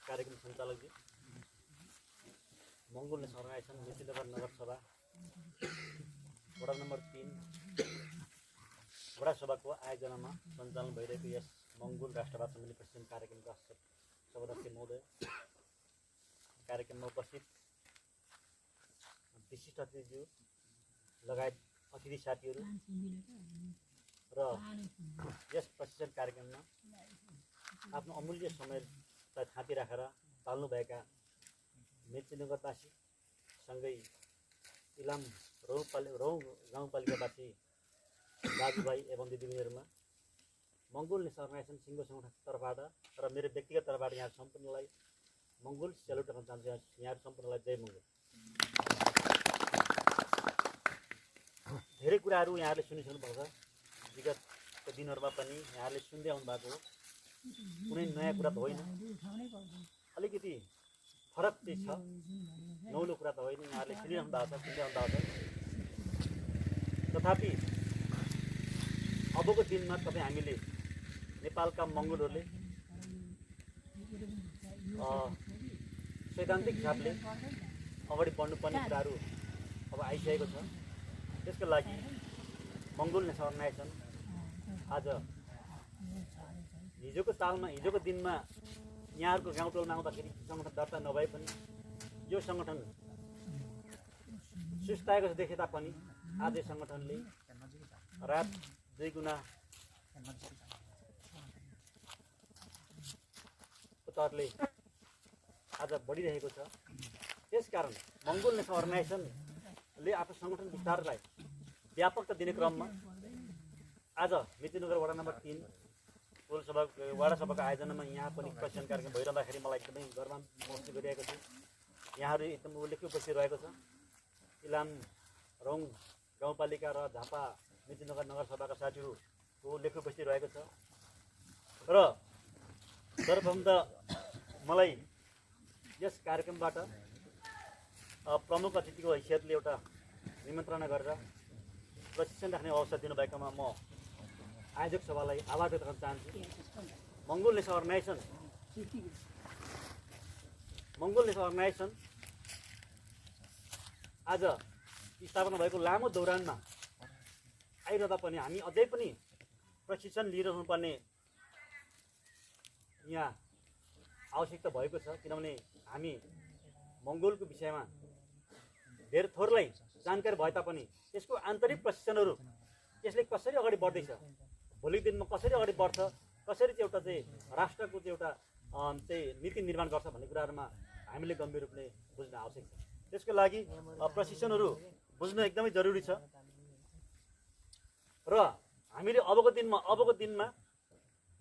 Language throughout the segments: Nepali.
कार्यक्रम सञ्चालकजी, मङ्गोल नेसनल अर्गनाइजेसन मेचीनगर नगरसभा वडा नम्बर 3 वडा सभाको आयोजनामा सञ्चालन भइरहेको यस मङ्गोल राष्ट्रवाद सम्मेलन प्रशिक्षण कार्यक्रमका सभाध्यक्ष महोदय, कार्यक्रममा उपस्थित विशिष्ट अतिथिज्यू लगायत अतिथि साथीहरू र यस प्रशिक्षण कार्यक्रममा आफ्नो अमूल्य समयलाई थापी राखेर पाल्नुभएका मेचीनगरवासी सँगै इलाम रौँ गाउँपालिकावासी दाजुभाइ एवं दिदीबहिनीहरूमा मङ्गोल नेसनल अर्गनाइजेसन सिङ्गो सङ्गठन तर्फबाट र मेरो व्यक्तिगत तर्फबाट यहाँ सम्पूर्णलाई मङ्गोल सेल्युट गर्न चाहन्छु। यहाँ सम्पूर्णलाई जय मङ्गोल। धेरै कुराहरू यहाँहरूले सुनिसक्नुभएको छ। विगतको दिनहरूमा पनि यहाँहरूले सुन्दै आउनु भएको हो। कुनै नयाँ कुरा त होइन, अलिकति फरक चाहिँ छ, नौलो कुरा त होइन। यहाँहरूले सुनिरहनु भएको छ, सुन्दै आउनु भएको छ। तथापि अबको दिनमा तपाईँ हामीले नेपालका मङ्गोलहरूले सैद्धान्तिक हिसाबले अगाडि बढ्नुपर्ने कुराहरू अब आइसकेको छ। त्यसको लागि मङ्गोल नेसनल अर्गनाइजेसन आज हिजोको दिनमा यहाँहरूको गाउँटोलमा आउँदाखेरि सङ्गठन दर्ता नभए पनि यो सङ्गठन सुस्ताएको देखे तापनि आज यो सङ्गठनले रात 2 गुणा तहले आज बढिरहेको छ। त्यसकारण मङ्गोल नेसनल अर्गनाइजेसनले आफ्नो सङ्गठन विस्तारलाई व्यापकता दिने क्रममा आज मेचीनगर वडा नम्बर 3 वडा सभाको आयोजनामा यहाँ पनि प्रशिक्षण कार्यक्रम भइरहँदाखेरि मलाई एकदमै गर्व महसुस गरिरहेको छु। यहाँहरू एकदम उल्लेख्य उपस्थित रहेको छ। इलाम रौँ गाउँपालिका र झापा मेचीनगर नगरसभाका साथीहरूको उल्लेख्य उपस्थित रहेको छ। र सर्वप्रथम त मलाई यस कार्यक्रमबाट प्रमुख अतिथिको हैसियतले एउटा निमन्त्रणा गरेर प्रशिक्षण राख्ने अवसर दिनुभएकोमा म आयोजक सभालाई आभार व्यक्त गर्न चाहन्छु। मङ्गोल नेसनल अर्गनाइजेसन आज स्थापना भएको लामो दौरानमा आइरहँदा पनि हामी अझै पनि प्रशिक्षण लिइरहनुपर्ने यहाँ आवश्यकता भएको छ। किनभने हामी मङ्गोलको विषयमा धेरै थोरलाई जानकारी भए तापनि त्यसको आन्तरिक प्रशिक्षणहरू त्यसले कसरी अगाडि बढ्दैछ, भोलिको दिनमा कसरी अगाडि बढ्छ, कसरी चाहिँ एउटा चाहिँ राष्ट्रको चाहिँ एउटा चाहिँ नीति निर्माण गर्छ भन्ने कुराहरूमा हामीले गम्भीर रूपले बुझ्न आवश्यक छ। त्यसको लागि प्रशिक्षणहरू बुझ्नु एकदमै जरुरी छ। र हामीले अबको दिनमा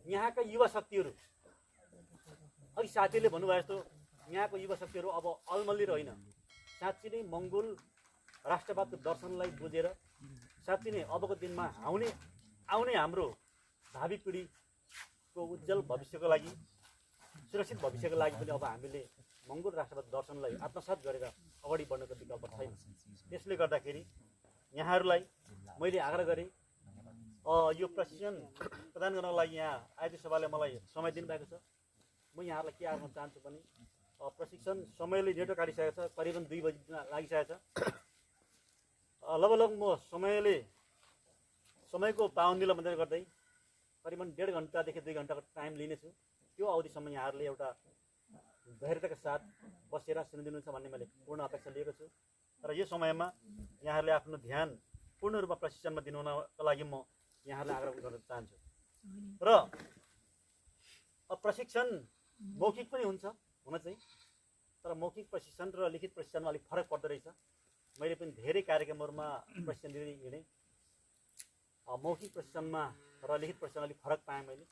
यहाँका युवा शक्तिहरू, अघि साथीले भन्नुभयो जस्तो यहाँको युवा शक्तिहरू अब अलमल्लिएर होइन, साँच्ची नै मङ्गोल राष्ट्रवादको दर्शनलाई बुझेर साँच्ची नै अबको दिनमा आउने हाम्रो भावी पिँढीको उज्जवल भविष्यको लागि, सुरक्षित भविष्यको लागि पनि अब हामीले मङ्गोल राष्ट्रवाद दर्शनलाई आत्मसात गरेर अगाडि बढ्नको विकल्प छैन। त्यसले गर्दाखेरि यहाँहरूलाई मैले आग्रह गरेँ यो प्रशिक्षण प्रदान गर्नको लागि यहाँ आयोजक सभाले मलाई समय दिनुभएको छ। म यहाँहरूलाई के आग्रह गर्न चाहन्छु भने प्रशिक्षण समयले डेटो काटिसकेको छ, करिबन 2 बजी लागिसकेको छ। लगभग म समयको पाबन्दीलाई मध्यनजर गर्दै करिबन 1.5 घन्टादेखि 2 घन्टाको टाइम लिनेछु। त्यो अवधिसम्म यहाँहरूले एउटा धैर्यताका साथ बसेर सुनिदिनुहुन्छ भन्ने मैले पूर्ण अपेक्षा लिएको छु। र यो समयमा यहाँहरूले आफ्नो ध्यान पूर्ण रूपमा प्रशिक्षणमा दिनुको लागि म यहाँहरूलाई आग्रह गर्न चाहन्छु। र प्रशिक्षण मौखिक पनि हुन चाहिँ, तर मौखिक प्रशिक्षण र लिखित प्रशिक्षणमा अलिक फरक पर्दो रहेछ। मैले पनि धेरै कार्यक्रमहरूमा प्रशिक्षण दिँदै हिँडेँ। मौखिक प्रशिक्षणमा र लिखित प्रशिक्षण अलिक फरक पाएँ। मैले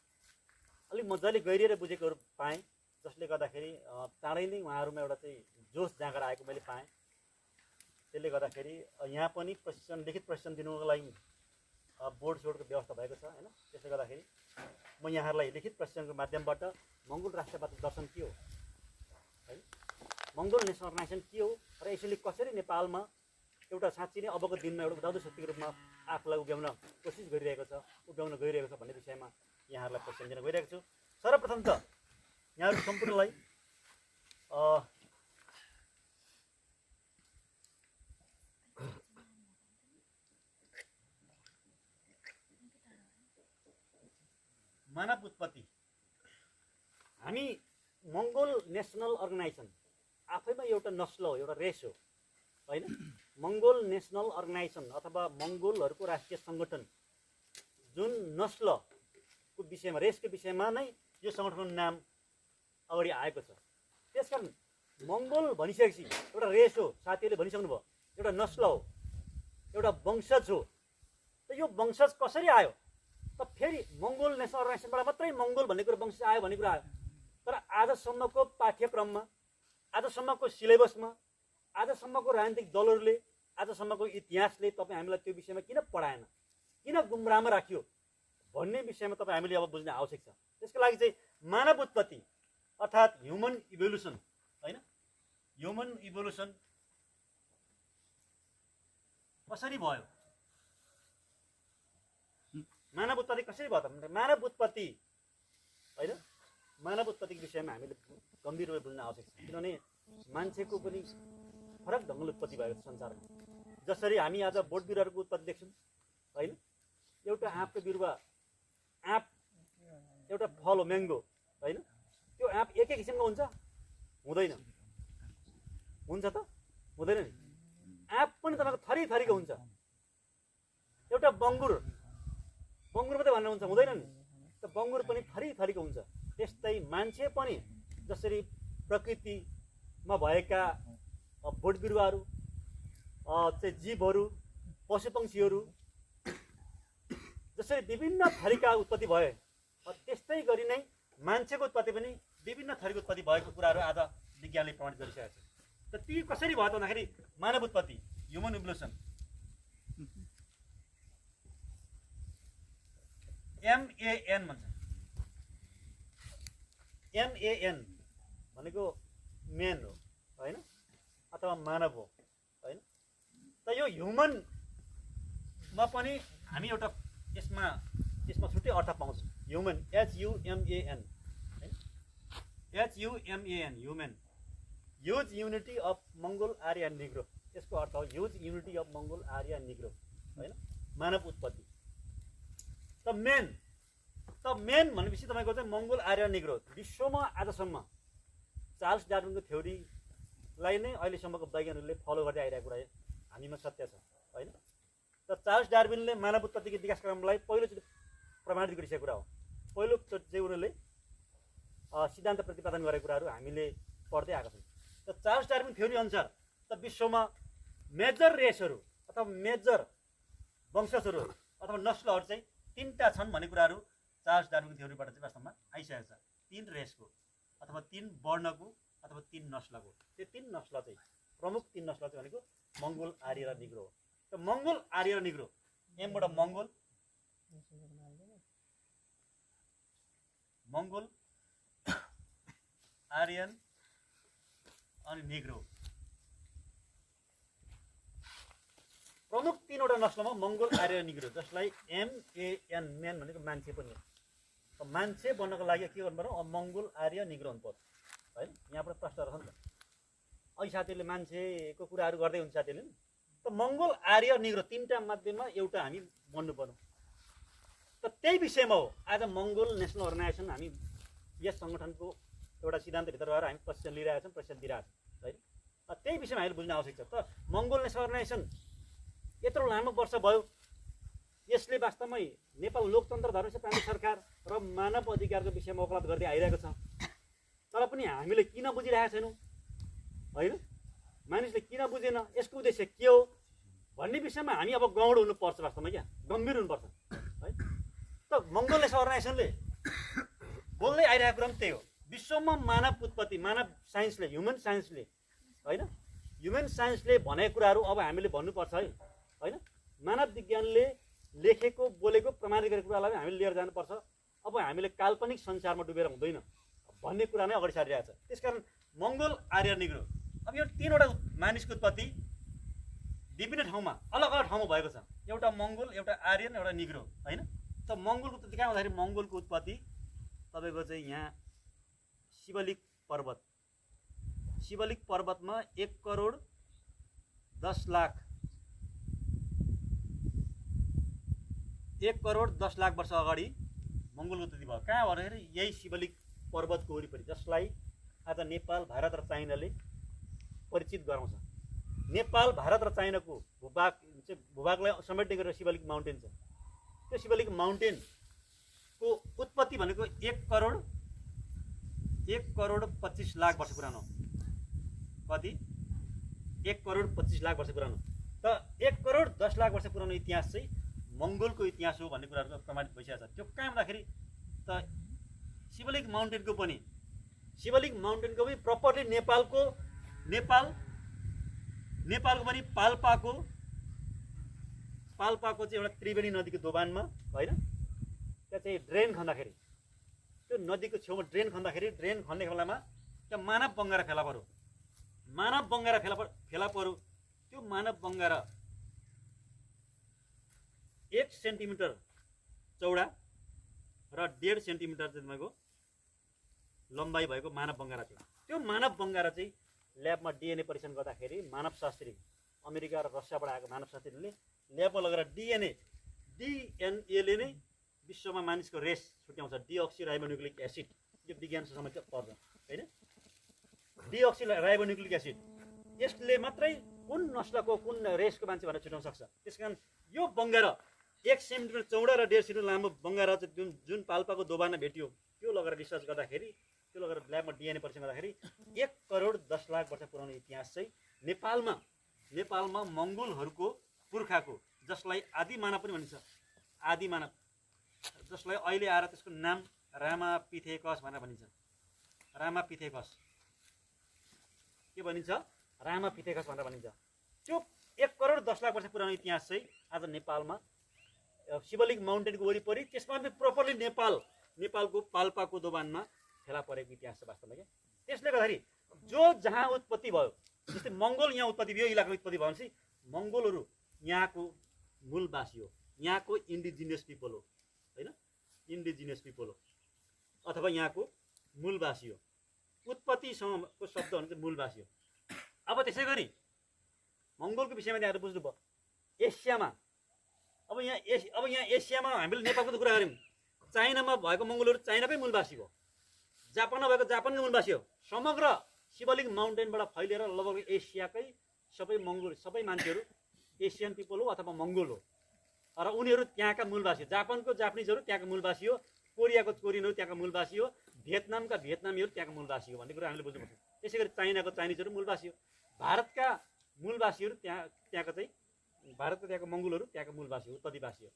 अलिक मजाले गहिरिएर बुझेकोहरू पाएँ, जसले गर्दाखेरि चाँडै नै उहाँहरूमा एउटा चाहिँ जोस जाँगर आएको मैले पाएँ। त्यसले गर्दाखेरि यहाँ पनि प्रशिक्षण, लिखित प्रशिक्षण दिनुको लागि बोर्डको व्यवस्था भएको छ हैन। त्यसले गर्दाखेरि म यहाँहरूलाई लिखित प्रशिक्षणको माध्यमबाट मङ्गोल राष्ट्रवाद दर्शन के हो है, मङ्गोल नेसनल अर्गनाइजेसन के हो र यसले कसरी नेपालमा एउटा साँच्चै नै अबको दिनमा एउटा उदाउँदो शक्तिको रूपमा आफूलाई उभ्याउन कोसिस गरिरहेको छ, उभ्याउन गइरहेको छ भन्ने विषयमा यहाँहरूलाई प्रशिक्षण दिन गइरहेको छु। सर्वप्रथम त यहाँहरू सम्पूर्णलाई मानव उत्पत्ति हामी मङ्गोल नेसनल अर्गनाइजेसन आफैमा एउटा नस्ल हो, एउटा रेस हो होइन। मङ्गोल नेसनल अर्गनाइजेसन अथवा मङ्गोलहरूको राष्ट्रिय सङ्गठन जुन नस्लको विषयमा, रेसको विषयमा नै यो सङ्गठनको नाम अगाडि आएको छ। त्यसकारण मङ्गोल भनिसकेपछि एउटा रेस हो, साथीहरूले भनिसक्नुभयो, एउटा नस्ल हो, एउटा वंशज हो। त यो वंशज कसरी आयो त फेरि मङ्गोल नेसनल अर्गनाइजेसनबाट मात्रै मङ्गोल भन्ने कुरो वंशज आयो भन्ने कुरा आयो। तर आजसम्मको पाठ्यक्रममा, आजसम्मको सिलेबसमा, आजसम्मको राजनीतिक दलहरूले, आजसम्मको इतिहासले तपाईँ हामीलाई त्यो विषयमा किन पढाएन, किन गुमराहमा राखियो भन्ने विषयमा तपाईँ हामीले अब बुझ्न आवश्यक छ। त्यसको लागि चाहिँ मानव उत्पत्ति अर्थात् ह्युमन इभोल्युसन होइन, ह्युमन इभोल्युसन कसरी भयो, मानव उत्पत्ति कसरी भयो त भन्दा मानव उत्पत्ति होइन, मानव उत्पत्तिको विषयमा हामीले गम्भीर रूपले बुझ्न आवश्यक छ। किनभने मान्छेको पनि फरक ढङ्गले उत्पत्ति भएको छ संसारमा। जसरी हामी आज बोट बिरुवाहरूको उत्पत्ति देख्छौँ होइन, एउटा आँपको बिरुवा, आँप एउटा फल हो म्याङ्गो होइन, त्यो आँप एकै किसिमको हुन्छ? हुँदैन। हुन्छ त? हुँदैन नि। आँप पनि तपाईँको थरी थरीको हुन्छ। एउटा बङ्गुर, बङ्गुर मात्रै भन्नु हुन्छ? हुँदैन नि। त बङ्गुर पनि थरी थरीको हुन्छ। त्यस्तै मान्छे पनि जसरी प्रकृतिमा भएका बोट बिरुवाहरू चाहिँ जीवहरू, पशु पक्षीहरू जसरी विभिन्न थरीका उत्पत्ति भए, त्यस्तै गरी नै मान्छेको उत्पत्ति पनि विभिन्न थरीको उत्पत्ति भएको कुराहरू आज विज्ञानले प्रमाणित गरिसकेको छ। त ती कसरी भयो त भन्दाखेरि मानव उत्पत्ति, ह्युमन इभोल्युसन, MAN भन्छ। MAN भनेको मेन हो होइन, अथवा मानव हो होइन। त यो ह्युमनमा पनि हामी एउटा यसमा छुट्टै अर्थ पाउँछौँ। Human, HUMAN, HUMAN, human, huge unity of Mongol Arya Negro, यसको अर्थ हो huge unity of Mongol Arya Negro होइन, मानव उत्पत्ति। त मेन भनेपछि तपाईँको चाहिँ मङ्गोल आर्य निग्रो विश्वमा आजसम्म चार्ल्स डार्विनको थ्योरीलाई नै अहिलेसम्मको वैज्ञानिकहरूले फलो गर्दै आइरहेको कुरा हामीमा सत्य छ होइन। त चार्ल्स डार्विनले मानव उत्पत्तिको विकासक्रमलाई पहिलोचोटि प्रमाणित गरिसकेको कुरा हो। पहिलोचोटि चाहिँ उनीहरूले सिद्धान्त प्रतिपादन गरेको कुराहरू हामीले पढ्दै आएको छौँ। त चार्ल्स डार्विन थ्योरी अनुसार त विश्वमा मेजर रेसहरू अथवा मेजर वंशजहरू अथवा नस्लहरू चाहिँ तीनटा छन् भन्ने कुराहरू चार्ल्स डार्विनको थ्योरीबाट चाहिँ वास्तवमा आइसकेको छ। तीन रेसको अथवा तीन वर्णको अथवा तीन नस्लको, त्यो तीन नस्ल चाहिँ प्रमुख तीन नस्ल चाहिँ भनेको मङ्गोल, आर्य र निग्रो हो। त मङ्गोल, आर्य र निग्रो, एमबाट मङ्गोल, मङ्गोल, आर्यन अनि निग्रो, प्रमुख तीनवटा नस्लमा मङ्गोल, आर्य, निग्रो, जसलाई MAN, मेन भनेको मान्छे पनि हो। मान्छे बन्नको लागि के गर्नु पर्यो? मङ्गोल, आर्य, निग्रो हुनु पर्छ होइन। यहाँबाट प्रश्न रहन्छ नि त, अहिले साथीहरूले मान्छेको कुराहरू गर्दै हुन्छ साथीहरूले नि। त मङ्गोल, आर्य, निग्रो तीनटा मध्येमा एउटा हामी बन्नु पर्यो। त त्यही विषयमा हो आज मङ्गोल नेसनल अर्गनाइजेसन हामी यस सङ्गठनको एउटा सिद्धान्तभित्र रहेर हामी प्रशिक्षण लिइरहेका छौँ, प्रशिक्षण दिइरहेको छौँ होइन। त्यही विषयमा हामीले बुझ्न आवश्यक छ। त मङ्गोल नेसनल अर्गनाइजेसन यत्रो लामो वर्ष भयो, यसले वास्तवमै नेपाल लोकतन्त्र, धर्मनिरपेक्ष प्रान्तीय सरकार र मानव अधिकारको विषयमा वकालत गर्दै आइरहेको छ। तर पनि हामीले किन बुझिरहेका छैनौँ होइन, मानिसले किन बुझेन, यसको उद्देश्य के हो भन्ने विषयमा हामी अब गौड हुनुपर्छ, वास्तवमा क्या गम्भीर हुनुपर्छ है। त मङ्गोल नेसनल अर्गनाइजेसनले बोल्दै आइरहेको कुरा पनि त्यही हो। विश्वमा मानव उत्पत्ति, मानव साइन्सले, ह्युमन साइन्सले होइन, ह्युमन साइन्सले भनेको कुराहरू अब हामीले भन्नुपर्छ है होइन। मानव विज्ञानले लेखेको, बोलेको, प्रमाणित गरेको कुरालाई हामीले लिएर जानुपर्छ। अब हामीले काल्पनिक संसारमा डुबेर हुँदैन भन्ने कुरा नै अगाडि सारिरहेको छ। त्यसकारण मङ्गोल, आर्य, निग्रो, अब यो तीनवटा मानिसको उत्पत्ति विभिन्न ठाउँमा, अलग अलग ठाउँमा भएको छ। एउटा मङ्गोल, एउटा आर्यन, एउटा निग्रो होइन। त मङ्गोलको उत्पत्ति कहाँ भन्दाखेरि मङ्गोलको उत्पत्ति तपाईँको चाहिँ यहाँ शिवलिक पर्वत शिवलिक पर्वतमा 1 करोड 10 लाख 1 करोड 10 लाख वर्ष अगाडि मङ्गोलको उत्पत्ति भयो। कहाँ भन्दाखेरि यही शिवलिक पर्वतको वरिपरि, जसलाई आज नेपाल, भारत र चाइनाले परिचित गराउँछ। नेपाल, भारत र चाइनाको भूभागलाई समेट्ने गरेर शिवलिक माउन्टेन छ। त्यो शिवलिक माउन्टेनको उत्पत्ति भनेको 1 करोड 25 लाख वर्ष पुरानो। कति? 1 करोड 25 लाख वर्ष पुरानो। त 1 करोड 10 लाख वर्ष पुरानो इतिहास चाहिँ मङ्गोलको इतिहास हो भन्ने कुराहरू प्रमाणित भइसकेको छ। त्यो कहाँ भन्दाखेरि त शिवलिक माउन्टेनको पनि प्रपरली नेपालको पनि पाल्पाको चाहिँ एउटा त्रिवेणी नदीको दोभानमा, होइन, त्यहाँ चाहिँ ड्रेन खन्दाखेरि, त्यो नदीको छेउमा ड्रेन खन्दाखेरि ड्रेन खन्ने बेलामा त्यहाँ मानव बङ्गारा फेला पर्यो। त्यो मानव बङ्गारा 1 सेन्टिमिटर चौडा र 1.5 सेन्टिमिटर चाहिँ तपाईँको लम्बाइ भएको मानव बङ्गारा थियो। त्यो मानव बङ्गारा चाहिँ ल्याबमा डिएनए परीक्षण गर्दाखेरि मानवशास्त्री, अमेरिका र रसियाबाट आएको मानवशास्त्रीले ल्याबमा लगेर डिएनएले नै विश्वमा मानिसको रेस छुट्याउँछ। डिअक्सी राइबोन्युक्लिक एसिड, यो विज्ञानसँग पर्छ, होइन? डिअक्सी राइबोन्युक्लिक एसिड, यसले मात्रै कुन नस्लको कुन रेसको मान्छे भनेर छुट्याउन सक्छ। त्यसकारण यो बङ्गारा 1 सेन्टिमिटर चौडा र 1.5 सेन्टिमिटर लामो बङ्गारा चाहिँ जुन पाल्पाको दोभानमा भेटियो, त्यो लगेर रिसर्च गर्दाखेरि, त्यो लगेर ल्याबमा डिएनए परीक्षण गर्दाखेरि 1 करोड 10 लाख वर्ष पुरानो इतिहास चाहिँ नेपालमा मङ्गोलहरूको पुर्खाको, जसलाई आदिमानव पनि भनिन्छ, आदिमानव, जसलाई अहिले आएर त्यसको नाम रामापिथेकस भनेर भनिन्छ। रामापिथेकस के भनिन्छ? रामापिथेकस भनेर भनिन्छ। त्यो 1 करोड 10 लाख वर्ष पुरानो इतिहास चाहिँ आज नेपालमा शिवलिक माउन्टेनको वरिपरि, त्यसमा पनि प्रोपरली नेपालको पाल्पाको दोभानमा फेला परेको इतिहास छ वास्तवमा। क्या त्यसले गर्दाखेरि जहाँ उत्पत्ति भयो, जस्तै मङ्गोल यहाँ उत्पत्ति भयो, इलाकाको उत्पत्ति भयो भनेपछि मङ्गोलहरू यहाँको मूलवासी हो, यहाँको इन्डिजिनियस पिपल हो, होइन? इन्डिजिनियस पिपल हो अथवा यहाँको मूलवासी हो। उत्पत्तिसँगको शब्द भने चाहिँ मूलवासी हो। अब त्यसै गरी मङ्गोलको विषयमा त्यहाँहरू बुझ्नुभयो। एसियामा अब यहाँ एसियामा हामीले नेपालको त कुरा गऱ्यौँ। चाइनामा भएको मङ्गोलहरू चाइनाकै मूलवासी हो, जापानमा भएको जापानकै मूलवासी हो। समग्र शिवलिक माउन्टेनबाट फैलिएर लगभग एसियाकै सबै मान्छेहरू एसियन पिपल हो अथवा मङ्गोल हो, र उनीहरू त्यहाँका मूलवासी हो। जापानको जापानिजहरू त्यहाँका मूलवासी हो, कोरियाको कोरियनहरू त्यहाँका मूलवासी हो, भियतनामका भियतनामीहरू त्यहाँका मूलवासी हो भन्ने कुरा हामीले बुझ्नुपर्छ। त्यसै गरी चाइनाको चाइनिजहरू मूलवासी हो, भारतका मूलवासीहरू त्यहाँका चाहिँ भारतको त्यहाँको मङ्गोलहरू त्यहाँका मूलवासी हो, उत्पत्तिवासी हो,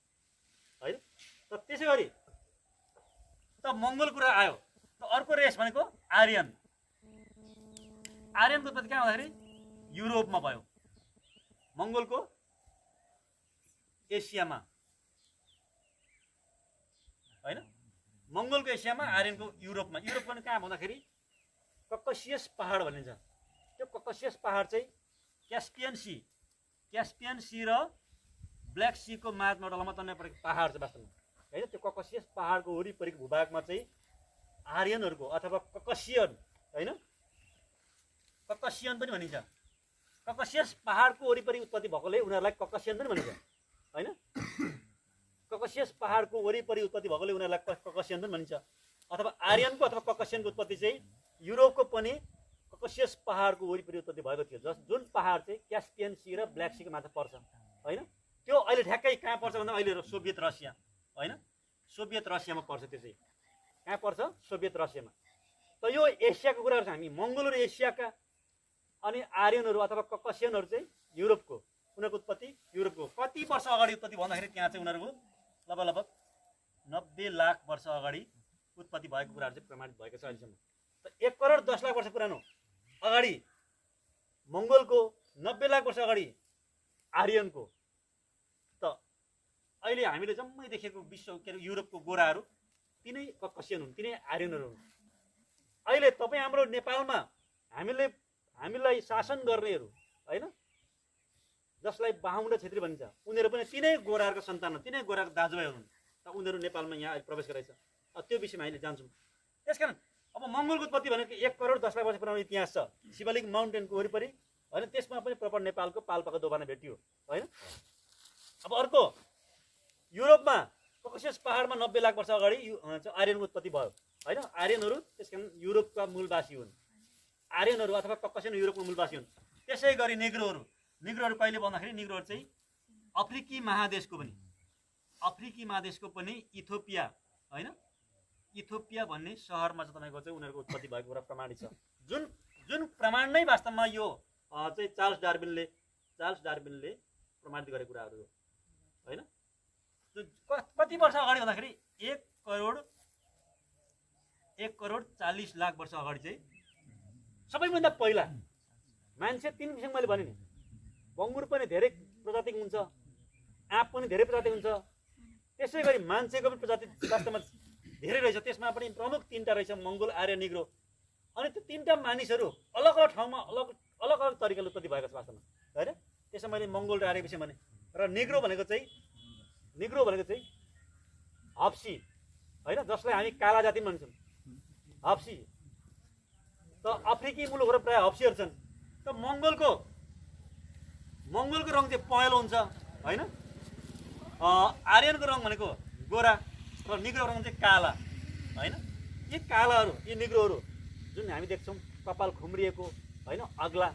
होइन? त त्यसै गरी त मङ्गोल कुरा आयो। त अर्को रेस भनेको आर्यन। आर्यनको उत्पत्ति कहाँ भन्दाखेरि युरोपमा भयो। मङ्गोलको एसियामा, होइन? मङ्गोलको एसियामा, आर्यनको युरोपमा। युरोप पनि कहाँ भन्दाखेरि ककसियस पहाड भनिन्छ। त्यो ककसियस पहाड चाहिँ क्यास्पियन सी र ब्ल्याक सीको माझमा एउटा लम्बातन्ने परेको पहाड छ वास्तवमा, होइन? त्यो ककसियस पहाडको वरिपरिको भूभागमा चाहिँ आर्यनहरूको अथवा ककसियन, होइन, ककसियन पनि भनिन्छ। ककसियस पहाडको वरिपरि उत्पत्ति भएकोले उनीहरूलाई ककसियन पनि भनिन्छ, होइन? ककसियस पहाडको वरिपरि उत्पत्ति भएकोले उनीहरूलाई ककसियन पनि भनिन्छ। अथवा आर्यनको अथवा ककसियनको उत्पत्ति चाहिँ युरोपको पनि ककसियस पहाडको वरिपरि उत्पत्ति भएको थियो, जुन पहाड चाहिँ क्यास्पियन सी र ब्ल्याक सीको माथि पर्छ, होइन? त्यो अहिले ठ्याक्कै कहाँ पर्छ भन्दा अहिले सोभियत रसिया, होइन? सोभियत रसियामा पर्छ। त्यो चाहिँ कहाँ पर्छ? सोभियत रसियामा। त यो एसियाको कुराहरू छ। हामी मङ्गोलहरू एसियाका, अनि आर्यनहरू अथवा ककसियनहरू चाहिँ युरोपको। उनीहरूको उत्पत्ति युरोपको। कति वर्ष अगाडि उत्पत्ति भन्दाखेरि त्यहाँ चाहिँ उनीहरूको लगभग 90 लाख वर्ष अगाडि उत्पत्ति भएको कुराहरू चाहिँ प्रमाणित भएको छ अहिलेसम्म। त 1 करोड 10 लाख वर्ष पुरानो अगाडि मङ्गोलको, 90 लाख वर्ष अगाडि आर्यनको। त अहिले हामीले जम्मै देखेको विश्व के अरे युरोपको गोराहरू तिनै ककसियन हुन्, तिनै आर्यनहरू हुन्। अहिले तपाईँ हाम्रो नेपालमा हामीलाई शासन गर्नेहरू, होइन, जसलाई बाहुन छेत्री भनिन्छ, उनीहरू पनि तिनै गोराहरूको सन्तान हुन्, तिनै गोराको दाजुभाइ हुन्। त उनीहरू नेपालमा यहाँ प्रवेश गरेछ। त्यो विषयमा हामीले जान्छौँ। त्यसकारण अब मङ्गोलको उत्पत्ति भनेको 1 करोड 10 लाख वर्ष पुरानो इतिहास छ। शिवलिङ्ग माउन्टेनको वरिपरि होइन, त्यसमा पनि प्रपर नेपालको पाल्पाको दोभानमा भेटियो होइन। अब अर्को युरोपमा ककेसियस पहाडमा 90 लाख वर्ष अगाडि आर्यनको उत्पत्ति भयो होइन। आर्यनहरू त्यस कारण युरोपका मूलवासी हुन्। आर्यनहरू अथवा ककेसियन युरोपको मूलवासी हुन्। त्यसै गरी निग्रोहरू कहिले भन्दाखेरि निग्रोहरू चाहिँ अफ्रिकी महादेशको पनि इथियोपिया होइन, इथियोपिया भन्ने सहरमा चाहिँ तपाईँको चाहिँ उनीहरूको उत्पत्ति भएको कुरा प्रमाणित छ। जुन प्रमाण नै वास्तवमा यो चाहिँ चार्ल्स डार्विनले प्रमाणित गरेको कुराहरू हो होइन। कति वर्ष अगाडि भन्दाखेरि 1 करोड 40 लाख वर्ष अगाडि चाहिँ सबैभन्दा पहिला मान्छे 3 किसिम मैले भने नि, बङ्गुर पनि धेरै प्रजातिको हुन्छ, आँप पनि धेरै प्रजातिको हुन्छ, त्यसै गरी मान्छेको पनि प्रजाति वास्तवमा धेरै रहेछ। त्यसमा पनि प्रमुख 3टा रहेछ, मङ्गोल, आर्य, निग्रो। अनि त्यो 3टा मानिसहरू अलग अलग ठाउँमा अलग अलग तरिकाले उत्पत्ति भएको छ वास्तवमा होइन। त्यसमा मैले मङ्गोल र आर्य विषय भने। र निग्रो भनेको चाहिँ हप्सी होइन, जसलाई हामी काला जाति भन्छौँ, हप्सी। त अफ्रिकी मुलुकहरू प्रायः हप्सीहरू छन्। त मङ्गोलको रङ चाहिँ पहेँलो हुन्छ होइन। आर्यनको रङ भनेको गोरा र निग्रो रङ चाहिँ काला होइन। यी कालाहरू, यी निग्रोहरू जुन हामी देख्छौँ कपाल खुम्रिएको होइन, अग्ला,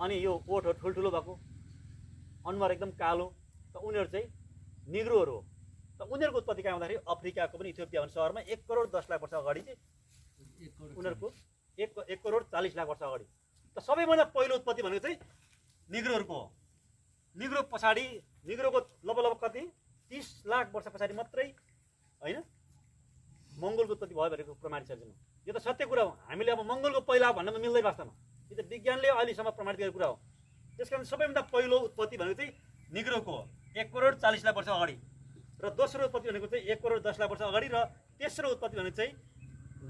अनि यो ओठहरू ठुल्ठुलो भएको, अनुहार एकदम कालो, त उनीहरू चाहिँ निग्रोहरू हो। त उनीहरूको उत्पत्ति कहाँ भन्दाखेरि अफ्रिकाको पनि इथियोपिया भन्ने सहरमा 1 करोड 10 लाख वर्ष अगाडि चाहिँ उनीहरूको 1 करोड 40 लाख वर्ष अगाडि। त सबैभन्दा पहिलो उत्पत्ति भनेको चाहिँ निग्रोहरूको हो। निग्रो पछाडि निग्रोको लगभग कति 30 लाख वर्ष पछाडि मात्रै होइन मङ्गोलको उत्पत्ति भयो भनेको प्रमाणित छ। यो त सत्य कुरा हो। हामीले अब मङ्गोलको पहिला भन्नमा मिल्दैन वास्तवमा, यो त विज्ञानले अहिलेसम्म प्रमाणित गरेको कुरा हो। त्यसकारण सबैभन्दा पहिलो उत्पत्ति भनेको चाहिँ निग्रोको हो, 1 करोड 40 लाख वर्ष अगाडि। र दोस्रो उत्पत्ति भनेको चाहिँ 1 करोड 10 लाख वर्ष अगाडि। र तेस्रो उत्पत्ति भनेको चाहिँ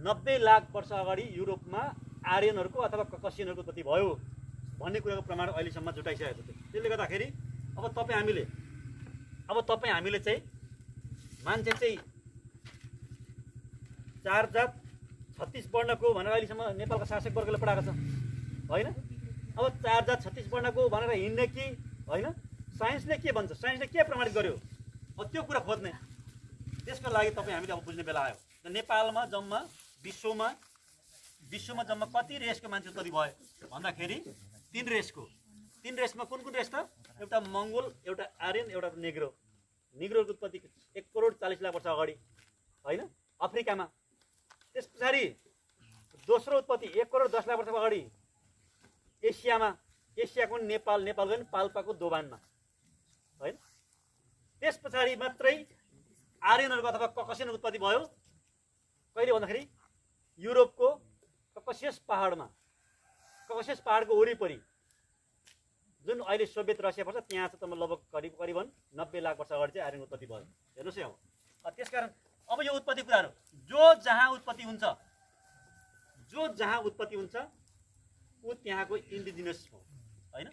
90 लाख वर्ष अगाडि युरोपमा आर्यनहरूको अथवा ककेसियनहरूको उत्पत्ति भयो भन्ने कुराको प्रमाण अहिलेसम्म जुटाइसकेको छ। त्यसले गर्दाखेरि अब तपाईँ हामीले चाहिँ मान्छे चाहिँ 4 जात 36 वर्णको भनेर अहिलेसम्म नेपालका शासक वर्गले पढाएको छ होइन। अब 4 जात 36 वर्णको भनेर हिँड्ने कि होइन, साइन्सले के भन्छ, साइन्सले के प्रमाणित गर्यो, त्यो कुरा खोज्ने। त्यसको लागि तपाईँ हामीले अब बुझ्ने बेला आयो। नेपालमा जम्मा विश्वमा जम्मा कति रेसको मान्छे उत्पत्ति भयो भन्दाखेरि 3 रेसको। 3 रेसमा कुन रेस त? एउटा मङ्गोल, एउटा आर्यन, एउटा निग्रो। निग्रोको उत्पत्ति 1 करोड 40 लाख वर्ष अगाडि होइन अफ्रिकामा। त्यस पछाडि दोस्रो उत्पत्ति 1 करोड 10 लाख वर्ष अगाडि एसियाको नेपालको पनि पाल्पाको दोभानमा होइन। त्यस पछाडि मात्रै आर्यनहरूको अथवा ककेसियनको उत्पत्ति भयो कहिले भन्दाखेरि युरोपको ककेसियस पहाडको वरिपरि जुन अहिले सोभियत रसिया पर्छ त्यहाँ चाहिँ तपाईँ लगभग करिबन 90 लाख वर्ष अगाडि चाहिँ आर्यनको उत्पत्ति भयो। हेर्नुहोस् यहाँ त्यसकारण अब यो उत्पत्ति कुराहरू जो जहाँ उत्पत्ति हुन्छ ऊ त्यहाँको इन्डिजिनस हो होइन।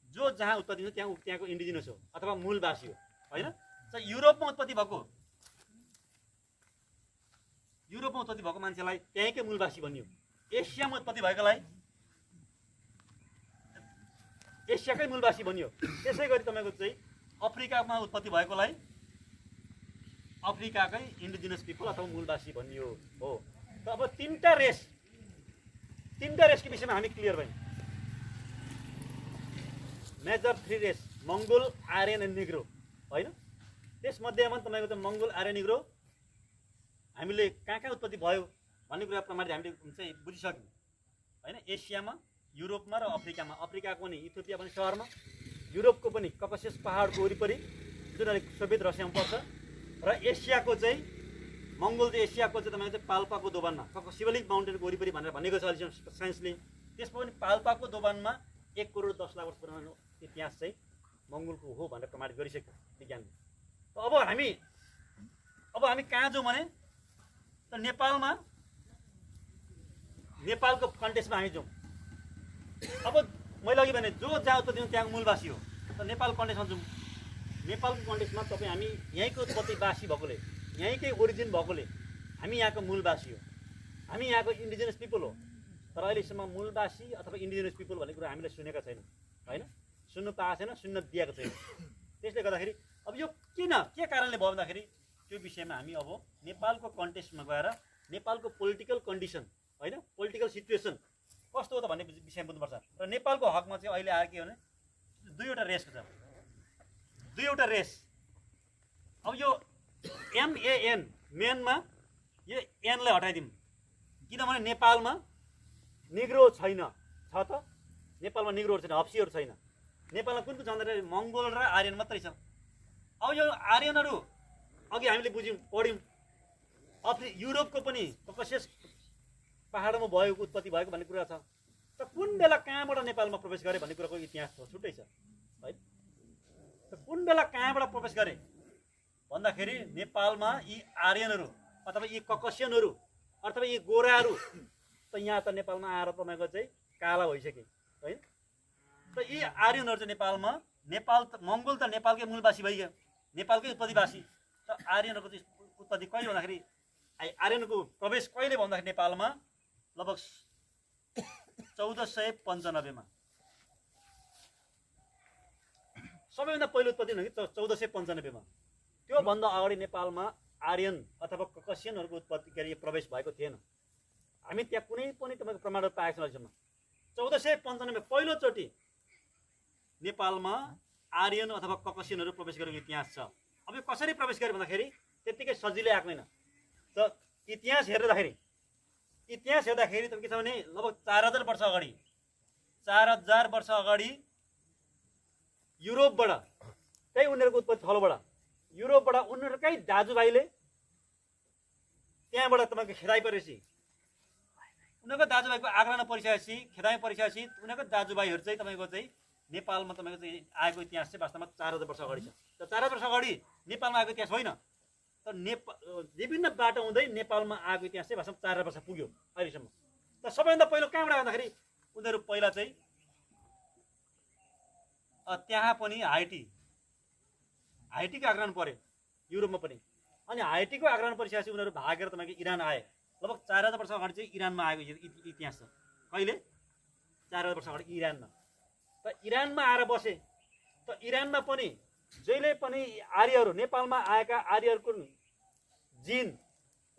जो जहाँ उत्पत्ति हुन्छ त्यहाँको इन्डिजिनस हो अथवा मूलवासी हो होइन। युरोपमा उत्पत्ति भएको मान्छेलाई त्यहीँकै मूलवासी भनियो। एसियामा उत्पत्ति भएकोलाई एसियाकै मूलवासी भनियो। त्यसै गरी तपाईँको चाहिँ अफ्रिकामा उत्पत्ति भएकोलाई अफ्रिकाकै इन्डिजिनस पिपल अथवा मूलवासी भनियो हो। त अब 3टा रेसको विषयमा हामी क्लियर भयौँ। Major 3 race Mongol, Aryan and Negro होइन। त्यसमध्येमा तपाईँको चाहिँ मङ्गोल, आर्यन, निग्रो हामीले कहाँ उत्पत्ति भयो भन्ने कुरा प्रमाणित हामीले चाहिँ बुझिसक्यौँ होइन। एसियामा, युरोपमा र अफ्रिकामा। अफ्रिकाको पनि इथियोपिया भन्ने सहरमा, युरोपको पनि ककेसियस पहाडको वरिपरि जुन अहिले सोभियत रसियामा पर्छ, र एसियाको चाहिँ मङ्गोल चाहिँ एसियाको चाहिँ तपाईँको चाहिँ पाल्पाको दोभानमा शिवलिङ्ग माउन्टेनको वरिपरि भनेर भनेको छ अहिले साइन्सले। त्यसमा पनि पाल्पाको दोभानमा 1 करोड 10 लाख वर्ष पुरानो इतिहास चाहिँ मङ्गोलको हो भनेर प्रमाणित गरिसक्यो विज्ञानले। अब हामी कहाँ जाउँ भने त नेपालको कन्टेक्स्टमा हामी जाउँ। अब मैले अघि भने जो जहाँ उत्पत्ति हुन्छ त्यहाँको मूलवासी हो। त नेपाल कन्टेक्स्टमा जाउँ। नेपालको कन्टेक्स्टमा तपाईँ हामी यहीँको उत्पत्तिवासी भएकोले यहीँकै ओरिजिन भएकोले हामी यहाँको मूलवासी हो, हामी यहाँको इन्डिजिनियस पिपल हो। तर अहिलेसम्म मूलवासी अथवा इन्डिजिनियस पिपल भन्ने कुरा हामीले सुनेका छैनौँ, होइन, सुन्नु पाएको छैन, सुन्न दिएको छैन। त्यसले गर्दाखेरि अब यो के कारणले भयो भन्दाखेरि त्यो विषयमा हामी अब नेपालको कन्टेक्स्टमा गएर नेपालको पोलिटिकल कन्डिसन, होइन, पोलिटिकल सिचुएसन कस्तो हो त भन्ने विषयमा बुझ्नुपर्छ। र नेपालको हकमा चाहिँ अहिले आएर के हो भने दुईवटा रेसको छ, दुईवटा रेस। अब यो MAN मेनमा यो एनलाई हटाइदिउँ, किनभने नेपालमा निग्रो छैन, छ त नेपालमा निग्रोहरू छैन, हप्सीहरू छैन। नेपालमा कुन कुन छ भन्दाखेरि मङ्गोल र आर्यन मात्रै छ। अब यो आर्यनहरू अघि हामीले बुझ्यौँ, पढ्यौँ, युरोपको पनि ककेसियस पहाडमा भएको उत्पत्ति भएको भन्ने कुरा छ। त कुन बेला कहाँबाट नेपालमा प्रवेश गरे भन्ने कुराको इतिहास छ, छुट्टै छ, है। त कुन बेला कहाँबाट प्रवेश गरे भन्दाखेरि नेपालमा यी आर्यनहरू अथवा यी ककेसियनहरू अथवा यी गोराहरू त यहाँ त नेपालमा आएर तपाईँको चाहिँ काला भइसके, होइन। त यी आर्यनहरू चाहिँ नेपालमा, नेपाल त मङ्गोल त नेपालकै मूलवासी भइगयो, नेपालकै उत्पत्तिवासी। त आर्यनहरूको चाहिँ उत्पत्ति कहिले भन्दाखेरि आर्यनको प्रवेश कहिले भन्दाखेरि नेपालमा लगभग 1495 सबैभन्दा पहिलो उत्पत्ति हो कि 1495 त्योभन्दा अगाडि नेपालमा आर्यन अथवा ककेसियनहरूको उत्पत्ति के अरे प्रवेश भएको थिएन। हामी त्यहाँ कुनै पनि तपाईँको प्रमाणहरू पाएको छैन अहिलेसम्म। 1495 पहिलोचोटि नेपालमा आर्यन अथवा ककेसियनहरू प्रवेश गरेको इतिहास छ। अब यो कसरी प्रवेश गरे भन्दाखेरि त्यत्तिकै सजिलै आएको होइन। त इतिहास हेर्दाखेरि त के छ भने लगभग 4000 वर्ष अगाडि, 4000 वर्ष अगाडि युरोपबाट, त्यही उनीहरूको उत्पत्ति थलोबाट, युरोपबाट उनीहरूकै दाजुभाइले त्यहाँबाट तपाईँको खेदाइ परेपछि, उनीहरूको दाजुभाइको आग्रहमा परिसकेपछि, खेदाइ परिसकेपछि उनीहरूको दाजुभाइहरू चाहिँ तपाईँको चाहिँ नेपालमा तपाईँको चाहिँ आएको इतिहास चाहिँ वास्तवमा 4000 वर्ष अगाडि छ। त 4000 वर्ष अगाडि नेपालमा आएको इतिहास होइन, त विभिन्न बाटो हुँदै नेपालमा आएको इतिहास चाहिँ वास्तवमा 4000 वर्ष पुग्यो अहिलेसम्म। त सबैभन्दा पहिलो कहाँबाट आउँदाखेरि उनीहरू पहिला चाहिँ त्यहाँ पनि हाइटीको आग्रहण पर्यो युरोपमा पनि। अनि हाइटीको आग्रहण परिसकेपछि उनीहरू भागेर तपाईँको इरान आए। लगभग 4000 वर्ष अगाडि चाहिँ इरानमा आएको इतिहास छ। कहिले? 4000 वर्ष अगाडि इरानमा। त इरानमा आएर बसे। त इरानमा पनि जहिले पनि आर्यहरू, नेपालमा आएका आर्यहरूको जिन,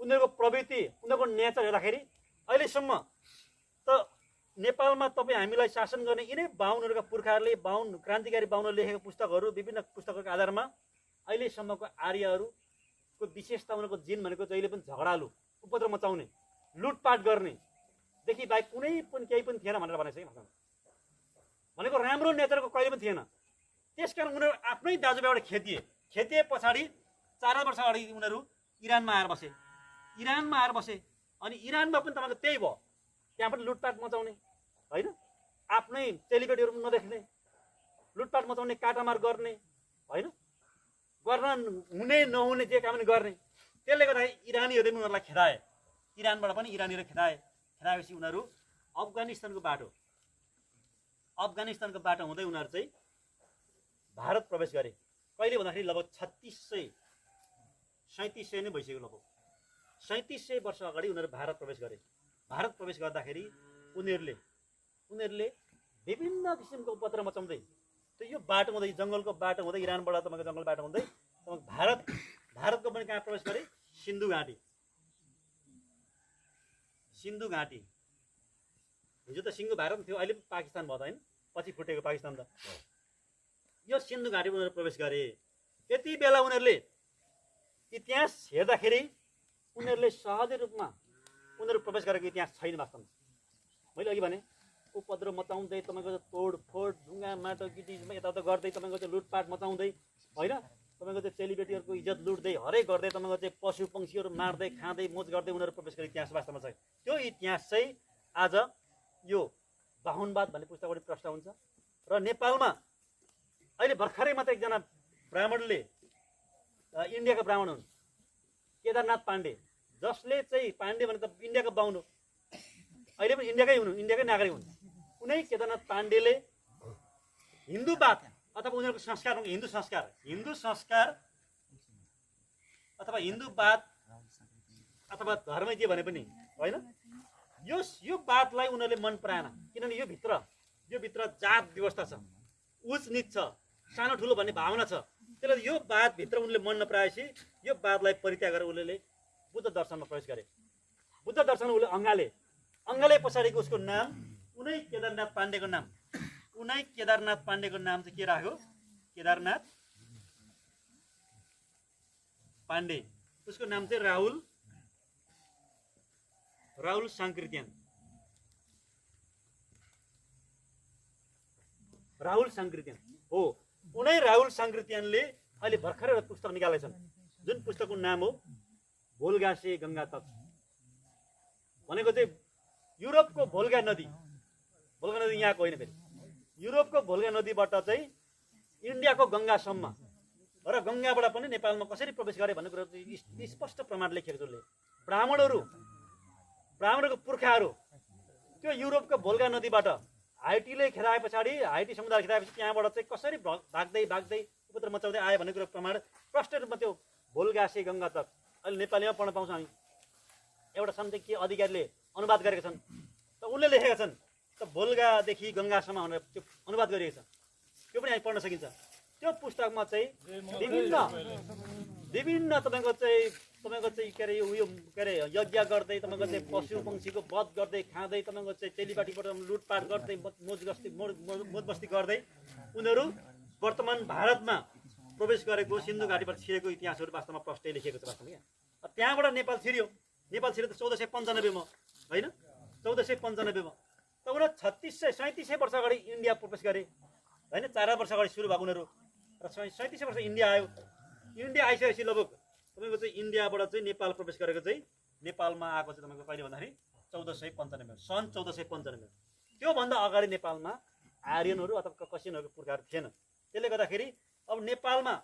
उनीहरूको प्रवृत्ति, उनीहरूको नेचर हेर्दाखेरि अहिलेसम्म त नेपालमा तपाईँ हामीलाई शासन गर्ने यिनै बाहुनहरूका पुर्खाहरूले, क्रान्तिकारी बाहुनहरूले लेखेको पुस्तकहरू, विभिन्न पुस्तकहरूको आधारमा अहिलेसम्मको आर्यहरूको विशेषता, उनीहरूको जिन भनेको जहिले पनि झगडालु, उपद्रव मचाउने, लुटपाट गर्नेदेखि बाहेक कुनै पनि केही पनि थिएन भनेर भनेको छ। भनेको राम्रो नेचरको कहिले पनि थिएन। त्यसकारण उनीहरू आफ्नै दाजुभाइबाट खेतिए पछाडि 4000 वर्ष अगाडि उनीहरू इरानमा आएर बसे। अनि इरानमा पनि तपाईँको त्यही भयो, त्यहाँ पनि लुटपाट मचाउने, होइन, आफ्नै चेलीबेटीहरू पनि नदेख्ने, लुटपाट मचाउने, काटामार गर्ने, होइन, गर्न हुने नहुने जे काम पनि गर्ने। त्यसले गर्दाखेरि इरानीहरूले पनि उनीहरूलाई खेदाए, इरानबाट पनि इरानीहरू खेदाएपछि उनीहरू अफगानिस्तानको बाटो हुँदै उनीहरू चाहिँ भारत प्रवेश गरे। कहिले भन्दाखेरि लगभग 3700 नै भइसक्यो। लगभग 3700 वर्ष अगाडि उनीहरू भारत प्रवेश गरे। भारत प्रवेश गर्दाखेरि उनीहरूले विभिन्न किसिमको उपद्रव मचाउँदै त्यो यो बाटो हुँदै, जङ्गलको बाटो हुँदै, इरानबाट तपाईँको जङ्गल बाटो हुँदै भारतको पनि कहाँ प्रवेश गरे? सिन्धु घाटी। हिजो त सिङ्गो भारत थियो, अहिले पाकिस्तान भयो त, होइन, पछि फुटेको पाकिस्तान त। यो सिन्धु घाटी उनीहरू प्रवेश गरे। यति बेला उनीहरूले इतिहास हेर्दाखेरि उनीहरूले सहजै रूपमा उनीहरू प्रवेश गरेको इतिहास छैन वास्तवमा। मैले अघि भने उपद्रव मचाउँदै, तपाईँको तोडफोड, ढुङ्गा माटो गिटीमा यताउता गर्दै, तपाईँको चाहिँ लुटपाट मचाउँदै, होइन, तपाईँको चाहिँ चेलीबेटीहरूको इज्जत लुट्दै, हरेक गर्दै, तपाईँको चाहिँ पशु पक्षीहरू मार्दै, खाँदै, मोज गर्दै उनीहरू प्रवेश गरेको इतिहास वास्तवमा छ। त्यो इतिहास चाहिँ आज यो बाहुनवाद भन्ने पुस्तकबाट प्रष्ट हुन्छ। र नेपालमा अहिले भर्खरै मात्र एकजना ब्राह्मणले, इन्डियाका ब्राह्मण हुन्, केदारनाथ पाण्डे, जसले चाहिँ पाण्डे भने त इन्डियाको बाहुन हो, अहिले पनि इन्डियाकै नागरिक हुन्। उनै केदारनाथ पाण्डेले हिन्दूवाद अथवा उनीहरूको संस्कार, हिन्दू संस्कार अथवा हिन्दूवाद अथवा धर्मै जे भने पनि होइन, यो वादलाई उनीहरूले मन पराएन। किनभने यो भित्र जात व्यवस्था छ, उच निच छ, सानो ठुलो भन्ने भावना छ। त्यसले यो वादभित्र उनले मन नपराएपछि यो वादलाई परित्याग गरेर उनले बुद्ध दर्शनमा प्रवेश गरे। बुद्ध दर्शन उसले अङ्गाले पछाडिको उसको नाम उनै केदारनाथ पाण्डेको नाम चाहिँ के राख्यो? केदारनाथ पाण्डे। उसको नाम चाहिँ राहुल साङ्कृत्यान। हो, उनै राहुल साङ्कृत्यानले अहिले भर्खरै एउटा पुस्तक निकालेका छन्, जुन पुस्तकको नाम हो भोल्गा से गङ्गा तक। भनेको चाहिँ युरोपको भोल्गा नदी यहाँको होइन, फेरि युरोपको भोल्गा नदीबाट चाहिँ इन्डियाको गङ्गासम्म र गङ्गाबाट पनि नेपालमा कसरी प्रवेश गरे भन्ने कुरा चाहिँ स्पष्ट प्रमाण लेखेको छ। ब्राह्मणहरूको पुर्खाहरू त्यो युरोपको भोल्गा नदीबाट हाइटीले खेदाए पछाडि, हाइटी समुदाय खेदाएपछि त्यहाँबाट चाहिँ कसरी भाग्दै उपद्रव मचाउँदै आयो भन्ने कुरा प्रमाण प्रष्ट रूपमा त्यो भोल्गा से गङ्गा तक अहिले नेपालीमा पढ्न पाउँछौँ हामी। एउटा छन् के अधिकारीले अनुवाद गरेका छन्, त उनले लेखेका छन् त भोल्गादेखि गङ्गासम्म भनेर त्यो अनुवाद गरिएको छ, त्यो पनि हामी पढ्न सकिन्छ। त्यो पुस्तकमा चाहिँ विभिन्न तपाईँको चाहिँ के अरे यज्ञ गर्दै, तपाईँको चाहिँ पशु पक्षीको वध गर्दै खाँदै, तपाईँको चाहिँ चेलीबाटीबाट लुटपाट गर्दै मोज बस्ती गर्दै उनीहरू वर्तमान भारतमा प्रवेश गरेको सिन्धु घाटीबाट छिरेको इतिहासहरू वास्तवमा प्रष्टै लेखिएको छ। वास्तवमा त्यहाँबाट नेपाल छिर्यो त 1495 होइन, 1495 त उनीहरू 3700 वर्ष अगाडि इन्डिया प्रवेश गरे होइन। 4 वर्ष अगाडि सुरु भएको उनीहरू र 3700 वर्ष इन्डिया आयो। इन्डिया आइसकेपछि लगभग तपाईँको चाहिँ इन्डियाबाट चाहिँ नेपाल प्रवेश गरेको चाहिँ नेपालमा आएको चाहिँ तपाईँको कहिले भन्दाखेरि 1495 सन् 1495। त्योभन्दा अगाडि नेपालमा आर्यनहरू अथवा कसिनहरूको पुर्खाहरू थिएन। त्यसले गर्दाखेरि अब नेपालमा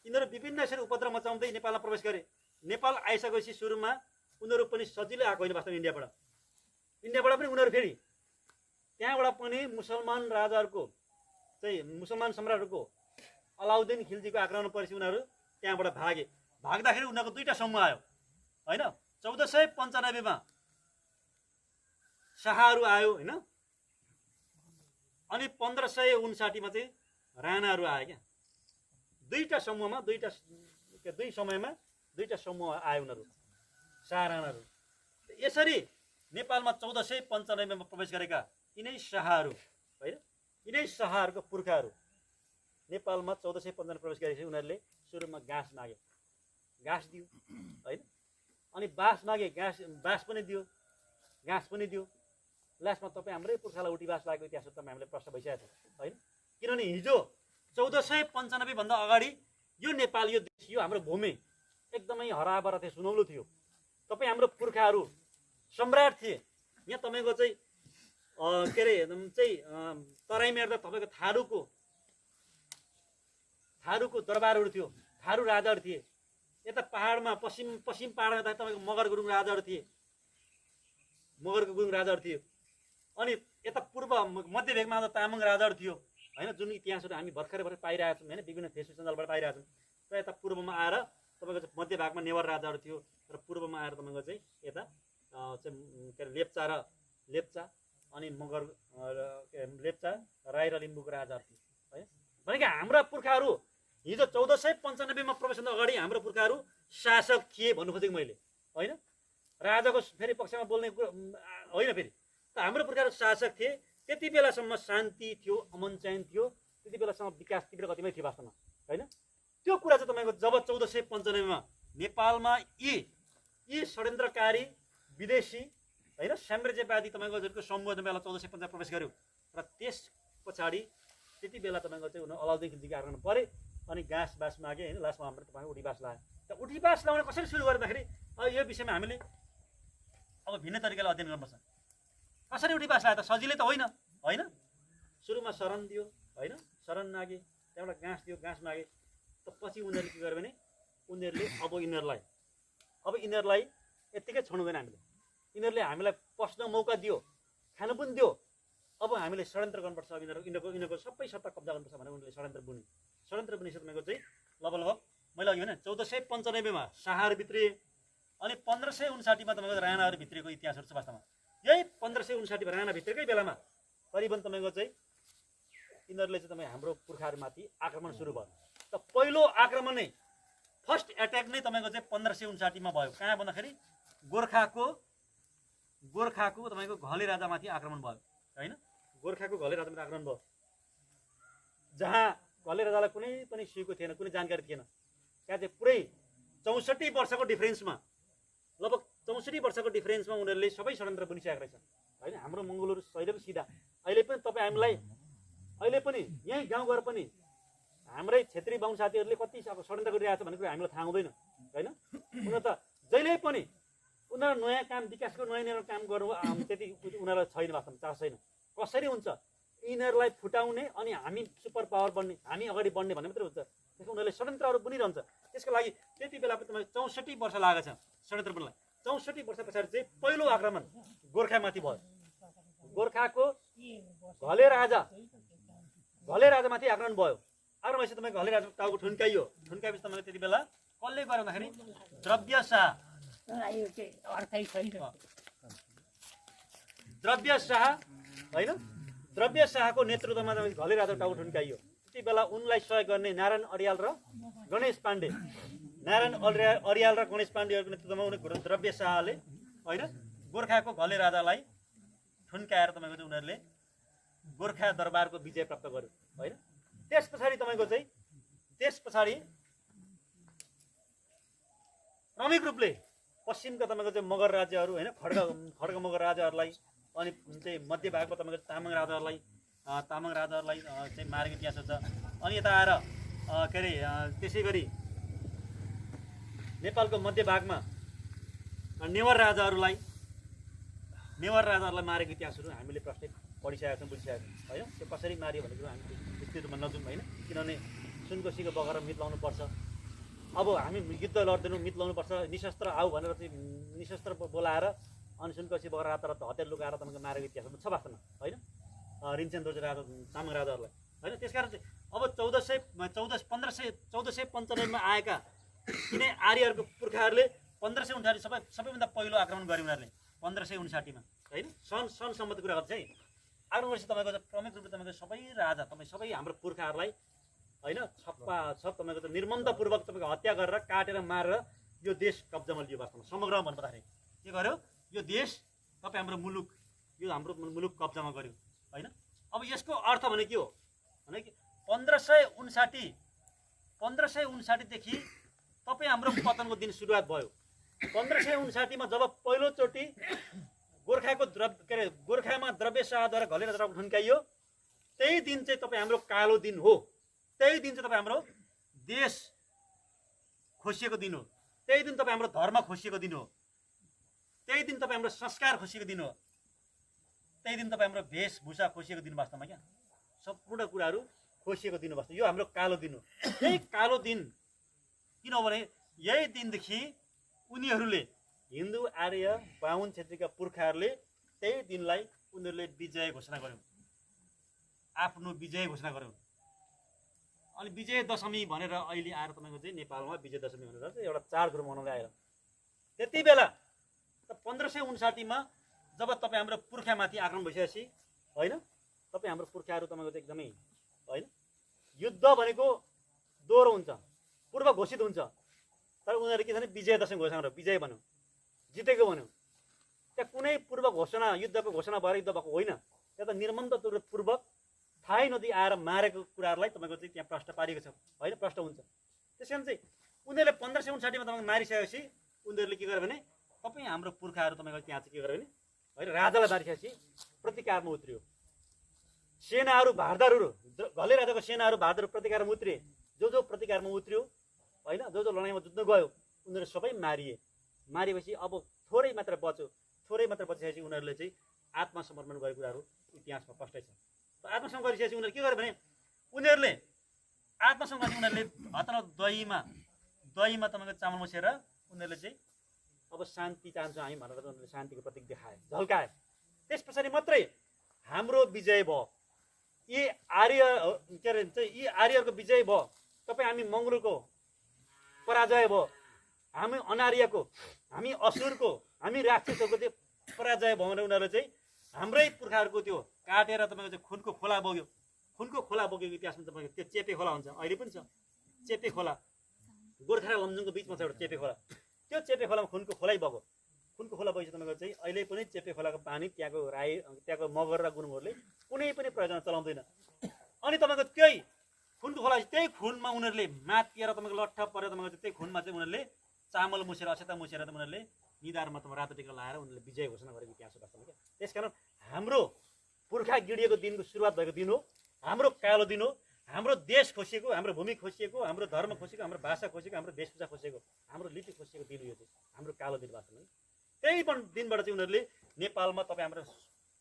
यिनीहरू विभिन्न यसरी उपद्रव मचाउँदै नेपालमा प्रवेश गरे। नेपाल आइसकेपछि सुरुमा उनीहरू पनि सजिलै आएको होइन वास्तवमा इन्डियाबाट पनि उनीहरू फेरि त्यहाँबाट पनि मुसलमान राजाहरूको चाहिँ मुसलमान सम्राटहरूको अलाउद्दिन खिल्जीको आक्रमण परेपछि उनीहरू त्यहाँबाट भाग्दाखेरि उनीहरूको दुईवटा समूह आयो होइन। 1495 शाहहरू आयो होइन, अनि 1559 चाहिँ राणाहरू आयो क्या। दुई समयमा दुईवटा समूह आयो उनीहरू, शाह राणाहरू। यसरी नेपालमा 1495 प्रवेश गरेका यिनै शाहहरू होइन, यिनै शाहहरूको पुर्खाहरू नेपालमा 1495 प्रवेश गरेपछि उनीहरूले सुरुमा घाँस मागे, घाँस दियो होइन, अनि बाँस मागे, बाँस पनि दियो, घाँस पनि दियो। लास्टमा तपाईँ हाम्रै पुर्खालाई उठीबास लागेको इतिहास तपाईँ हामीले प्रश्न भइसकेको छ होइन। किनभने हिजो 1495 भन्दा अगाडि यो नेपाल, यो देश, यो हाम्रो भूमि एकदमै हराभरा थियो, सुनौलो थियो। तपाईँ हाम्रो पुर्खाहरू सम्राट थिए। यहाँ तपाईँको चाहिँ के अरे चाहिँ तराईमा हेर्दा तपाईँको थारूको दरबारहरू थियो, थारू राजाहरू थिए। यता पहाडमा पश्चिम पहाडमा हेर्दा तपाईँको मगर गुरुङ राजाहरू थिए, मगरको गुरुङ राजाहरू थियो। अनि यता पूर्व मध्य भेगमा आउँदा तामाङ राजाहरू थियो होइन, जुन इतिहासहरू हामी भर्खरै पाइरहेको छौँ होइन, विभिन्न फेसबुक सञ्जालबाट पाइरहेको छौँ। र यता पूर्वमा आएर तपाईँको चाहिँ मध्य भागमा नेवार राजाहरू थियो, र पूर्वमा आएर तपाईँको चाहिँ यता चाहिँ के अरे लेप्चा अनि मगर लेप्चा राई र लिम्बूको राजाहरू थिए है। भनेको हाम्रा पुर्खाहरू हिजो 1495 प्रवेश हुँदा अगाडि हाम्रो पुर्खाहरू शासक थिए भन्नु खोजेको मैले होइन। राजाको फेरि पक्षमा बोल्ने होइन, फेरि त हाम्रो पुर्खाहरू शासक थिए। त्यति बेलासम्म शान्ति थियो, अमन चयन थियो, त्यति बेलासम्म विकास तीव्र गतिमै थियो वास्तवमा होइन। त्यो कुरा चाहिँ तपाईँको जब 1495 नेपालमा यी षड्यन्त्रकारी विदेशी होइन साम्राज्यवादी तपाईँको जुनको समूह बेला 1495 प्रवेश गर्यो, र त्यस पछाडि त्यति बेला तपाईँको चाहिँ अलाउद्दिन खिल्जीको आक्रमण परे, अनि घाँस बाँस मागे होइन। लास्टमा हाम्रो तपाईँको उठीबास लाग्यो। त उठीबास लगाउन कसरी सुरु गर्दाखेरि अब यो विषयमा हामीले अब भिन्न तरिकाले अध्ययन गर्नुपर्छ। कसरी उठीबास लाग्यो त? सजिलै त होइन। सुरुमा शरण दियो होइन, शरण मागे, त्यहाँबाट घाँस दियो, घाँस मागे। त पछि उनीहरूले के गर्यो भने उनीहरूले अब यिनीहरूलाई यत्तिकै छोड्दैन हामीले। यिनीहरूले हामीलाई पस्न मौका दियो, खानु पनि दियो। अब हामीले षड्यन्त्र गर्नुपर्छ, अब यिनीहरूको सबै सत्ता कब्जा गर्नुपर्छ भनेर उनीहरूले षड्यन्त्र बुन्यो। षड्यन्त्र बुनेपछि तपाईँको चाहिँ लगभग मैले अघि भने 1495 मा शाहहरू भित्रिए अनि 1559 मा तपाईँको राणाहरू भित्रिएको इतिहासहरू छ वास्तवमा। यही 1559 मा राणा भित्रेकै बेलामा करिबन तपाईँको चाहिँ यिनीहरूले चाहिँ तपाईँ हाम्रो पुर्खाहरूमाथि आक्रमण सुरु भयो। त पहिलो आक्रमण नै फर्स्ट एट्याक नै तपाईँको चाहिँ 1559 मा भयो। कहाँ भन्दाखेरि गोर्खाको तपाईँको घले राजामाथि आक्रमण भयो होइन। गोर्खाको घले राजामाथि आक्रमण भयो, जहाँ घले राजालाई कुनै पनि सुईको थिएन, कुनै जानकारी थिएन। त्यहाँ चाहिँ पुरै 64 वर्षको डिफरेन्समा, लगभग 64 वर्षको डिफरेन्समा उनीहरूले सबै षड्यन्त्र बुनिसकेको रहेछ होइन। हाम्रो मङ्गोलहरू सहिलेको सिधा अहिले पनि तपाईँ हामीलाई अहिले पनि यहीँ गाउँ गएर पनि हाम्रै क्षेत्रीय बाहुन साथीहरूले कति अब षड्यन्त्र गरिरहेको छ भन्ने कुरा हामीलाई थाहा हुँदैन होइन। उनीहरू त जहिले पनि उनीहरू नयाँ काम विकासको नयाँ काम गर्नु त्यति उनीहरूलाई छैन, वास्तवमा चासो छैन। कसरी हुन्छ यिनीहरूलाई फुटाउने अनि हामी सुपर पावर बन्ने, हामी अगाडि बढ्ने भन्ने मात्रै हुन्छ। त्यसको उनीहरूले षड्यन्त्रहरू बुनिरहन्छ। त्यसको लागि त्यति बेला पनि तपाईँ 64 वर्ष लागेको छ षड्यन्त्र बुन्नलाई। 64 वर्ष पछाडि चाहिँ पहिलो आक्रमण गोर्खामाथि भयो। गोर्खाको घले राजामाथि आक्रमण भयो। आक्रमण भएपछि तपाईँ घले राजाको टाउको ठुन्काइयो। ठुन्काएपछि तपाईँले त्यति बेला कसले गर्यो भन्दाखेरि द्रव्य शाह होइन, द्रव्य शाहको नेतृत्वमा घले राजाको टाउको ठुन्काइयो। त्यति बेला उनलाई सहयोग गर्ने नारायण अर्याल र गणेश पाण्डे, नारायण अर्याल र गणेश पाण्डेहरूको नेतृत्वमा उनीहरू द्रव्य शाहले होइन गोर्खाको घले राजालाई ठुन्काएर तपाईँको चाहिँ उनीहरूले गोर्खा दरबारको विजय प्राप्त गर्यो होइन। त्यस पछाडि तपाईँको चाहिँ क्रमिक रूपले पश्चिमका तपाईँको चाहिँ मगर राज्यहरू होइन, खड्ग मगर राजाहरूलाई अनि चाहिँ मध्य भागमा तपाईँको तामाङ राजाहरूलाई चाहिँ मारेको इतिहास छ। अनि यता आएर के अरे त्यसै गरी नेपालको मध्य भागमा नेवार राजाहरूलाई मारेको इतिहासहरू हामीले प्रष्टै पढिसकेका छौँ, बुझिसकेका छौँ होइन। त्यो कसरी मारियो भन्ने कुरो हामी विस्तृत रूपमा नजाउँ होइन, किनभने सुनकोसीको बगेर मित लाउनुपर्छ। अब हामी युद्ध लड्दैनौँ, मित लाउनुपर्छ, निशस्त्र आऊ भनेर चाहिँ निशस्त्र बोलाएर अनि सुनकोसी बगेर रातारात हतियार लुकाएर तपाईँको मारेको इतिहासहरू छ वास्तवमा होइन। रिन्चेन दोर्जे राजा तामाङ राजाहरूलाई होइन। त्यसकारण चाहिँ अब 1495 मा आएका यिनै आर्यहरूको पुर्खाहरूले 1559 सबैभन्दा पहिलो आक्रमण गरे उनीहरूले 1559 मा होइन। सनसम्मको कुरा गर्छ है। आक्रमण गरेपछि तपाईँको प्रमुख रूपले तपाईँको सबै राजा सबै हाम्रो पुर्खाहरूलाई होइन छप्पा तपाईँको त निर्ममतापूर्वक तपाईँको हत्या गरेर काटेर मारेर यो देश कब्जामा लियो। वास्तवमा समग्रमा भन्नुपर्दाखेरि के गर्यो, यो देश हाम्रो मुलुक कब्जामा गर्यो होइन। अब यसको अर्थ भने के हो भने 1559 देखि तपाईँ हाम्रो पतनको दिन सुरुवात भयो। 1559 मा जब पहिलोचोटि गोर्खामा द्रव्य शाहद्वारा घले राजाको ठुन्काइयो, त्यही दिन चाहिँ तपाईँ हाम्रो कालो दिन हो। त्यही दिन चाहिँ तपाईँ हाम्रो देश खोसिएको दिन हो। त्यही दिन तपाईँ हाम्रो धर्म खोसिएको दिन हो। त्यही दिन तपाईँ हाम्रो संस्कार खोसिएको दिन हो। त्यही दिन तपाईँ हाम्रो वेशभूषा खोसिएको दिन वास्तवमा क्या सम्पूर्ण कुराहरू खोसिएको दिन वास्तव यो हाम्रो कालो दिन हो। यही कालो दिन किनभने यही दिनदेखि उनीहरूले हिन्दू आर्य बाहुन क्षेत्रीका पुर्खाहरूले त्यही दिनलाई उनीहरूले विजय घोषणा गर्यो, आफ्नो विजय घोषणा गर्यो। अनि विजय दशमी भनेर अहिले आएर तपाईँको चाहिँ नेपालमा विजय दशमी भनेर चाहिँ एउटा चाडको रूपमा मनाउँदै आएर त्यति बेला 1559 मा जब तपाईँ हाम्रो पुर्खामाथि आक्रमण भइसकेपछि होइन, तपाईँ हाम्रो पुर्खाहरू तपाईँको चाहिँ एकदमै होइन युद्ध भनेको दोहोरो हुन्छ, पूर्व घोषित हुन्छ। तर उनीहरू के छ भने विजय दशमी घोषणा गर्यो, विजय भन्यो, जितेको भन्यो। त्यहाँ कुनै पूर्व घोषणा युद्धको घोषणा भएर युद्ध भएको होइन। त्यहाँ त निर्ममतापूर्वक थाहै नदिई आएर मारेको कुराहरूलाई तपाईँको चाहिँ त्यहाँ प्रश्न पारिएको छ होइन, प्रश्न हुन्छ। त्यस कारण चाहिँ उनीहरूले 1559 मा तपाईँको मारिसकेपछि उनीहरूले के गर्यो भने तपाईँ हाम्रो पुर्खाहरू तपाईँको त्यहाँ चाहिँ के गर्यो भने होइन राजालाई मारिसकेपछि प्रतिकारमा उत्रियो। सेनाहरू भारदारहरू घले राजाको सेनाहरू भारदारहरू प्रतिकारमा उत्रिए। जो प्रतिकारमा उत्रियो होइन, जो लडाइँमा जुत्न गयो उनीहरू सबै मारिए। मारिएपछि अब थोरै मात्र बचिसकेपछि उनीहरूले चाहिँ आत्मसमर्पण गरेको कुराहरू इतिहासमा प्रष्टै छ। आत्मसमर्पण गरिसकेपछि उनीहरूले के गर्यो भने उनीहरूले हतन दहीमा तपाईँको चामल मुछेर उनीहरूले चाहिँ अब शान्ति चाहन्छौँ हामी भनेर उनीहरूले शान्तिको प्रतीक देखाए, झल्काए। त्यस पछाडि मात्रै हाम्रो विजय भयो। यी आर्यहरूको विजय भयो। तपाईँ हामी मङ्गोलको पराजय भयो, हामी अनार्यको, हामी असुरको, हामी राक्षसहरूको चाहिँ पराजय भयो भने उनीहरूले चाहिँ हाम्रै पुर्खाहरूको त्यो काटेर तपाईँको चाहिँ खुनको खोला बग्यो। खुनको खोला बगेको इतिहासमा तपाईँको त्यो चेपे खोला हुन्छ, अहिले पनि छ चेपे खोला, गोर्खा र लमजुङको बिचमा छ एउटा चेपे खोला। त्यो चेपे खोलामा खुनको खोलै बग्यो। खुनको खोला बगेपछि तपाईँको चाहिँ अहिले पनि चेपे खोलाको पानी त्यहाँको राई, त्यहाँको मगर र गुरुङहरूले कुनै पनि प्रयोजन चलाउँदैन। अनि तपाईँको त्यही खुनको खोला, त्यही खुनमा उनीहरूले मातिएर तपाईँको लट्ठ परेर तपाईँको त्यही खुनमा चाहिँ उनीहरूले चामल मुसेर अक्षता मुसेर त उनीहरूले निधारमा त रातो टिका लगाएर उनीहरूले विजय घोषणा गरेको इतिहास हो वास्तवमा क्या। त्यसकारण हाम्रो पुर्खा गिडिएको दिनको सुरुवात भएको दिन हो, हाम्रो कालो दिन हो, हाम्रो देश खोसिएको, हाम्रो भूमि खोसिएको, हाम्रो धर्म खोसिएको, हाम्रो भाषा खोसिएको, हाम्रो वेशभूषा खोसिएको, हाम्रो लिपि खोसिएको दिन हो। यो चाहिँ हाम्रो कालो दिन वास्तवमा। त्यही पनि दिनबाट चाहिँ उनीहरूले नेपालमा तपाईँ हाम्रो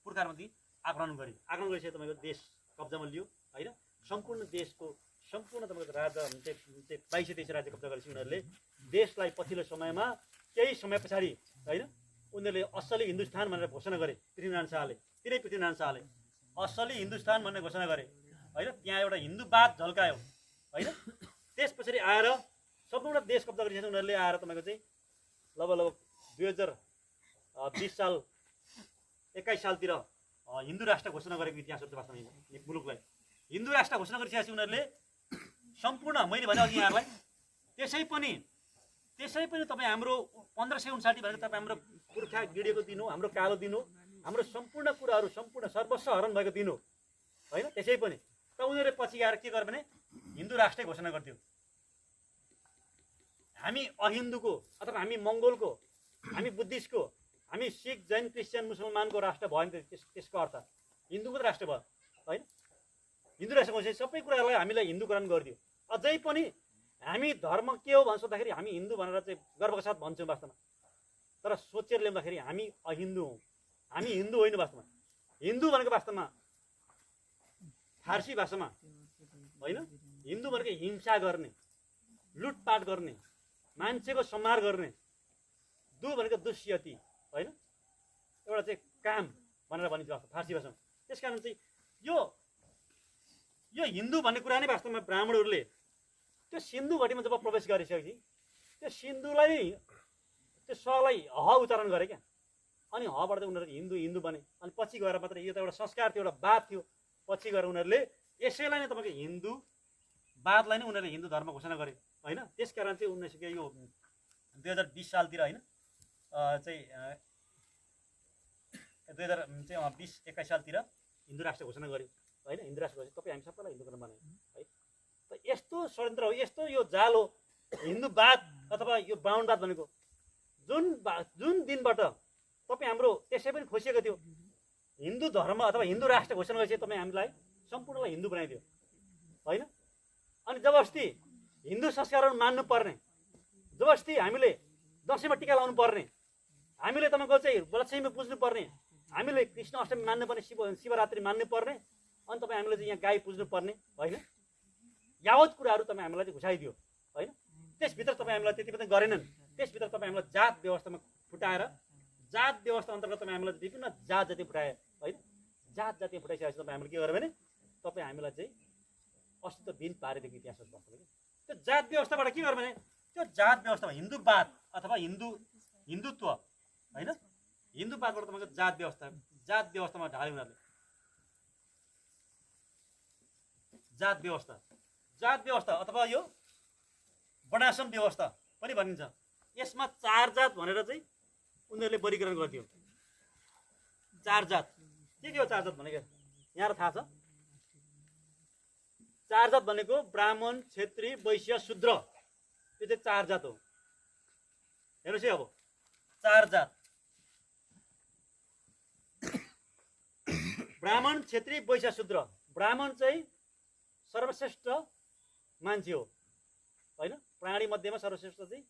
पुर्खाहरूमाथि आक्रमण गरे। आक्रमण गरिसकेर तपाईँको देश कब्जामा लियो होइन। सम्पूर्ण देशको सम्पूर्ण तपाईँको राजा 22-23 राज्य कब्जा गरेपछि उनीहरूले देशलाई पछिल्लो समयमा केही समय पछाडि होइन उनीहरूले असली हिन्दुस्तान भनेर घोषणा गरे। पृथ्वीनारायण शाहले, तिनै पृथ्वीनारायण शाहले असली हिन्दुस्तान भनेर घोषणा गरे होइन। त्यहाँ एउटा हिन्दूवाद झल्कायो होइन। त्यस पछाडि आएर सम्पूर्ण देश कब्जा गरिसकेपछि उनीहरूले आएर तपाईँको चाहिँ लगभग 2020 साल 21 सालतिर हिन्दू राष्ट्र घोषणा गरेको इतिहासहरू छ वास्तवमा। मुलुकलाई हिन्दू राष्ट्र घोषणा गरिसकेपछि उनीहरूले सम्पूर्ण, मैले भने अघि यहाँलाई, त्यसै पनि तपाईँ हाम्रो 1559 भनेको तपाईँ हाम्रो पुर्खा गिडेको दिन हो, हाम्रो कालो दिन हो, हाम्रो सम्पूर्ण कुराहरू सम्पूर्ण सर्वस्व हरण भएको दिन हो होइन। त्यसै पनि त उनीहरूले पछि आएर के गर्यो भने हिन्दू राष्ट्रै घोषणा गर्थ्यो। हामी अहिन्दूको अथवा हामी मङ्गोलको, हामी बुद्धिस्टको, हामी सिख, जैन, क्रिस्चियन, मुसलमानको राष्ट्र भयो नि त। त्यसको अर्थ हिन्दूको त राष्ट्र भयो होइन। हिन्दू राष्ट्र घोषणा सबै कुराहरूलाई हामीलाई हिन्दूकरण गरिदियो। अझै पनि हामी धर्म के हो भन्न सोद्धाखेरि हामी हिन्दू भनेर चाहिँ गर्वका साथ भन्छौँ वास्तवमा। तर सोचेर ल्याउँदाखेरि हामी अहिन्दू हौँ, हामी हिन्दू होइन वास्तवमा। हिन्दू भनेको वास्तवमा फारसी भाषामा होइन, हिन्दू भनेको हिंसा गर्ने, लुटपाट गर्ने, मान्छेको संहार गर्ने, दु भनेको दुष्यति होइन, एउटा चाहिँ काम भनेर भनिन्छ वास्तव फारसी भाषामा। त्यस कारण चाहिँ यो हिन्दू भन्ने कुरा नै वास्तवमा ब्राह्मणहरूले त्यो सिन्धु घाटीमा जब प्रवेश गरिसकेपछि त्यो सिन्धुलाई त्यो सलाई ह उच्चारण गरे क्या। अनि हबाट चाहिँ उनीहरू हिन्दू बने। अनि पछि गएर मात्र यो त एउटा संस्कार थियो, एउटा वाद थियो। पछि गएर उनीहरूले यसैलाई नै तपाईँको हिन्दूवादलाई नै उनीहरूले हिन्दू धर्म घोषणा गरे होइन। त्यस कारण चाहिँ 2020 सालतिर होइन चाहिँ 2020-21 सालतिर हिन्दू राष्ट्र घोषणा गर्यो होइन। हिन्दू राष्ट्र घोषणा तपाईँ हामी सबैलाई हिन्दूकरण बनायो है। त यस्तो षड्यन्त्र हो, यस्तो यो जाल हो हिन्दूवाद अथवा यो बाहुनवाद भनेको। जुन दिनबाट तपाईँ हाम्रो त्यसै पनि खोसिएको थियो हिन्दू धर्म अथवा हिन्दू राष्ट्र घोषणा गरेपछि तपाईँ हामीलाई सम्पूर्णलाई हिन्दू बनाइदियो होइन। अनि जबरजस्ती हिन्दू संस्कारहरू मान्नुपर्ने, जबरजस्ती हामीले दसैँमा टिका लाउनु पर्ने, हामीले तपाईँको चाहिँ लक्ष्मी पुज्नुपर्ने, हामीले कृष्ण अष्टमी मान्नुपर्ने, शिवरात्रि मान्नुपर्ने, अनि तपाईँ हामीले चाहिँ यहाँ गाई पुज्नुपर्ने होइन। यावत कुराहरू तपाईँ हामीलाई चाहिँ घुसाइदियो होइन। त्यसभित्र तपाईँ हामीलाई त्यति पनि गरेनन्। त्यसभित्र तपाईँ हामीलाई जात व्यवस्थामा फुटाएर, जात व्यवस्था अन्तर्गत तपाईँ हामीलाई विभिन्न जात जाति फुटाए होइन। जात जाति फुटाइसकेपछि तपाईँ हामीले के गर्यो भने तपाईँ हामीलाई चाहिँ अस्तित्वविहीन पारिदिएको इतिहास हो वास्तवमा। त्यो जात व्यवस्थाबाट के गर्यो भने त्यो जात व्यवस्थामा हिन्दूवाद अथवा हिन्दुत्व होइन, हिन्दूवादबाट तपाईँको जात व्यवस्थामा ढाल्यो उनीहरूले। जात व्यवस्था अथवा यो वर्णाश्रम व्यवस्था पनि भनिन्छ। यसमा 4 जात भनेर चाहिँ उनीहरूले वर्गीकरण गरिदियो। 4 जात के हो 4 जात भनेको यहाँलाई थाहा छ? 4 जात भनेको ब्राह्मण, क्षेत्री, वैश्य, शूद्र, यो चाहिँ 4 जात हो। हेर्नुहोस् है, अब 4 जात ब्राह्मण, क्षेत्री, वैश्य, शूद्र। ब्राह्मण चाहिँ सर्वश्रेष्ठ मान्छे हो होइन। प्राणी मध्येमा सर्वश्रेष्ठ चाहिँ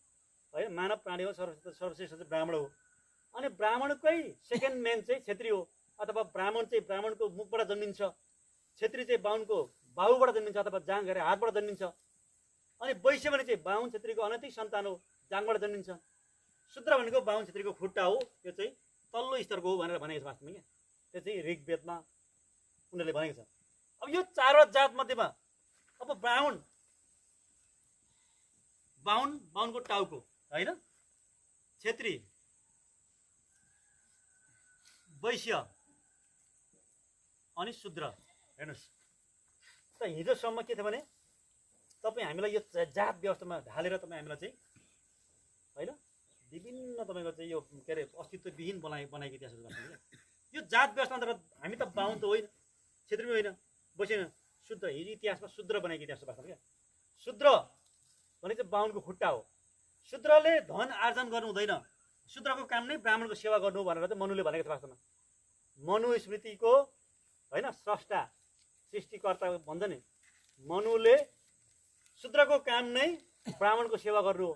होइन, मानव प्राणी हो, सर्वश्रेष्ठ चाहिँ ब्राह्मण हो। अनि ब्राह्मणकै सेकेन्ड मेन चाहिँ क्षेत्री हो, अथवा ब्राह्मण चाहिँ ब्राह्मणको मुखबाट जन्मिन्छ, क्षेत्री चाहिँ बाहुनको बाहुबाट जन्मिन्छ अथवा जाँग गरे हातबाट जन्मिन्छ। अनि वैश्य भने चाहिँ बाहुन क्षेत्रीको अनैतिक सन्तान हो, जाँगबाट जन्मिन्छ। शूद्र भनेको बाहुन क्षेत्रीको खुट्टा हो, यो चाहिँ तल्लो स्तरको हो भनेर भनेको छ वास्तवमा क्या। त्यो चाहिँ ऋग्वेदमा उनीहरूले भनेको छ। अब यो 4वटा जात मध्येमा अब बाहुनको टाउको होइन, क्षेत्री, वैश्य अनि शूद्र। हेर्नुहोस् त हिजोसम्म के थियो भने तपाईँ हामीलाई यो जात व्यवस्थामा ढालेर तपाईँ हामीलाई चाहिँ होइन विभिन्न तपाईँको चाहिँ यो के अरे अस्तित्वविहीन बनाएको इतिहासहरू गर्छ। यो जात व्यवस्था अन्तर्गत हामी त बाहुन त होइन, क्षेत्री होइन, वैश्य होइन, शूद्र। हिजो इतिहासमा शूद्र बनाएको इतिहास वास्तवमा क्या। शूद्र भने चाहिँ बाहुनको खुट्टा हो। शूद्रले धन आर्जन गर्नु हुँदैन, शूद्रको काम नै ब्राह्मणको सेवा गर्नु भनेर चाहिँ मनुले भनेको छ वास्तवमा। मनुस्मृतिको होइन स्रष्टा सृष्टिकर्ता भन्छ नि, मनुले शूद्रको काम नै ब्राह्मणको सेवा गर्नु हो।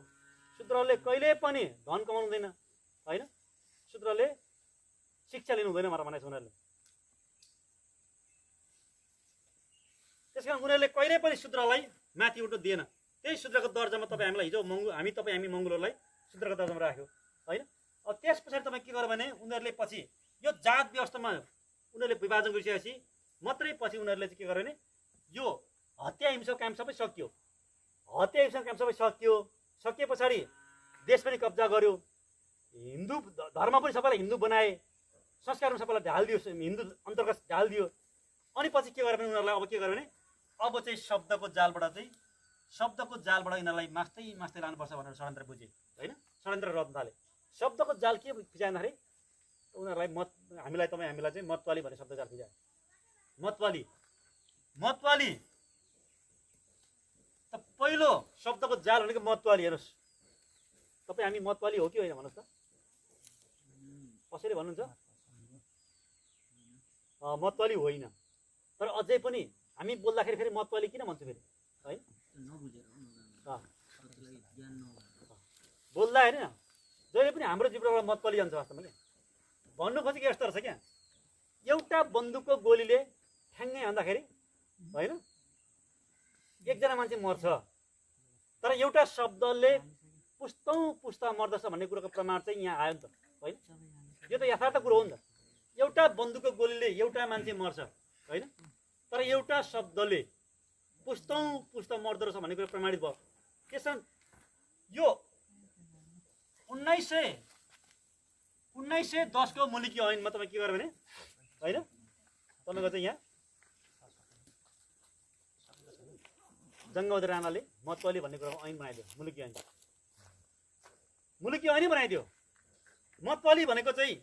शूद्रले कहिले पनि धन कमाउनु हुँदैन होइन, शूद्रले शिक्षा लिनु हुँदैन भनेर भनेको छ उनीहरूले। त्यस कारण उनीहरूले कहिले पनि शूद्रलाई माथि उठ्नु दिएन। त्यही शूद्रको दर्जामा तपाईँ हामीलाई हिजो हामी मङ्गोलहरूलाई शूद्रको दर्जामा राख्यो होइन। अब त्यस पछाडि तपाईँ के गर्यो भने उनीहरूले पछि यो जात व्यवस्थामा उनीहरूले विभाजन गरिसकेपछि मात्रै पछि उनीहरूले चाहिँ के गर्यो भने यो हत्या हिंसाको काम सबै सकियो। हत्या हिंसाको काम सबै सकिए पछाडि देश पनि कब्जा गर्यो, हिन्दू धर्म पनि सबैलाई हिन्दू बनाए, संस्कारमा सबैलाई ढालिदियो, हिन्दू अन्तर्गत ढालिदियो। अनि पछि के गर्यो भने उनीहरूलाई अब के गर्यो भने अब चाहिँ शब्दको जालबाट यिनीहरूलाई मास्दै लानुपर्छ भनेर षड्यन्त्र बुझे होइन, षड्यन्त्र रच्न थाले। शब्दको जाल के फिजाउँदाखेरि उनीहरूलाई हामीलाई चाहिँ मतवाली भन्ने शब्द जाल फिजायो। मतवाली त पहिलो शब्दको जाल भनेको मतवाली। हेर्नुहोस् तपाईँ हामी मतवाली हो कि होइन भन्नुहोस् त, कसैले भन्नुहुन्छ मतवाली होइन। तर अझै पनि हामी बोल्दाखेरि फेरि मतवाली किन भन्छौँ फेरि होइन, बोल्दा होइन जहिले पनि हाम्रो जिब्रोबाट मतवाली जान्छ वास्तवमा। क्या भन्नु खोजेको यस्तो रहेछ क्या, एउटा बन्दुकको गोलीले ठ्याङ्गै हान्दाखेरि होइन एकजना मान्छे मर्छ, तर एउटा शब्दले पुस्ता मर्दछ भन्ने कुरोको प्रमाण चाहिँ यहाँ आयो नि त होइन। यो त यथार्थ कुरो हो नि त। एउटा बन्दुकको गोलीले एउटा मान्छे मर्छ होइन, तर एउटा शब्दले पुस्ता मर्दो रहेछ भन्ने कुरो प्रमाणित भयो। त्यस कारण यो 1910 को मुलुकी ऐनमा तपाईँ के गर्यो भने होइन तपाईँको चाहिँ यहाँ जङ्गबहादुर राणाले मतवाली भन्ने कुरामा ऐन बनाइदियो, मुलुकी ऐनै बनाइदियो। मतवाली भनेको चाहिँ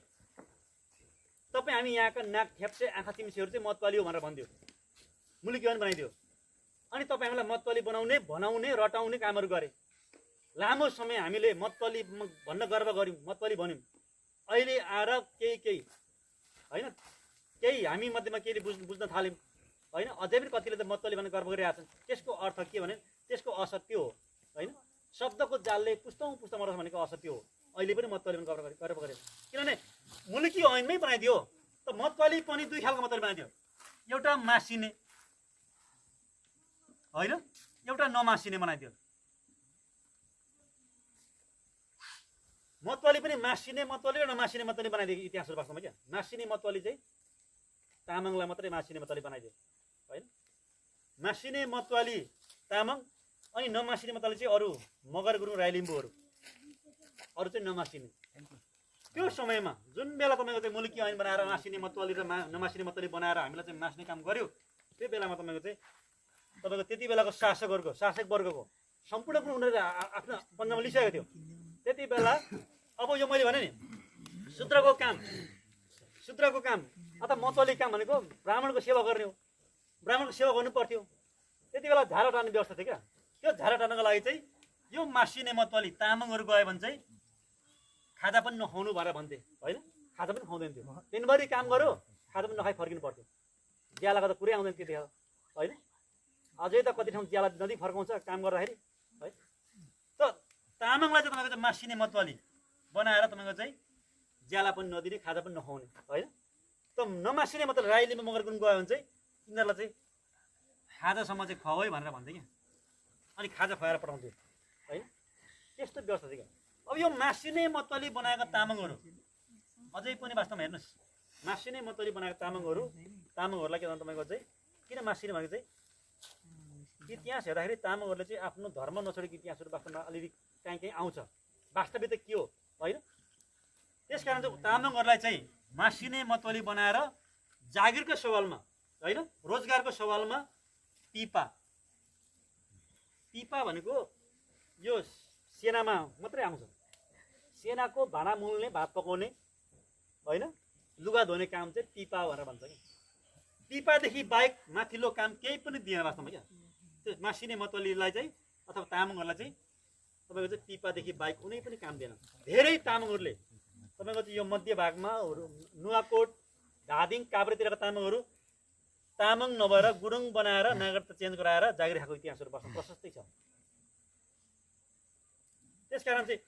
तपाईँ हामी यहाँका नाक ठ्याप्से आँखा चिम्सेहरू चाहिँ मतवाली हो भनेर भनिदियो, मुलुकी ऐन बनाइदियो। अनि तपाईँ हामीलाई मतवाली बनाउने रटाउने कामहरू गरे। लामो समय हामीले मतवाली भन्न गर्व गऱ्यौँ, मतवाली भन्यौँ। अहिले आएर केही होइन केही हामी मध्येमा केही बुझ्न थाल्यौँ होइन। अझै पनि कतिले त मतवाली भनेर गर्व गरिरहेको छन्। त्यसको अर्थ के भने त्यसको असत्य हो होइन। शब्दको जालले पुस्ता मर्छ भनेको असत्य हो। अहिले पनि मतवाली गर्व गऱ्यो, किनभने मुलुकी ऐनमै बनाइदियो। त मतवाली पनि दुई खालको मतवाली बनाइदियो, एउटा मासिने होइन, एउटा नमासिने बनाइदियो। मतवाली पनि मासिने मतवाली र नमासिने मतवाली बनाइदिएको इतिहासहरू वास्तवमा। क्या मासिने मतवाली चाहिँ तामाङलाई मात्रै मासिने मतवाली बनाइदियो होइन। मासिने मतवाली तामाङ अनि नमासिने मतवाली चाहिँ अरू मगर गुरुङ राई लिम्बूहरू, अरू चाहिँ नमासिने। त्यो समयमा जुन बेला तपाईँको चाहिँ मुलुकी ऐन बनाएर मासिने मतवाली र नमासिने मतवाली बनाएर हामीलाई चाहिँ मास्ने काम गर्यो, त्यो बेलामा तपाईँको त्यति बेलाको शासक वर्गको सम्पूर्ण कुरो उनीहरूले आफ्नो पन्जामा लिइसकेको थियो। त्यति बेला अब यो मैले भने नि शूद्रको काम अथवा मतवाली काम भनेको ब्राह्मणको सेवा गर्ने हो, ब्राह्मणको सेवा गर्नु पर्थ्यो। त्यति बेला झारा टार्ने व्यवस्था थियो क्या। त्यो झारा टार्नको लागि चाहिँ यो मासिने मतवाली तामाङहरू गयो भने चाहिँ खाजा पनि नखाउनु भनेर भन्थे होइन, खाजा पनि खुवाउँदैन थियो। दिनभरि काम गर्यो, खाजा पनि नखाइ फर्किनु पर्थ्यो। ज्यालाको त कुरै आउँदैन त्यतिखेर होइन। अझै त कति ठाउँ ज्याला नदी फर्काउँछ काम गर्दाखेरि है। त तामाङलाई चाहिँ तपाईँको चाहिँ मासिने मतवाली बनाएर तपाईँको चाहिँ ज्याला पनि नदिने, खाजा पनि नखाउने होइन। त नमासिने मतलब राई लिम्बू मगर गुरुङ गयो भने चाहिँ यिनीहरूलाई चाहिँ खाजासम्म चाहिँ खुवाऊ है भनेर भन्थे क्या। अनि खाजा खुवाएर पठाउँथ्यो होइन। त्यस्तो व्यवस्था थियो क्या। अब यो मासिने मतवाली बनाएका तामाङहरू अझै पनि वास्तवमा हेर्नुहोस्, मासिने मतवाली बनाएका तामाङहरूलाई के भन्नु तपाईँको चाहिँ किन मासिने भनेको चाहिँ इतिहास हेर्दाखेरि तामाङहरूले चाहिँ आफ्नो धर्म नछोडेको इतिहासहरू वास्तवमा अलिअलि कहीँ आउँछ। वास्तविक त के हो होइन? त्यस कारण चाहिँ तामाङहरूलाई चाहिँ मासिने मतवाली बनाएर जागिरको सवालमा होइन, रोजगारको सवालमा पिपा भनेको यो सेनामा मात्रै आउँछ। सेनाको भाँडा मोल्ने, भात पकाउने होइन, लुगा धोने काम चाहिँ पिपा भनेर भन्छ कि। पिपादेखि बाहेक माथिल्लो काम केही पनि दिएन वास्तवमा क्या। त्यो मासिने मतवालीलाई चाहिँ अथवा तामाङहरूलाई चाहिँ तपाईँको चाहिँ पिपादेखि बाहेक कुनै पनि काम दिएन। धेरै तामाङहरूले तपाईँको चाहिँ यो मध्य भागमा नुवाकोट, धादिङ, काभ्रेतिरका तामाङहरू तामाङ नभएर गुरुङ बनाएर नागरिकता चेन्ज गराएर जागिर खाएको इतिहासहरू वास्तवमा प्रशस्तै छ। त्यसकारण चाहिँ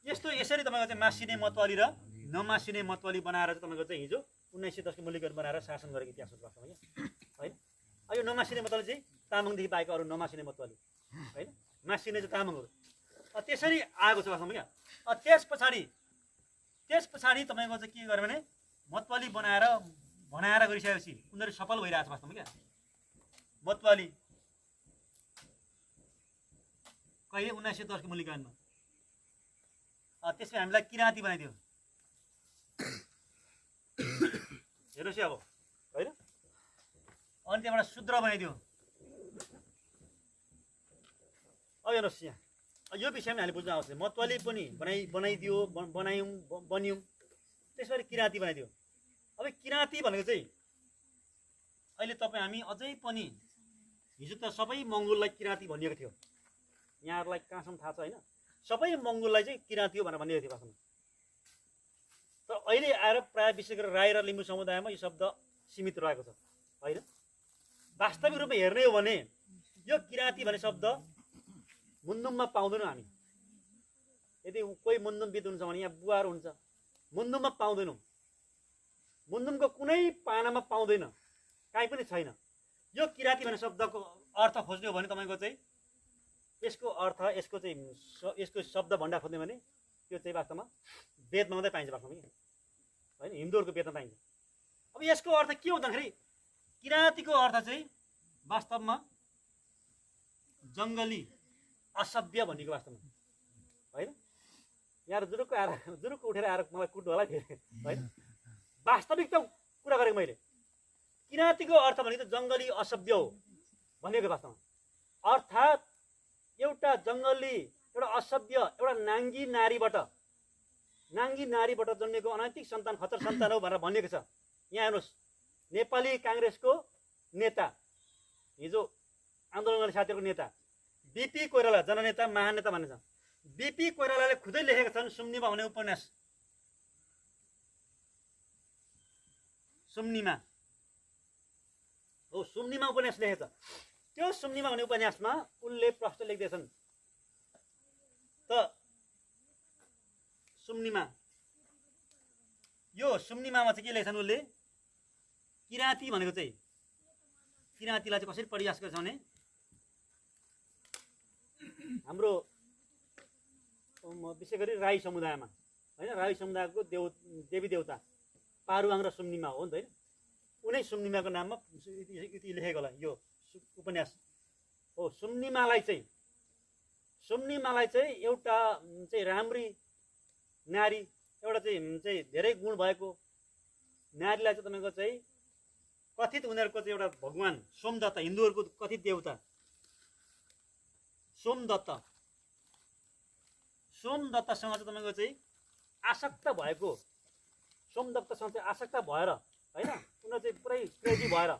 यसरी तपाईँको चाहिँ मासिने मतवाली र नमासिने मतवाली बनाएर चाहिँ तपाईँको चाहिँ हिजो 1910 को मूल्यगत बनाएर शासन गरेको इतिहासहरू वास्तवमा होइन। यो नमासिने मतवाली चाहिँ तामाङदेखि बाहेक अरू नमासिने मतवाली होइन, मासिने चाहिँ तामाङहरू त्यसरी आएको छ वास्तवमा क्या। त्यस पछाडि तपाईँको चाहिँ के गर्यो भने मतवाली बनाएर गरिसकेपछि उनीहरू सफल भइरहेको छ वास्तवमा क्या। मतवाली कहिले 1910 को मूल्यकानमा त्यसमा हामीलाई किराँती बनाइदियो। हेर्नुहोस् अब होइन, अनि त्यहाँबाट शूद्र बनाइदियो। अब हेर्नुहोस् यहाँ यो विषयमा हामीले बुझ्न आवश्यक। मतवाली पनि बन्यौँ, त्यसरी किराँती बनाइदियो। अब किराँती भनेको चाहिँ अहिले हामी अझै पनि हिजो त सबै मङ्गोललाई किराँती भनिएको थियो। यहाँहरूलाई कहाँसम्म थाहा छ होइन? सबै मङ्गोललाई चाहिँ किराँती हो भनेर भनिएको थियो वास्तवमा। तर अहिले आएर प्रायः विशेष गरेर राई र लिम्बू समुदायमा यो शब्द सीमित रहेको छ होइन। वास्तविक रूपमा हेर्ने हो भने यो किराँती भन्ने शब्द मुन्दुममा पाउँदैनौँ हामी। यदि कोही मुन्दुमविद हुन्छ भने यहाँ बुवाहरू हुन्छ, मुन्दुममा पाउँदैनौँ। मुन्दुमको कुनै पानामा पाउँदैन, काहीँ पनि छैन। यो किराँती भन्ने शब्दको अर्थ खोज्ने हो भने तपाईँको चाहिँ यसको अर्थ यसको शब्द भण्डार खोज्ने भने त्यो चाहिँ वास्तवमा वेदमा मात्रै पाइन्छ वास्तवमा होइन, हिन्दूहरूको वेदमा पाइन्छ। अब यसको अर्थ के हो भन्दाखेरि किराँतीको अर्थ चाहिँ वास्तवमा जङ्गली, असभ्य भनेको वास्तवमा होइन। यहाँ जुरुक्क उठेर आएर मलाई कुट्नु होला फेरि होइन। वास्तविक त कुरा गरेको मैले। किराँतीको अर्थ भनेको त जङ्गली, असभ्य हो भनेको वास्तवमा। अर्थात् एउटा जङ्गली, एउटा असभ्य, एउटा नाङ्गी नारीबाट जन्मेको अनैतिक सन्तान, खच्चर सन्तान हो भनेर भनिएको छ। यहाँ हेर्नुहोस्, नेपाली काङ्ग्रेसको नेता, हिजो आन्दोलन गर्ने साथीहरूको नेता बीपी कोइराला, जननेता महानेता भनेको छ। बीपी कोइरालाले खुदै लेखेका छन् सुम्निमा हुने उपन्यास। सुम्निमा उपन्यास लेखेछ। त्यो सुम्निमा हुने उपन्यासमा उनले प्रश्न लेख्दैछन् त सुम्निमामा चाहिँ के लेख्छन् उनले? किराँती भनेको चाहिँ किराँतीलाई चाहिँ कसरी परिभाषित गर्छ भने हाम्रो विशेष गरी राई समुदायमा होइन, राई समुदायको देवी देवता पारुवाङ र सुम्निमा हो नि त होइन। उनै सुम्निमाको नाममा लेखेको होला यो उपन्यास हो। सुम्निमालाई चाहिँ एउटा चाहिँ राम्री नारी, एउटा चाहिँ धेरै गुण भएको नारीलाई चाहिँ तपाईँको चाहिँ कथित उनीहरूको चाहिँ एउटा भगवान सोमदत्त, हिन्दूहरूको कथित देवता सोमदत्तसँग चाहिँ तपाईँको चाहिँ आसक्त भएको, सोमदत्तसँग चाहिँ आसक्त भएर होइन, उनीहरू चाहिँ पुरै क्रेजी भएर,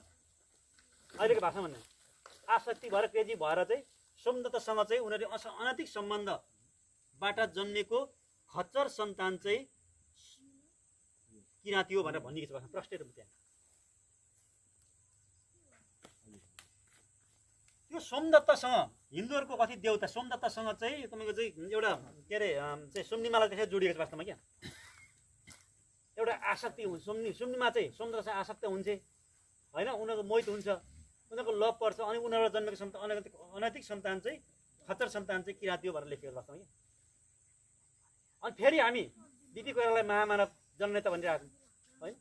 अहिलेको भाषामा भन्ने आसक्ति भएर क्रेजी भएर चाहिँ सोमदत्तसँग चाहिँ उनीहरूले अनैतिक सम्बन्धबाट जन्मेको खच्चर सन्तान चाहिँ किराँती हो भनेर भनिएको छ प्रष्ट रूपमा। त्यहाँ त्यो सोमदत्तसँग हिन्दूहरूको कथित देवता सोमदत्तसँग चाहिँ तपाईँको चाहिँ एउटा के अरे चाहिँ सुम्निमालाई त्यसरी जोडिएको छ वास्तवमा क्या। एउटा आसक्ति हुन्छ सुम्निमा चाहिँ सोमदत्तसँग आसक्त हुन्छ होइन, उनीहरूको मोहित हुन्छ, उनीहरूको लभ पर्छ, अनि उनीबाट जन्मेको अनैतिक सन्तान चाहिँ खच्चर सन्तान चाहिँ किराँती हो भनेर लेखेको वास्तवमा क्या। अनि फेरि हामी बीपी कोइरालालाई महामानव जननेता भनिरहेको छौँ होइन।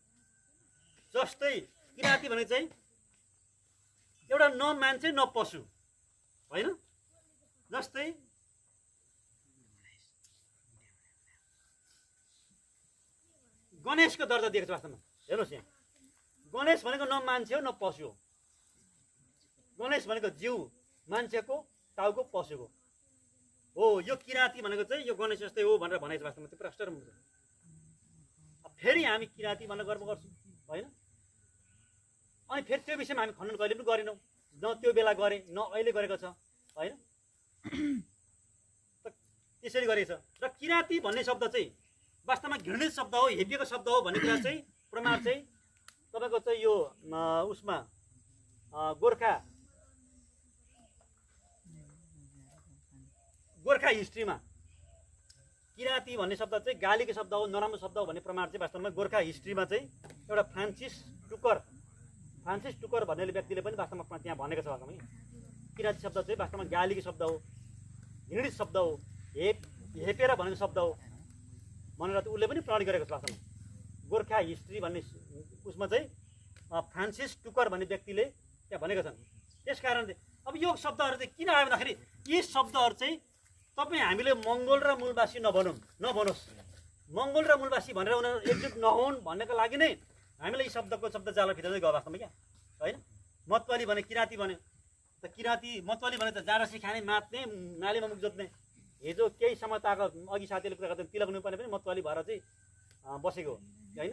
जस्तै किराँती भने चाहिँ एउटा न मान्छे न पशु, होइन? जस्तै गणेशको दर्जा दिएको छ वास्तवमा। हेर्नुहोस् यहाँ, गणेश भनेको न मान्छे हो न पशु हो। गणेश भनेको जीव मान्छेको, टाउको पशुको हो। यो किराँती भनेको चाहिँ यो गणेश जस्तै हो भनेर भनेको छ वास्तवमा। त्यो प्रष्ट हुन्छ। फेरि हामी किराँती भनेर गर्व गर्छौँ, होइन? अनि फेरि त्यो विषयमा हामी खण्डन कहिले पनि गरेनौँ, न त्यो बेला गरे न अहिले गरेको छ, होइन? त्यसरी गरेको छ। र किराँती भन्ने शब्द चाहिँ वास्तवमा घृणित शब्द हो, हेपिएको शब्द हो भन्ने कुरा चाहिँ प्रमाण चाहिँ तपाईँको चाहिँ यो उसमा गोर्खा हिस्ट्रीमा किराँती भन्ने शब्द चाहिँ गालीको शब्द हो, नराम्रो शब्द हो भन्ने प्रमाण चाहिँ वास्तवमा गोर्खा हिस्ट्रीमा चाहिँ एउटा फ्रान्सिस टुकर भन्ने व्यक्तिले पनि वास्तवमा त्यहाँ भनेको छ। वास्तवमा किराँती शब्द चाहिँ वास्तवमा गालीको शब्द हो, घृणित शब्द हो, हेपेर भनेको शब्द हो भनेर चाहिँ उसले पनि प्रमाण गरेको छ। वास्तवमा गोर्खा हिस्ट्री भन्ने उसमा चाहिँ फ्रान्सिस टुकर भन्ने व्यक्तिले त्यहाँ भनेका छन्। त्यस कारण चाहिँ अब यो शब्दहरू चाहिँ किन आयो भन्दाखेरि यी शब्दहरू चाहिँ तपाईँ हामीले मङ्गोल र मूलवासी नभनोस्, मङ्गोल र मूलवासी भनेर उनीहरू एकजुट नहुन् भन्नको लागि नै हामीले यी शब्द जाला भित्रै गयो वास्तवमा। क्या होइन? मतवाली भने किराँती भन्यो त, किराँती मतवाली भने त जाँडसी खाने, मात्ने, नालीमा मुख जोत्ने। हिजो केही समयताको अघि साथीले कुरा गर्दै तिलक नुनुपर्ने पनि मतवाली भएर चाहिँ बसेको हो, होइन?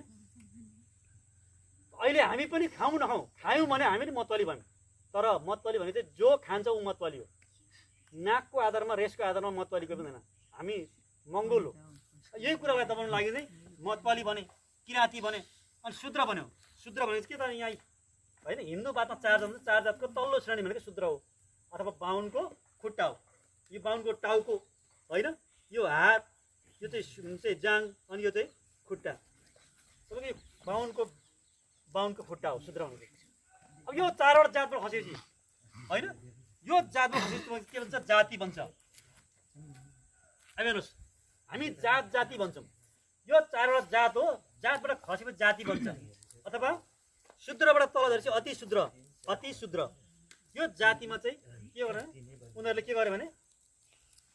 अहिले हामी पनि खाउँ नखाउँ, खायौँ भने हामी पनि मतवाली भयौँ। तर मतवाली भने चाहिँ जो खान्छ ऊ मतवाली हो। नाकको आधारमा, रेसको आधारमा मतवाली कोही पनि हुँदैन। हामी मङ्गोल हो। यही कुरालाई दबाउनु लागि चाहिँ मतवाली भने, किराँती भने, अनि शूद्र भन्यो। शूद्र भनेको के त यहाँ, होइन? हिन्दू बातमा चार जातको तल्लो श्रेणी भनेको शूद्र हो, अथवा बाहुनको खुट्टा हो। यो बाहुनको टाउको, होइन? यो हात, यो चाहिँ जाङ, अनि यो चाहिँ खुट्टा। तपाईँको बाहुनको खुट्टा हो शूद्र भनेको। अब यो चारवटा जातबाट खसेपछि, होइन? यो जातबाट खसेपछि के भन्छ? जाति बन्छ। अब हेर्नुहोस्, हामी जाति भन्छौँ। यो चारवटा जात हो, जातबाट खसेपछि जाति बन्छ, अथवा शूद्रबाट तल झरेपछि अति शूद्र। यो जातिमा चाहिँ के गर्ने उनीहरूले के गर्यो भने,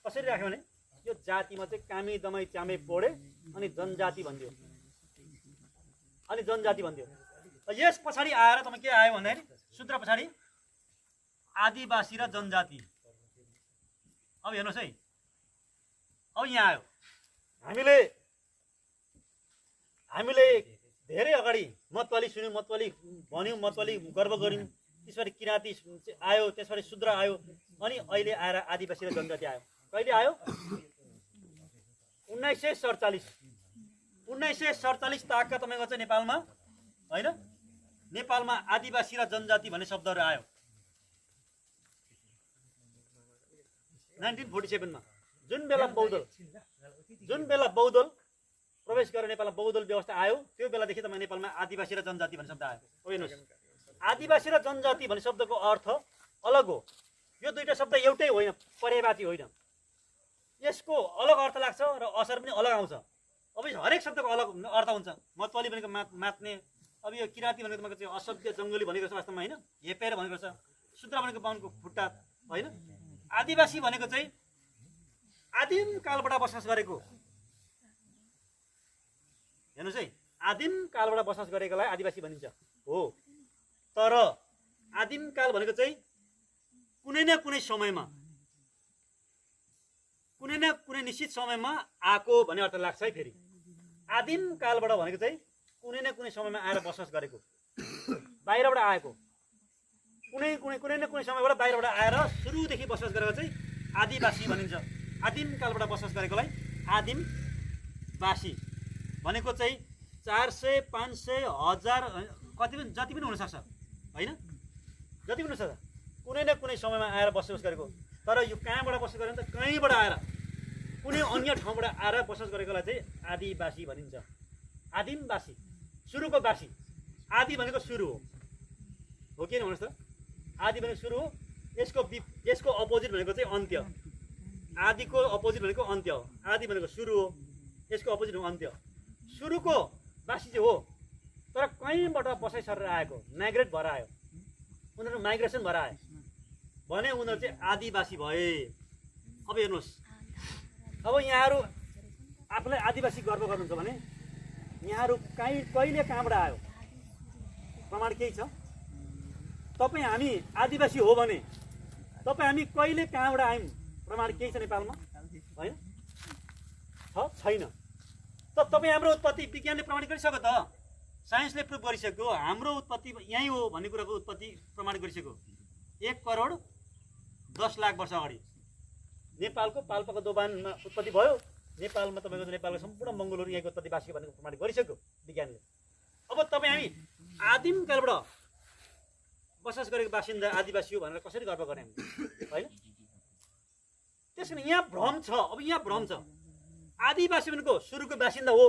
कसरी राख्यो भने यो जातिमा चाहिँ कामी दमाई च्यामे पोडे अनि जनजाति भनिदियो। यस पछाडि आएर तपाईँ के आयो भन्दाखेरि शूद्र पछाडि आदिवासी र जनजाति। अब हेर्नुहोस् है, अब यहाँ आयो। हामीले धेरै अगाडि मतवाली सुन्यौँ, मतवाली भन्यौँ, मतवाली गर्व गऱ्यौँ। त्यसपछि किराँती आयो, त्यसपछि शूद्र आयो, अनि अहिले आएर आदिवासी र जनजाति आयो। कहिले आयो? 1947 ताकका तपाईँको चाहिँ नेपालमा, होइन? नेपालमा आदिवासी र जनजाति भन्ने शब्दहरू आयो 1947 मा। जुन बेला बौद्धल प्रवेश गरेर नेपालमा बौद्धल व्यवस्था आयो, त्यो बेलादेखि तपाईँ नेपालमा आदिवासी र जनजाति भन्ने शब्द आयो। हेर्नुहोस्, आदिवासी र जनजाति भन्ने शब्दको अर्थ अलग हो। यो दुईटा शब्द एउटै होइन, पर्यायवाची होइन। यसको अलग अर्थ लाग्छ र असर पनि अलग आउँछ। अब हरेक शब्दको अलग अर्थ हुन्छ। मतवाली भनेको मात्ने, अब यो किराँती भनेको तपाईँको चाहिँ असभ्य जङ्गली भनेको छ वास्तवमा, होइन? हेपेर भनेको छ। शूद्र भनेको बाहुनको खुट्टा, होइन? आदिवासी भनेको चाहिँ आदिम कालबाट बसोबास गरेको। हेर्नुहोस् है, आदिम कालबाट बसोबास गरेकोलाई आदिवासी भनिन्छ हो। तर आदिम काल भनेको चाहिँ कुनै न कुनै समयमा, कुनै न कुनै निश्चित समयमा आएको भन्ने अर्थ लाग्छ है। फेरि आदिम कालबाट भनेको चाहिँ कुनै न कुनै समयमा आएर बसोबास गरेको, बाहिरबाट आएको, कुनै न कुनै समयबाट बाहिरबाट आएर सुरुदेखि बसोबास गरेको चाहिँ आदिवासी भनिन्छ। आदिम कालबाट बसोबास गरेकोलाई आदिमवासी भनेको चाहिँ 400, 500, 1000 कति पनि जति पनि हुनसक्छ, होइन? जति पनि हुनसक्छ, कुनै न कुनै समयमा आएर बसोबास गरेको। तर यो कहाँबाट बसोबास गरेको त कहीँबाट आएर, कुनै अन्य ठाउँबाट आएर बसोबास गरेकोलाई चाहिँ आदिवासी भनिन्छ। आदिमवासी, सुरुको वासी। आदि भनेको सुरु हो कि भन्नुहोस् त? आदि भनेको सुरु हो। यसको अपोजिट भनेको चाहिँ अन्त्य। आदिको अपोजिट भनेको अन्त्य हो। आदि भनेको सुरु हो, यसको अपोजिट हो अन्त्य। सुरुको वासी चाहिँ हो, तर कहीँबाट बसाइ सरेर आएको, माइग्रेट भएर आयो। उनीहरू माइग्रेसन भएर आयो। भने उनीहरू चाहिँ आदिवासी भए। अब हेर्नुहोस्, अब यहाँहरू आफूलाई आदिवासी गर्व गर्नुहुन्छ भने यहाँहरू कहिले कहाँबाट आयो प्रमाण केही छ? तपाईँ हामी आदिवासी हो भने तपाईँ हामी कहिले कहाँबाट आयौँ प्रमाण केही छ नेपालमा? होइन, छैन। त तपाईँ हाम्रो उत्पत्ति विज्ञानले प्रमाणित गरिसक्यो त, साइन्सले प्रुभ गरिसक्यो हाम्रो उत्पत्ति यहीँ हो भन्ने कुराको उत्पत्ति प्रमाणित गरिसक्यो। 1 करोड 10 लाख वर्ष अगाडि नेपालको पाल्पाको दोभानमा उत्पत्ति भयो। नेपालमा तपाईँको नेपालको सम्पूर्ण मङ्गोलहरू यहाँको उत्पत्तिवासी भनेको प्रमाणित गरिसक्यो विज्ञानले। अब तपाईँ हामी आदिम कालबाट बसोबास गरेको बासिन्दा आदिवासी हो भनेर कसरी गर्व गर्ने हामी? होइन, त्यस कारण यहाँ भ्रम छ। अब यहाँ भ्रम छ, आदिवासी भनेको सुरुको बासिन्दा हो,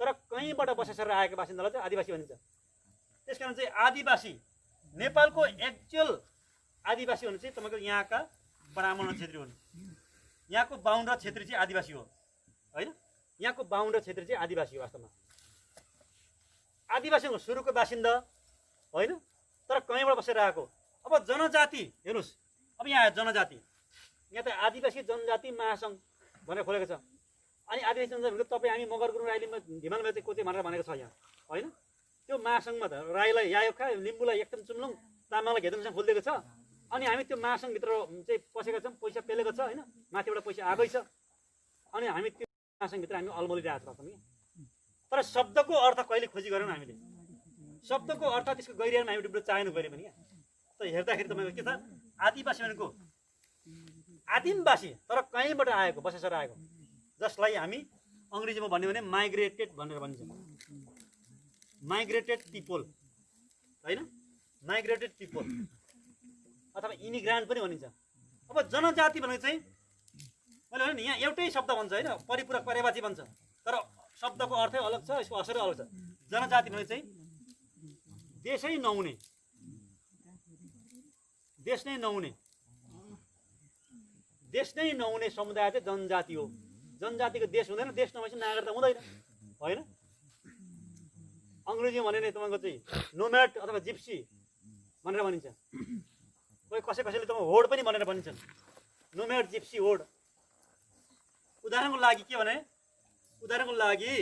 तर कहीँबाट बसेर आएको बासिन्दालाई चाहिँ आदिवासी भनिन्छ। त्यस कारण चाहिँ आदिवासी नेपालको एक्चुअल आदिवासी भने चाहिँ तपाईँको यहाँका ब्राह्मण क्षेत्री हुन्। यहाँको बाहुन र क्षेत्री चाहिँ आदिवासी हो। होइन, यहाँको बाहुन र क्षेत्री चाहिँ आदिवासी हो वास्तवमा। आदिवासी हो सुरुको बासिन्दा होइन, तर कहीँबाट बसेर आएको। अब जनजाति हेर्नुहोस्, अब यहाँ जनजाति, यहाँ त आदिवासी जनजाति महासङ्घ भनेर खोलेको छ। अनि आदिवासी जनजाति तपाईँ हामी मगर गुरुङ राईले धिमाल मेचे कोचे भनेर भनेको छ यहाँ। होइन, त्यो महासङ्घमा त राईलाई यायोखा, लिम्बूलाई एकदम चुम्लुङ, तामाङलाई घेदुङसँग खोलिदिएको छ। अनि हामी त्यो महासङ्घभित्र चाहिँ पसेका छौँ, पैसा पेलेको छ। होइन, माथिबाट पैसा आएकै छ। अनि हामी त्यो महासङ्घभित्र हामी अल्मलिरहेको छौँ। तर शब्दको अर्थ कहिले खोजी गरेनौँ हामीले। शब्दको अर्थ त्यसको गहिराइमा हामी डुब्न चाहेनौँ कहिले पनि। त हेर्दाखेरि तपाईँको के छ, आदिवासी भनेको आदिमवासी तर कहीँबाट आएको, बसेर आएको, जसलाई हामी अङ्ग्रेजीमा भन्यो भने माइग्रेटेड भनेर भनिन्छ। माइग्रेटेड पिपल, होइन, माइग्रेटेड पिपल अथवा इमिग्रान्ट पनि भनिन्छ। अब जनजाति भनेको चाहिँ मैले भने नि यहाँ एउटै शब्द भन्छ, होइन, परिपूरक पर्यायवाची भन्छ, तर शब्दको अर्थै अलग छ, यसको असरै अलग छ। जनजाति भनेको चाहिँ देशै नहुने, देश नै नहुने, देश नै नहुने समुदाय चाहिँ जनजाति हो। जनजातिको देश हुँदैन, देश नभएपछि नागरिकता हुँदैन। होइन, अङ्ग्रेजीमा भने तपाईँको चाहिँ नोम्याड अथवा जिप्सी भनेर भनिन्छ। कोही कसैले तपाईँ होड पनि भनेर भनिन्छन्, नोम्याड जिप्सी होड। उदाहरणको लागि के भने, उदाहरणको लागि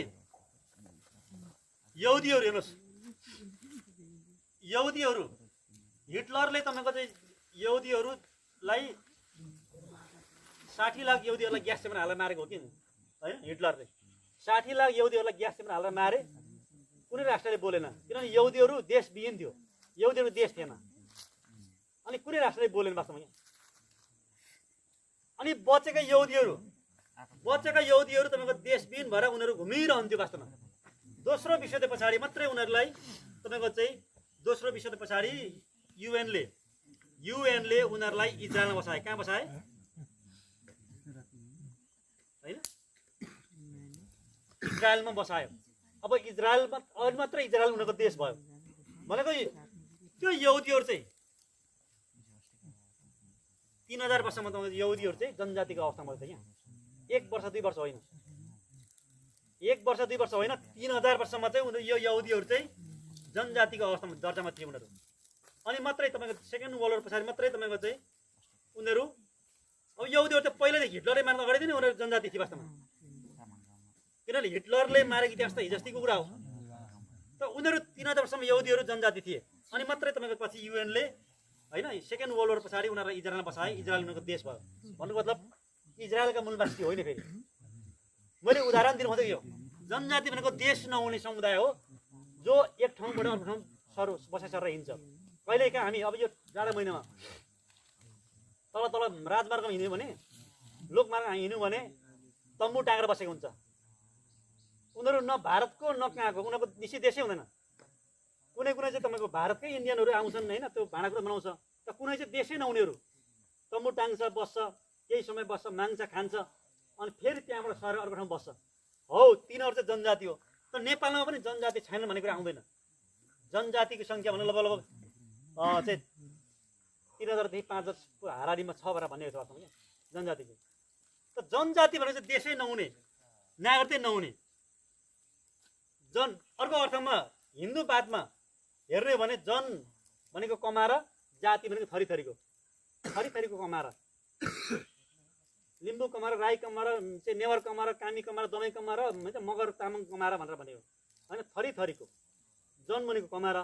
यहुदीहरू हेर्नुहोस्, यहुदीहरू हिटलरले तपाईँको चाहिँ यहुदीहरूलाई 60 लाख यहुदीहरूलाई ग्यास चेम्बर हालेर मारेको हो कि होइन? हिटलरले 60 लाख यहुदीहरूलाई ग्यास चेम्बर हालेर मारे, कुनै राष्ट्रले बोलेन, किनभने यहुदीहरू देशविहीन थियो, यहुदीहरू देश थिएन। अनि कुनै राष्ट्रले बोलेन वास्तवमा। अनि बचेका यहुदीहरू तपाईँको देशविहीन भएर उनीहरू घुमिरहन्थ्यो वास्तवमा। दोस्रो विश्वयुद्ध पछाडि मात्रै उनीहरूलाई तपाईँको चाहिँ दोस्रो विश्वयुद्ध पछाडि युएनले उनीहरूलाई इजरायलमा बसाए। कहाँ बसाए? होइन, इजरायलमा बसायो। अब इजरायलमा अहिले मात्रै इजरायल उनीहरूको देश भयो भनेको। त्यो यहुदीहरू चाहिँ 3000 वर्षमा त यहुदीहरू चाहिँ जनजातिको अवस्थामा छ। यहाँ 1 वर्ष 2 वर्ष होइन, 1 वर्ष 2 वर्ष होइन, 3000 वर्षमा चाहिँ उनीहरू यो यहुदीहरू चाहिँ जनजातिको अवस्थामा दर्जामा थिए उनीहरू। अनि मात्रै तपाईँको सेकेन्ड वर्ल्ड वार पछाडि मात्रै तपाईँको चाहिँ उनीहरू, अब यहुदीहरू त पहिल्यैदेखि हिटलरले मार्न अगाडि नै उनीहरू जनजाति थिए वास्तवमा। किनभने हिटलरले मारेको इतिहास त हिजोअस्तिको कुरा हो। त उनीहरू 3000 वर्षमा यहुदीहरू जनजाति थिए। अनि मात्रै तपाईँको पछि युएनले, होइन, सेकेन्ड वर्ल्ड वार पछाडि उनीहरूलाई इजरायलमा बसाए, इजरायल उनीहरूको देश भयो। भन्नु मतलब इजरायलका मूलवासी होइन। फेरि मैले उदाहरण दिनु खोजेको यो जनजाति भनेको देश नहुने समुदाय हो, जो एक ठाउँबाट अर्को ठाउँ बसेर हिँड्छ। कहिलेकाहीँ हामी अब यो जाडो महिनामा तल राजमार्गमा हिँड्यो भने, लोकमार्गमा हिँड्यौँ भने तम्बु टाँगेर बसेको हुन्छ। उनीहरू न भारतको न कहाँको, उनीहरूको निश्चित देशै हुँदैन। कुनै चाहिँ तपाईँको भारतकै इन्डियनहरू आउँछन्, होइन, त्यो भाँडाकुँडा बनाउँछ। त कुनै चाहिँ देशै नहुनेहरू तम्बु टाङ्छ, बस्छ, केही समय बस्छ, माग्छ, खान्छ, अनि फेरि त्यहाँबाट सरेर अर्को ठाउँ बस्छ। हो, तिनीहरू चाहिँ जनजाति हो। तर नेपालमा पनि जनजाति छैन भन्ने कुरा आउँदैन। जनजातिको सङ्ख्या भने लगभग चाहिँ 3000देखि 5000को हाराहारीमा छ भनेर भनिएको छ वास्तवमा जनजाति चाहिँ। त जनजाति भनेको चाहिँ देशै नहुने, नागरिकतै नहुने। अर्को अर्थमा हिन्दूवादमा हेर्ने हो भने जन भनेको कमाएर, जाति भनेको थरी थरीको। थरीथरीको कमारा, लिम्बू कमारा, राई कमारा, चाहिँ नेवार कमारा, कामी कमारा, दमाई कमारा, मगर तामाङ कमारा भनेर भनेको होइन। थरीथरीको जन भनेको कमारा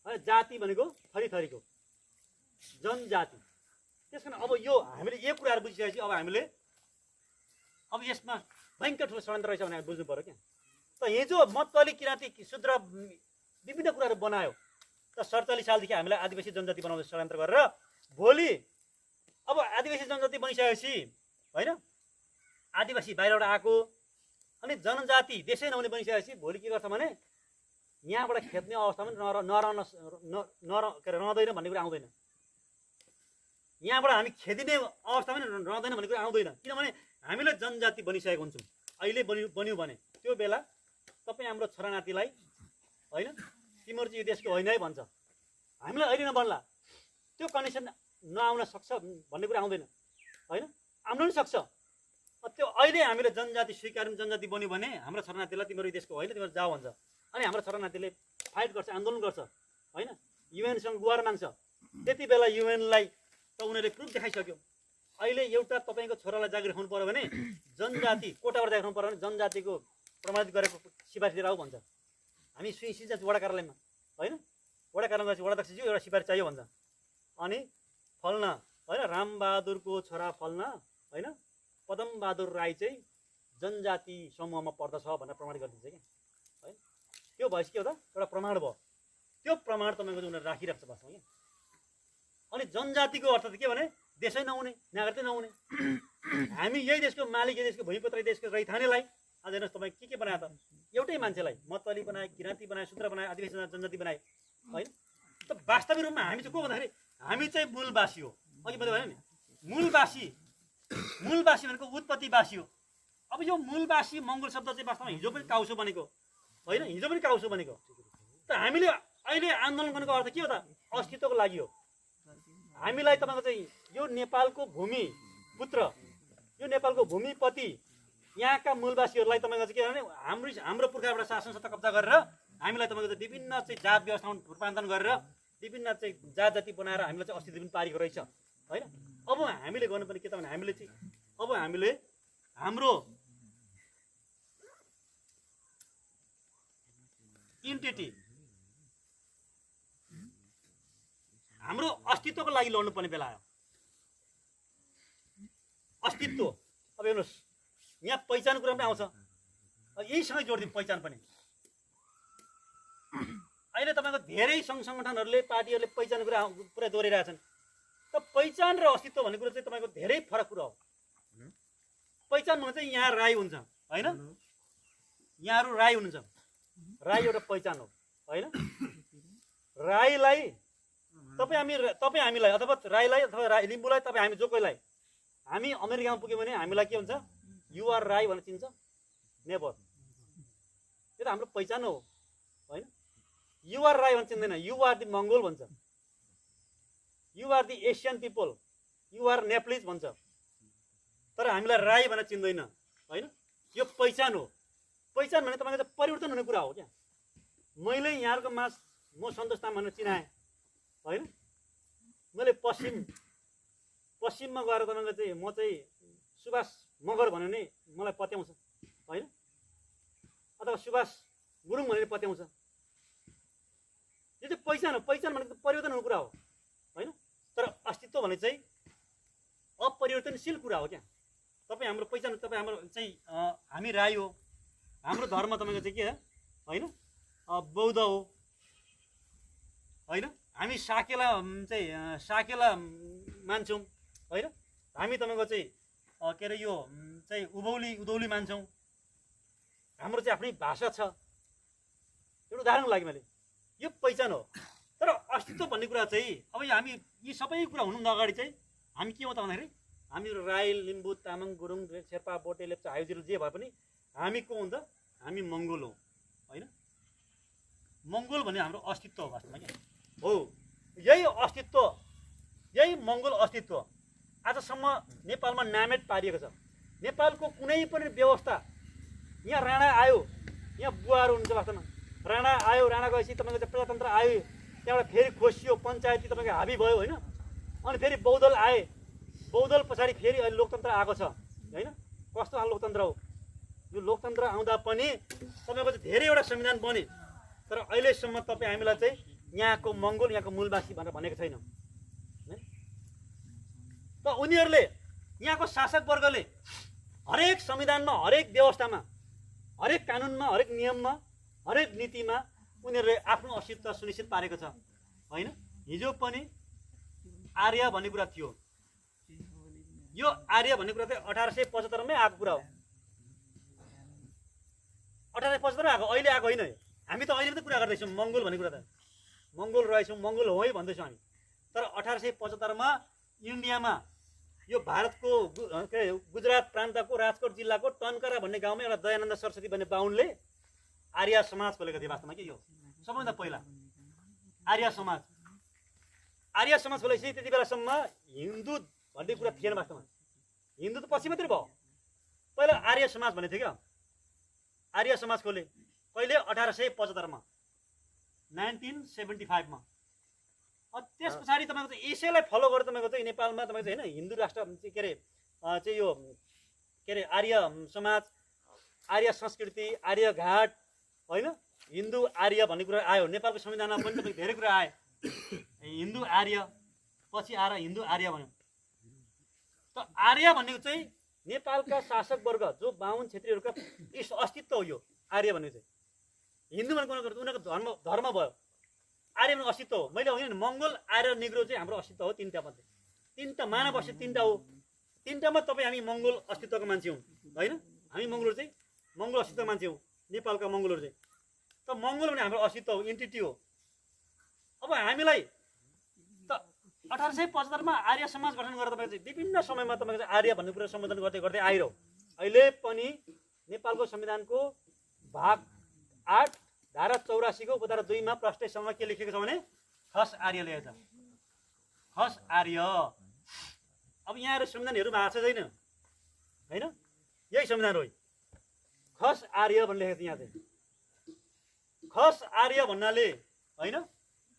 होइन, जाति भनेको थरीथरीको जनजाति। त्यस कारण अब यो हामीले यो कुराहरू बुझिसकेपछि अब हामीले अब यसमा भयङ्कर ठुलो षड्यन्त्र रहेछ भनेर बुझ्नु पऱ्यो क्या। त हिजो मतवाली किराँती शूद्र विभिन्न कुराहरू बनायो त 47 सालदेखि हामीलाई आदिवासी जनजाति बनाउने षड्यन्त्र गरेर भोलि अब आदिवासी जनजाति बनिसकेपछि होइन, आदिवासी बाहिरबाट आएको अनि जनजाति देशै नहुने बनिसकेपछि भोलि के गर्छ भने यहाँबाट खेद्ने अवस्थामा रहँदैन भन्ने कुरा आउँदैन। यहाँबाट हामी खेदिने अवस्थामा रहँदैन भन्ने कुरा आउँदैन, किनभने हामीले जनजाति बनिसकेको हुन्छौँ। अहिले बन्यौँ भने त्यो बेला तपाईँ हाम्रो छोरानातिलाई होइन तिम्रो चाहिँ यो देशको होइन है भन्छ, हामीलाई अहिले नबन्ला, त्यो कन्डिसन नआउन सक्छ भन्ने कुरा आउँदैन होइन, आउनु पनि सक्छ। त्यो अहिले हामीले जनजाति स्वीकार्यौँ, जनजाति बन्यो भने हाम्रो छोरानातिलाई तिम्रो यो देशको होइन, तिम्रो जाऊ भन्छ, अनि हाम्रो छोरानातिले फाइट गर्छ, आन्दोलन गर्छ होइन, युएनसँग गुहार माग्छ। त्यति बेला युएनलाई त उनीहरूले प्रुफ देखाइसक्यो। अहिले एउटा तपाईँको छोरालाई जागिर देखाउनु पऱ्यो भने जनजाति कोटाबाट देखाउनु पऱ्यो भने जनजातिको प्रमाणित गरेको सिफारिस लिएर आऊ भन्छ। हामी सुइसी जान्छ वडा कार्यालयमा होइन, वडा कार्यालयमा वडा अध्यक्षज्यू एउटा सिफारिस चाहियो भन्छ, अनि फल्न होइन रामबहादुरको छोरा फल्न होइन पदमबहादुर राई चाहिँ जनजाति समूहमा पर्दछ भनेर प्रमाणित गरिदिन्छ क्या होइन। त्यो भएपछि के हो त, एउटा प्रमाण भयो। त्यो प्रमाण तपाईँको उनीहरू राखिरहेको छ बसमा क्या। अनि जनजातिको अर्थ त के भने देशै नहुने, नागरिकतै नहुने। हामी यही देशको मालिक, यही देशको भूमिपुत्र, यही देशको रैथानेलाई आज हेर्नुहोस् तपाईँ के बनायो त, एउटै मान्छेलाई मतवाली बनाए, किराँती बनाए, शूद्र बनाए, आदिवासी जनजाति बनाए होइन। त वास्तविक रूपमा हामी चाहिँ को भन्दाखेरि हामी चाहिँ मूलवासी हो। अघि मैले भने नि मूलवासी भनेको उत्पत्तिवासी हो। अब यो मूलवासी मङ्गोल शब्द चाहिँ वास्तवमा हिजो पनि काउसो बनेको होइन, हिजो पनि काउसो बनेको। त हामीले अहिले आन्दोलन गर्नुको अर्थ के हो त, अस्तित्वको लागि हो। हामीलाई तपाईँको चाहिँ यो नेपालको भूमि पुत्र, यो नेपालको भूमिपति, यहाँका मूलवासीहरूलाई तपाईँको चाहिँ के भने हाम्रो पुर्खाबाट शासन सत्ता कब्जा गरेर हामीलाई तपाईँको चाहिँ विभिन्न चाहिँ जात व्यवस्थामा रूपान्तरण गरेर विभिन्न चाहिँ जात जाति बनाएर हामीलाई चाहिँ अस्तित्व पनि पारेको रहेछ होइन। अब हामीले गर्नुपर्ने के त भने हामीले चाहिँ अब हामीले हाम्रो इन्टिटी, हाम्रो अस्तित्वको लागि लड्नुपर्ने बेला आयो। अस्तित्व अब हेर्नुहोस् यहाँ पहिचानको कुरा पनि आउँछ, यहीसँगै जोडिदिउँ पहिचान पनि। अहिले तपाईँको धेरै सङ्घ सङ्गठनहरूले पार्टीहरूले पहिचानको कुरा पुरा दोहोरिरहेछन्। त पहिचान र अस्तित्व भन्ने कुरो चाहिँ तपाईँको धेरै फरक कुरा हो। पहिचान भने चाहिँ यहाँ राई हुन्छ होइन, यहाँहरू राई हुनुहुन्छ, राई एउटा पहिचान हो होइन। राईलाई तपाईँ हामीलाई अथवा राईलाई अथवा लिम्बूलाई तपाईँ हामी जो कोहीलाई हामी अमेरिकामा पुग्यौँ भने हामीलाई के हुन्छ, युआर राई भनेर चिन्छ, नेभर। त्यो त हाम्रो पहिचान हो होइन। युआर राई भनेर चिन्दैन, युआर दि मङ्गोल भन्छ, you're the Asian people, you're Nepalese भन्छ, तर हामीलाई राई भनेर चिन्दैन होइन। यो पहिचान हो। पहिचान भने तपाईँको चाहिँ परिवर्तन हुने कुरा हो क्या। मैले यहाँहरूको माझ म सन्तोष तामाङ भनेर चिनाएँ होइन, मैले पश्चिममा गएर तपाईँको चाहिँ म चाहिँ सुभाष मगर भन्यो भने मलाई पत्याउँछ होइन, अथवा सुभाष गुरुङ भनेर पत्याउँछ। यो चाहिँ पहिचान हो। पहिचान भनेको परिवर्तन हुने कुरा हो होइन। तर अस्तित्व भने चाहिँ अपरिवर्तनशील कुरा हो क्या। तपाईँ हाम्रो पहिचान, तपाईँ हाम्रो चाहिँ हामी राई हो, हाम्रो धर्म तपाईँको चाहिँ के होइन बौद्ध हो होइन, हामी साकेला मान्छौँ होइन, हामी तपाईँको चाहिँ के अरे यो चाहिँ उधौली मान्छौँ, हाम्रो चाहिँ आफ्नै भाषा छ। एउटा उदाहरणको लागि मैले यो पहिचान हो। तर अस्तित्व भन्ने कुरा चाहिँ अब हामी यी सबै कुरा हुनु अगाडि चाहिँ हामी के हो त भन्दाखेरि हामी राई, लिम्बू, तामाङ, गुरुङ, शेर्पा, बोटे, लेप्चा, हाइजिरो जे भए पनि हामी को हुन्छ, हामी मङ्गोल हो होइन। मङ्गोल भन्ने हाम्रो अस्तित्व हो वास्तवमा क्या हो। यही अस्तित्व, यही मङ्गोल अस्तित्व आजसम्म नेपालमा नामेट पारिएको छ। नेपालको कुनै पनि व्यवस्था, यहाँ राणा आयो, यहाँ बुवाहरू हुन्छ वास्तवमा, राणा आयो, राणा गएपछि तपाईँको चाहिँ प्रजातन्त्र आयो, त्यहाँबाट फेरि खोसियो, पञ्चायती तपाईँको हाबी भयो होइन। अनि फेरि बहुदल आए, बहुदल पछाडि फेरि अहिले लोकतन्त्र आएको छ होइन। कस्तो खालको लोकतन्त्र हो यो? लोकतन्त्र आउँदा पनि तपाईँको चाहिँ धेरैवटा संविधान बने, तर अहिलेसम्म तपाईँ हामीलाई चाहिँ यहाँको मङ्गोल, यहाँको मूलवासी भनेर भनेको छैन। त उनीहरूले, यहाँको शासक वर्गले हरेक संविधानमा, हरेक व्यवस्थामा, हरेक कानुनमा, हरेक नियममा, हरेक नीतिमा उनीहरूले आफ्नो अस्तित्व सुनिश्चित पारेको छ होइन। हिजो पनि आर्य भन्ने कुरा थियो। यो आर्य भन्ने कुरा चाहिँ 1875 मै आएको कुरा हो। 1875 मा आएको, अहिले आएको होइन। हामी त अहिले त कुरा गर्दैछौँ मङ्गोल भन्ने कुरा त, मङ्गोल रहेछौँ, मङ्गोल हो है भन्दैछौँ हामी। तर 1875 मा इन्डियामा यो भारतको गुजरात प्रान्तको राजकोट जिल्लाको टनकरा भन्ने गाउँमा एउटा दयानन्द सरस्वती भन्ने बाहुनले आर्य समाज खोलेको थियो। वास्तवमा के यो सबैभन्दा पहिला आर्य समाज। आर्य समाज खोलेपछि त्यति बेलासम्म हिन्दू भन्ने कुरा थिएन। वास्तवमा हिन्दू त पछि मात्रै भयो, पहिला आर्य समाज भन्ने थियो क्या। आर्य समाज खोले कहिले? 1875 मा, 1975 मा। त्यस पछाडि तपाईँको चाहिँ यसैलाई फलो गरेर तपाईँको चाहिँ नेपालमा तपाईँको चाहिँ होइन हिन्दू राष्ट्र के अरे चाहिँ यो के अरे आर्य समाज, आर्य संस्कृति, आर्य घाट होइन, हिन्दू आर्य भन्ने कुरा आयो। नेपालको संविधानमा पनि तपाईँको धेरै कुरा आयो। हिन्दू आर्य पछि आएर हिन्दू आर्य भन्यो। त आर्य भनेको चाहिँ नेपालका शासक वर्ग जो बाहुन क्षेत्रीहरूका अस्तित्व हो। यो आर्य भनेको चाहिँ हिन्दू भनेको उनीहरूको धर्म भयो। आर्य भनेको अस्तित्व हो। मैले होइन मङ्गोल, आर्य, निग्रो चाहिँ हाम्रो अस्तित्व हो। तिनवटा मध्ये तिनवटा मानव अस्तित्व तिनवटा हो। तिनवटामा तपाईँ हामी मङ्गोल अस्तित्वको मान्छे हौँ होइन। हामी मङ्गोलहरू चाहिँ मङ्गोल अस्तित्वको मान्छे हौँ, नेपालका मङ्गोलहरू चाहिँ। त मङ्गोल भने हाम्रो अस्तित्व हो, इन्टिटी हो। अब हामीलाई त 1875 मा आर्य समाज गठन गरेर तपाईँको चाहिँ विभिन्न समयमा तपाईँको चाहिँ आर्य भन्ने कुरा सम्बोधन गर्दै गर्दै आइरह्यो। अहिले पनि नेपालको संविधानको भाग 8 धारा 84 को उपधारा 2 मा प्रष्टैसँग के लेखेको छ भने खस आर्य लेखेको छ। खस आर्य। अब यहाँहरू संविधान हेर्नु भएको छ छैन होइन, यही संविधान हो। खस आर्य भनेर लेखेको छ यहाँ चाहिँ। खस आर्य भन्नाले होइन,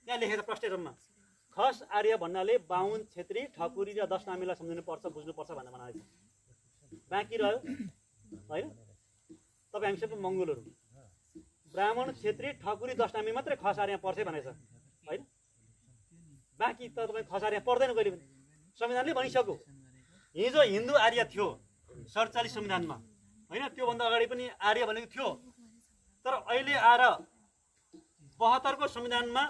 त्यहाँ लेखेको छ प्रष्टैसँग खस आर्य भन्नाले बाहुन, क्षेत्री, ठकुरी र दशनामीलाई सम्झिनुपर्छ, बुझ्नुपर्छ भनेर भनाएको छ। बाँकी रह्यो होइन, तपाईँ हामी सबै मङ्गोलहरू, ब्राह्मण, क्षेत्री, ठकुरी, दशनामी मात्रै खस आर्य पर्छ भनेको छ होइन। बाँकी त तपाईँ खस आर्य पर्दैन कहिले पनि। संविधानले भनिसक्यो। हिजो हिन्दू आर्य थियो 47 संविधानमा होइन, त्योभन्दा अगाडि पनि आर्य भनेको थियो। तर अहिले आएर 72 को संविधानमा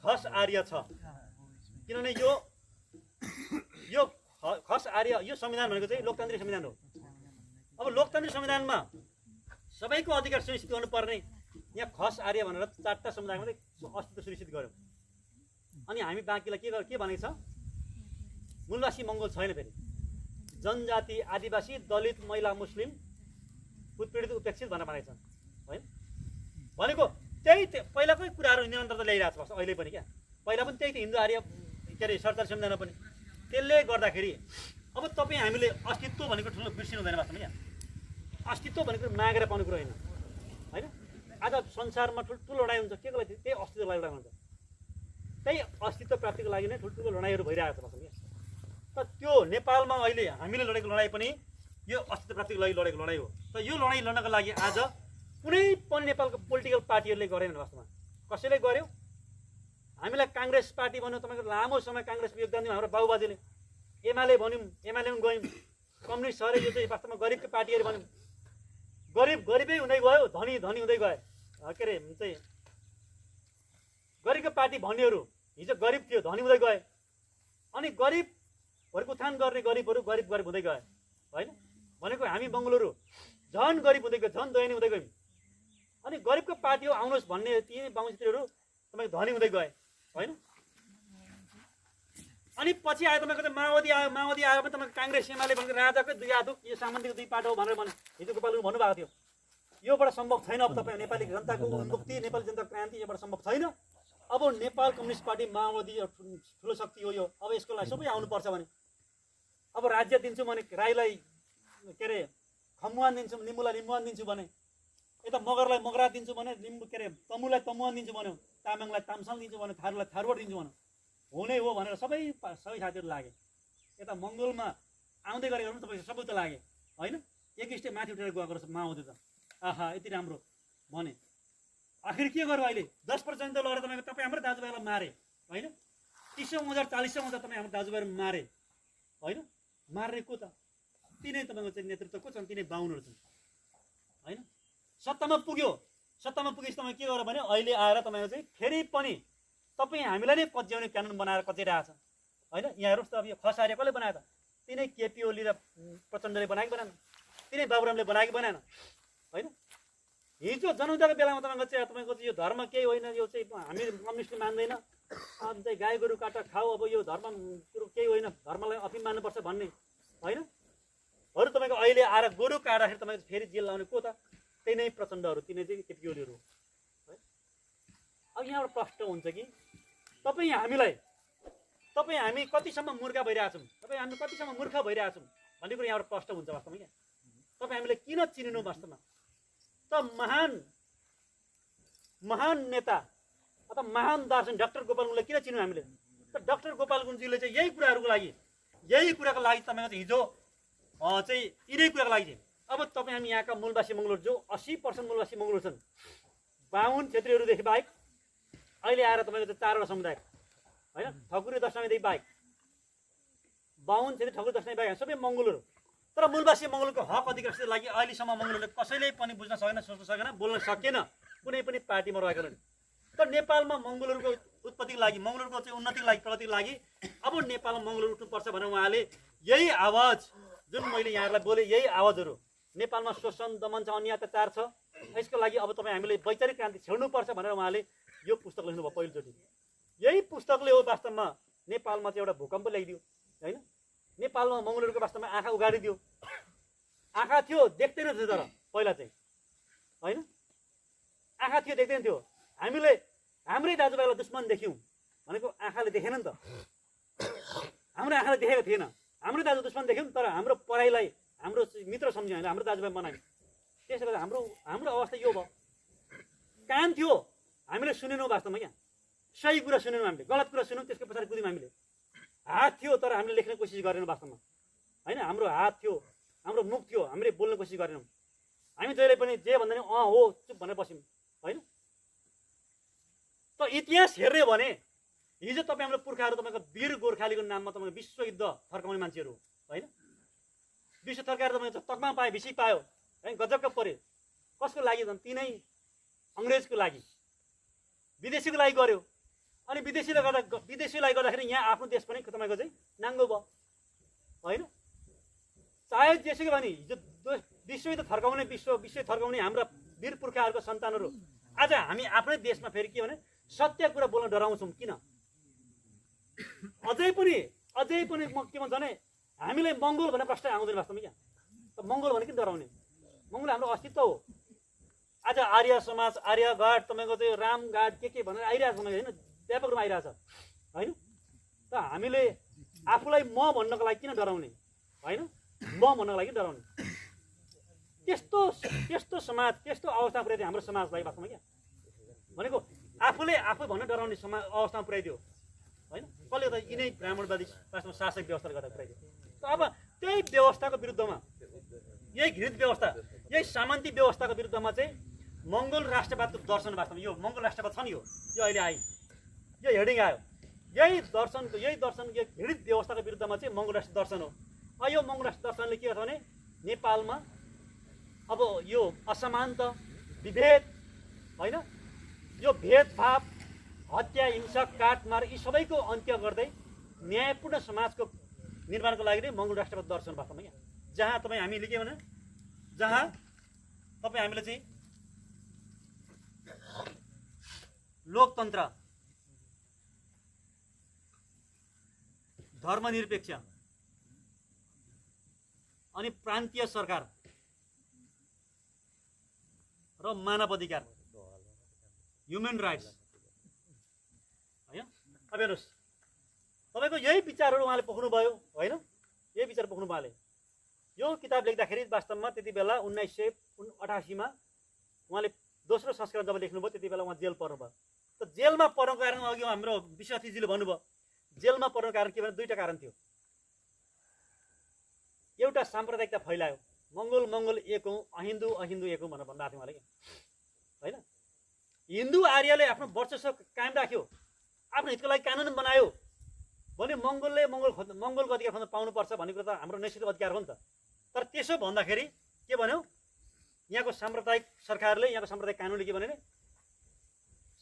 खस आर्य छ। किनभने यो खस आर्य, यो संविधान भनेको चाहिँ लोकतान्त्रिक संविधान हो। अब लोकतान्त्रिक संविधानमा सबैको अधिकार सुनिश्चित गर्नुपर्ने यहाँ खस आर्य भनेर 4टा समुदायमा अस्तित्व सुनिश्चित गर्यो। अनि हामी बाँकीलाई के भनेको छ? मूलवासी मङ्गोल छैन। फेरि जनजाति, आदिवासी, दलित, महिला, मुस्लिम, उत्पीडित, उपेक्षित भनेर भनेको छ होइन। भनेको त्यही पहिलाकै कुराहरू निरन्तरता ल्याइरहेको छ अहिले पनि क्या। पहिला पनि त्यही हिन्दू आर्य के अरे 47 संविधानमा पनि। त्यसले गर्दाखेरि अब तपाईँ हामीले अस्तित्व भनेको ठुलो बिर्सिनु हुँदैन। वास्तवमा यहाँ अस्तित्व भनेको मागेर पाउने कुरो होइन होइन। आज संसारमा ठुल्ठुलो लडाइँ हुन्छ, के को लागि? त्यही अस्तित्वको लागि लडाइँ हुन्छ। त्यही अस्तित्व प्राप्तिको लागि नै ठुल्ठुलो लडाइँहरू भइरहेको छ वास्तवमा। त त्यो नेपालमा अहिले हामीले लडेको लडाइँ पनि यो अस्तित्व प्राप्तिको लागि लडेको लडाइँ हो। त यो लडाइँ लड्नको लागि आज कुनै पनि नेपालको पोलिटिकल पार्टीहरूले गरेन। वास्तवमा कसैले गर्यो? हामीलाई काङ्ग्रेस पार्टी भन्यो, तपाईँको लामो समय काङ्ग्रेसको योगदान दियो हाम्रो बाबुबाजेले। एमाले भन्यौँ, एमाले पनि गयौँ। कम्युनिस्ट अरे यो चाहिँ वास्तवमा गरिबको पार्टीहरू भन्यौँ। गरिबै हुँदै गयो, धनी हुँदै गयो। के अरे चाहिँ गरिबको पार्टी भन्नेहरू हिजो गरिब थियो, धनी हुँदै गए। अनि गरिबहरूको उत्थान गर्ने गरिबहरू गरिब हुँदै गए होइन। भनेको हामी बङ्गलोहरू झन् गरिब हुँदै गयो, झन् दयनीय हुँदै गयौँ। अनि गरिबको पार्टी हो आउनुहोस् भन्ने ती बाहुनक्षेत्रीहरू तपाईँको धनी हुँदै गए होइन। अनि पछि आयो तपाईँको चाहिँ माओवादी आयो। माओवादी आएर पनि तपाईँको काङ्ग्रेस, एमाले भनेको राजाकै दुई आधुक, यो सामन्तीको दुई पाटो हो भनेर भने हिजो गोपालले भन्नुभएको थियो। योबाट सम्भव छैन। अब तपाईँ नेपाली जनताको उन्मुक्ति, नेपाली जनताको क्रान्ति योबाट सम्भव छैन। अब नेपाल कम्युनिस्ट पार्टी माओवादी ठुलो शक्ति हो यो। अब यसको लागि सबै आउनुपर्छ भने अब राज्य दिन्छु भने राईलाई के अरे खम्बुवान दिन्छु, लिम्बूलाई लिम्बुवान दिन्छु भने, यता मगरलाई मगरा दिन्छु भने, लिम्बू के अरे तमुलाई तमुवान दिन्छु भन्यो, तामाङलाई तामसाङ दिन्छु भन्यो, थारूलाई थारूवट दिन्छु भन्यो। हुने हो भनेर सबै साथीहरू लागे। यता मङ्गोलमा आउँदै गरेको पनि तपाईँ सबै त लागे होइन। एक स्टेप माथि उठेर गएको रहेछ माओवादी त। आहा यति राम्रो भने आखिर के गर्यो अहिले 10% त लडेर तपाईँ हाम्रो दाजुभाइलाई मारे होइन। 30औं हजार 40औं हजार तपाईँ हाम्रो दाजुभाइहरू मारे होइन। मार्ने को त तिनै तपाईँको चाहिँ नेतृत्व को छन्, तिनै बाहुनहरू छन् होइन। सत्तामा पुग्यो, सत्तामा पुगेपछि तपाईँ के गर्यो भने अहिले आएर तपाईँको चाहिँ फेरि पनि तपाईँ हामीलाई नै कच्याउने कानुन बनाएर कच्याइरहेको छ होइन। यहाँ हेर्नुहोस् त अब यो खसारे कसले बनायो त? तिनै केपी ओली र प्रचण्डले बनाएको बनाएन, तिनै बाबुरामले बनाएको बनाएन होइन। हिजो जनौदाको बेलामा तपाईँको चाहिँ यो धर्म केही होइन, यो चाहिँ हामी कम्युनिस्टले मान्दैन, चाहिँ गाई गोरु काटा खाऊ, अब यो धर्म कुरो केही होइन, धर्मलाई अफिम मान्नुपर्छ भन्ने होइन। अरू तपाईँको अहिले आएर गोरु काट्दाखेरि तपाईँको फेरि जेल लाउने को त? त्यही नै प्रचण्डहरू, तिनै चाहिँ केपी ओलीहरू है। अब यहाँबाट प्रश्न हुन्छ कि हामी कतिसम्म मूर्ख भइरहेछौँ, हामी कतिसम्म मूर्ख भइरहेछौँ भन्ने कुरो यहाँबाट प्रश्न हुन्छ वास्तवमा। क्या तपाईँ हामीले किन चिनिनु वास्तवमा त? महान नेता अथवा महान दार्शनिक डाक्टर गोपाल गुरुङलाई किन चिन्यौँ हामीले त? डाक्टर गोपाल गुरुङजीले चाहिँ यही कुराको लागि तपाईँको हिजो चाहिँ यिनै कुराको लागि चाहिँ अब तपाईँ हामी यहाँका मूलवासी मङ्गलोर जो 80% मूलवासी मङ्गलोर छन्, बाहुन क्षेत्रीहरूदेखि बाहेक अहिले आएर तपाईँको चाहिँ 4वटा समुदाय होइन, ठकुरी दशनामीदेखि बाहेक बाहुन क्षेत्री ठकुरी दशनामी बाहेक सबै मङ्गलोर। तर मूलवासी मङ्गलोरको हक अधिकारको लागि अहिलेसम्म मङ्गलोरले कसैले पनि बुझ्न सकेन, सोच्न सकेन, बोल्न सकेन, कुनै पनि पार्टीमा रहेको छैन। तर नेपालमा मङ्गलोरको उत्पत्तिको लागि, मङ्गलोरको चाहिँ उन्नतिको लागि, प्रगतिको लागि अब नेपालमा मङ्गलोर उठ्नुपर्छ भनेर उहाँले यही आवाज जुन मैले यहाँहरूलाई बोलेँ, यही आवाजहरू नेपालमा शोषण दमन छ, अन्याय अत्याचार छ, यसको लागि अब तपाईँ हामीले वैचारिक क्रान्ति छेड्नुपर्छ भनेर उहाँले यो पुस्तक लेख्नुभयो पहिलोचोटि। यही पुस्तकले हो वास्तवमा नेपालमा चाहिँ एउटा भूकम्प ल्याइदियो होइन। नेपालमा मङ्गलोरको वास्तवमा आँखा उगाडिदियो। आँखा थियो देख्दैन थियो तर पहिला चाहिँ होइन, आँखा थियो देख्दैन थियो। हामीले हाम्रै दाजुभाइलाई दुश्मन देख्यौँ भनेको आँखाले देखेन नि त, हाम्रो आँखाले देखेको थिएन। हाम्रो दाजु दुश्मन देख्यौँ तर हाम्रो पढाइलाई हाम्रो मित्र सम्झ्यौँ, हामीले हाम्रो दाजुभाइ बनायौँ। त्यसले गर्दा हाम्रो अवस्था यो भयो। कान थियो हामीले सुनेनौँ वास्तवमा। क्या सही कुरा सुनेनौँ, हामीले गलत कुरा सुन्यौँ, त्यसको पछाडि कुद्यौँ हामीले। हात थियो तर हामीले लेख्ने कोसिस गरेनौँ वास्तवमा होइन। हाम्रो हात थियो, हाम्रो मुख थियो, हामीले बोल्ने कोसिस गरेनौँ। हामी जहिले पनि जे भन्दा नि हो चुप भनेर बस्यौँ होइन। त इतिहास हेर्ने भने हिजो तपाईँ हाम्रो पुर्खाहरू तपाईँको वीर गोर्खालीको नाममा तपाईँको विश्वयुद्ध थर्काउने मान्छेहरू होइन। विश्व थर्काएर तपाईँको तकमा पायो, भिसी पायो है, गजबका पऱ्यो। कसको लागि झन्? तिनै अङ्ग्रेजको लागि, विदेशीको लागि गर्यो। अनि विदेशीलाई गर्दाखेरि यहाँ आफ्नो देश पनि तपाईँको चाहिँ नाङ्गो भयो होइन। चाहे जेसुकै भने हिजो विश्वयुद्ध थर्काउने विश्व थर्काउने हाम्रा वीर पुर्खाहरूको सन्तानहरू आज हामी आफ्नै देशमा फेरि के भने सत्य कुरा बोल्न डराउँछौँ किन? अझै पनि म के भन्छ भने हामीलाई मङ्गोल भनेर प्रश्न आउँदैन वास्तवमा। क्या त मङ्गोल भने किन डराउने? मङ्गोल हाम्रो अस्तित्व हो। आज आर्य समाज, आर्यघाट, तपाईँको चाहिँ रामघाट के भनेर आइरहेको छ होइन, व्यापक रूपमा आइरहेछ होइन। त हामीले आफूलाई म भन्नको लागि किन डराउने होइन? म भन्नको लागि डराउने? त्यस्तो समाज, त्यस्तो अवस्था पुर्याइदियो हाम्रो समाजलाई वास्तवमा। क्या भनेको आफूले आफू भन्न डराउने अवस्थामा पुर्याइदियो होइन। कसले त यिनै ब्राह्मणवादी वास्तवमा शासक व्यवस्थाले गर्दा पुर्याइदियो। त अब त्यही व्यवस्थाको विरुद्धमा, यही घृणित व्यवस्था, यही सामन्ती व्यवस्थाको विरुद्धमा चाहिँ मङ्गोल राष्ट्रवादको दर्शन वास्तवमा यो मङ्गोल राष्ट्रवाद छ नि, यो अहिले आयो, यो हेडिङ आयो। यही दर्शन यो घृणित व्यवस्थाको विरुद्धमा चाहिँ मङ्गोल राष्ट्र दर्शन हो। यो मङ्गोल राष्ट्र दर्शनले के गर्छ भने नेपालमा अब यो असमानता, विभेद होइन, यो भेदभाव, हत्या, हिंसा, काटमार यी सबैको अन्त्य गर्दै न्यायपूर्ण समाजको निर्माणको लागि नै मङ्गोल राष्ट्रवाद दर्शन वास्तवमा। यहाँ जहाँ तपाईँ हामीले के भने जहाँ तपाईँ हामीले चाहिँ लोकतन्त्र, धर्मनिरपेक्ष अनि प्रान्तीय सरकार र मानव अधिकार, ह्युमन राइट्स होइन। अब हेर्नुहोस् तपाईँको यही विचारहरू उहाँले पोख्नुभयो होइन, यही विचार पोख्नु उहाँले। यो किताब लेख्दाखेरि वास्तवमा त्यति बेला 1988मा उहाँले दोस्रो संस्करण जब लेख्नुभयो त्यति बेला उहाँ जेल पर्नुभयो। त जेलमा पर्नुको कारण अघि हाम्रो विश्वनाथजीले भन्नुभयो जेलमा पर्नु कारण के भने दुईटा कारण थियो। एउटा साम्प्रदायिकता फैलायो, मङ्गोल एक हौँ, अहिन्दू एक हौँ भनेर भन्दा थियो उहाँले होइन। हिन्दू आर्यले आफ्नो वर्चस्व कायम राख्यो, आफ्नो हितको लागि कानुन बनायो भने मङ्गोलको अधिकार खोज्न पाउनुपर्छ भन्ने कुरा त हाम्रो नैतिक अधिकार हो नि त। तर त्यसो भन्दाखेरि के भन्यो, यहाँको साम्प्रदायिक सरकारले, यहाँको साम्प्रदायिक कानुनले के भन्यो भने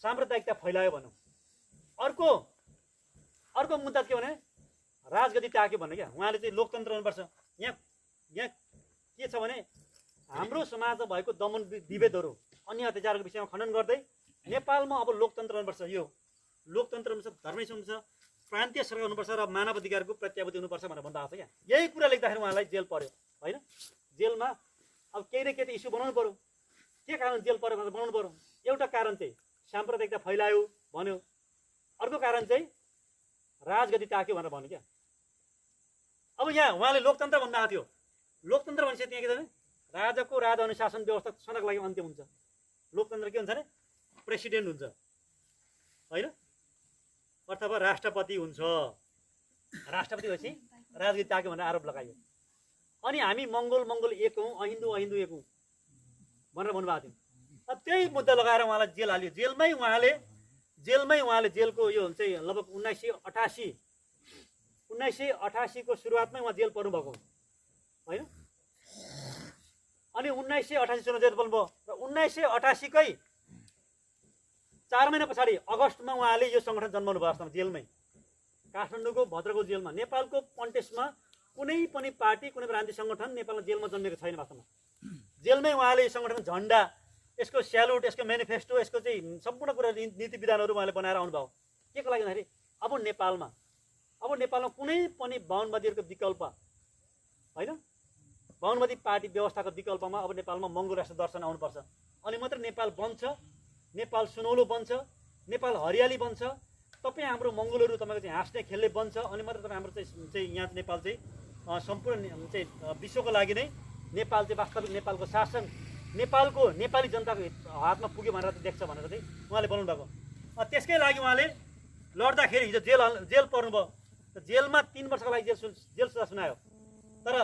साम्प्रदायिकता फैलायो भन्यो। अर्को मुद्दा के भने राजगद्दी त्याग्यो भन्ने क्या। उहाँले चाहिँ लोकतन्त्र हुनुपर्छ। यहाँ के छ भने हाम्रो समाजमा भएको दमन विभेदहरू, अन्य अत्याचारको विषयमा खण्डन गर्दै नेपालमा अब लोकतन्त्र हुनुपर्छ। यो लोकतन्त्र हुनुपर्छ, धर्मनिरपेक्ष हुनुपर्छ, प्रान्तीय सरकार हुनुपर्छ र मानव अधिकारको प्रत्याभूति हुनुपर्छ भनेर भन्दा आएको छ क्या। यही कुरा लेख्दाखेरि उहाँलाई जेल पर्यो होइन। जेलमा अब केही न केही त इस्यु बनाउनु पर्यो। के कारण जेल पर्यो भनेर बनाउनु पर्यो। एउटा कारण चाहिँ साम्प्रदायिकता फैलायो भन्यो, अर्को कारण चाहिँ राजगद्दी ताक्यो भनेर भन्यो क्या। अब यहाँ उहाँले लोकतन्त्र भन्नु भएको थियो। लोकतन्त्र भनेपछि त्यहाँ के छ भने राजाको राजा अनुशासन व्यवस्था सधैँको लागि अन्त्य हुन्छ। लोकतन्त्र के हुन्छ भने प्रेसिडेन्ट हुन्छ होइन, अथवा राष्ट्रपति हुन्छ। राष्ट्रपति भएपछि राजगद्दी ताक्यो भनेर आरोप लगाइयो। अनि हामी मङ्गोल एक हौँ, अहिन्दू एक हौँ भनेर भन्नुभएको थियो। अब त्यही मुद्दा लगाएर उहाँलाई जेल हाल्यो। जेलमै उहाँले जेलको यो चाहिँ लगभग 1988 को सुरुवातमै उहाँ जेल पर्नुभएको होइन। अनि 1988 चुनाव जेल पर्नुभयो र 1988 कै 4 महिना पछाडि अगस्तमा उहाँले यो सङ्गठन जन्माउनु भयो। वास्तवमा जेलमै, काठमाडौँको भद्रको जेलमा। नेपालको कन्टेस्टमा कुनै पनि पार्टी, कुनै पनि राजनीतिक सङ्गठन नेपालमा जेलमा जन्मेको छैन। वास्तवमा जेलमै उहाँले यो सङ्गठनको झन्डा, यसको स्यालुट, यसको मेनिफेस्टो, यसको चाहिँ सम्पूर्ण कुरा नीति विधानहरू उहाँले बनाएर आउनुभयो। के को लागि भन्दाखेरि अब नेपालमा कुनै पनि बाहुनवादीहरूको विकल्प होइन, बाहुनवादी पार्टी व्यवस्थाको विकल्पमा अब नेपालमा मङ्गोल राष्ट्र दर्शन आउनुपर्छ। अनि मात्र नेपाल बन्छ, नेपाल सुनौलो बन्छ, नेपाल हरियाली बन्छ। तपाईँ हाम्रो मङ्गोलहरू तपाईँको चाहिँ हाँस्ने खेल्ने बन्छ। अनि मात्र तपाईँ हाम्रो चाहिँ यहाँ नेपाल चाहिँ सम्पूर्ण चाहिँ विश्वको लागि नै नेपाल चाहिँ वास्तविक नेपालको शासन, नेपालको नेपाली जनताको हातमा पुग्यो भनेर देख्छ भनेर चाहिँ उहाँले बोल्नु भएको। त्यसकै लागि उहाँले लड्दाखेरि हिजो जेल पर्नुभयो। जेलमा 3 वर्षको लागि जेल सजाय सुनायो। तर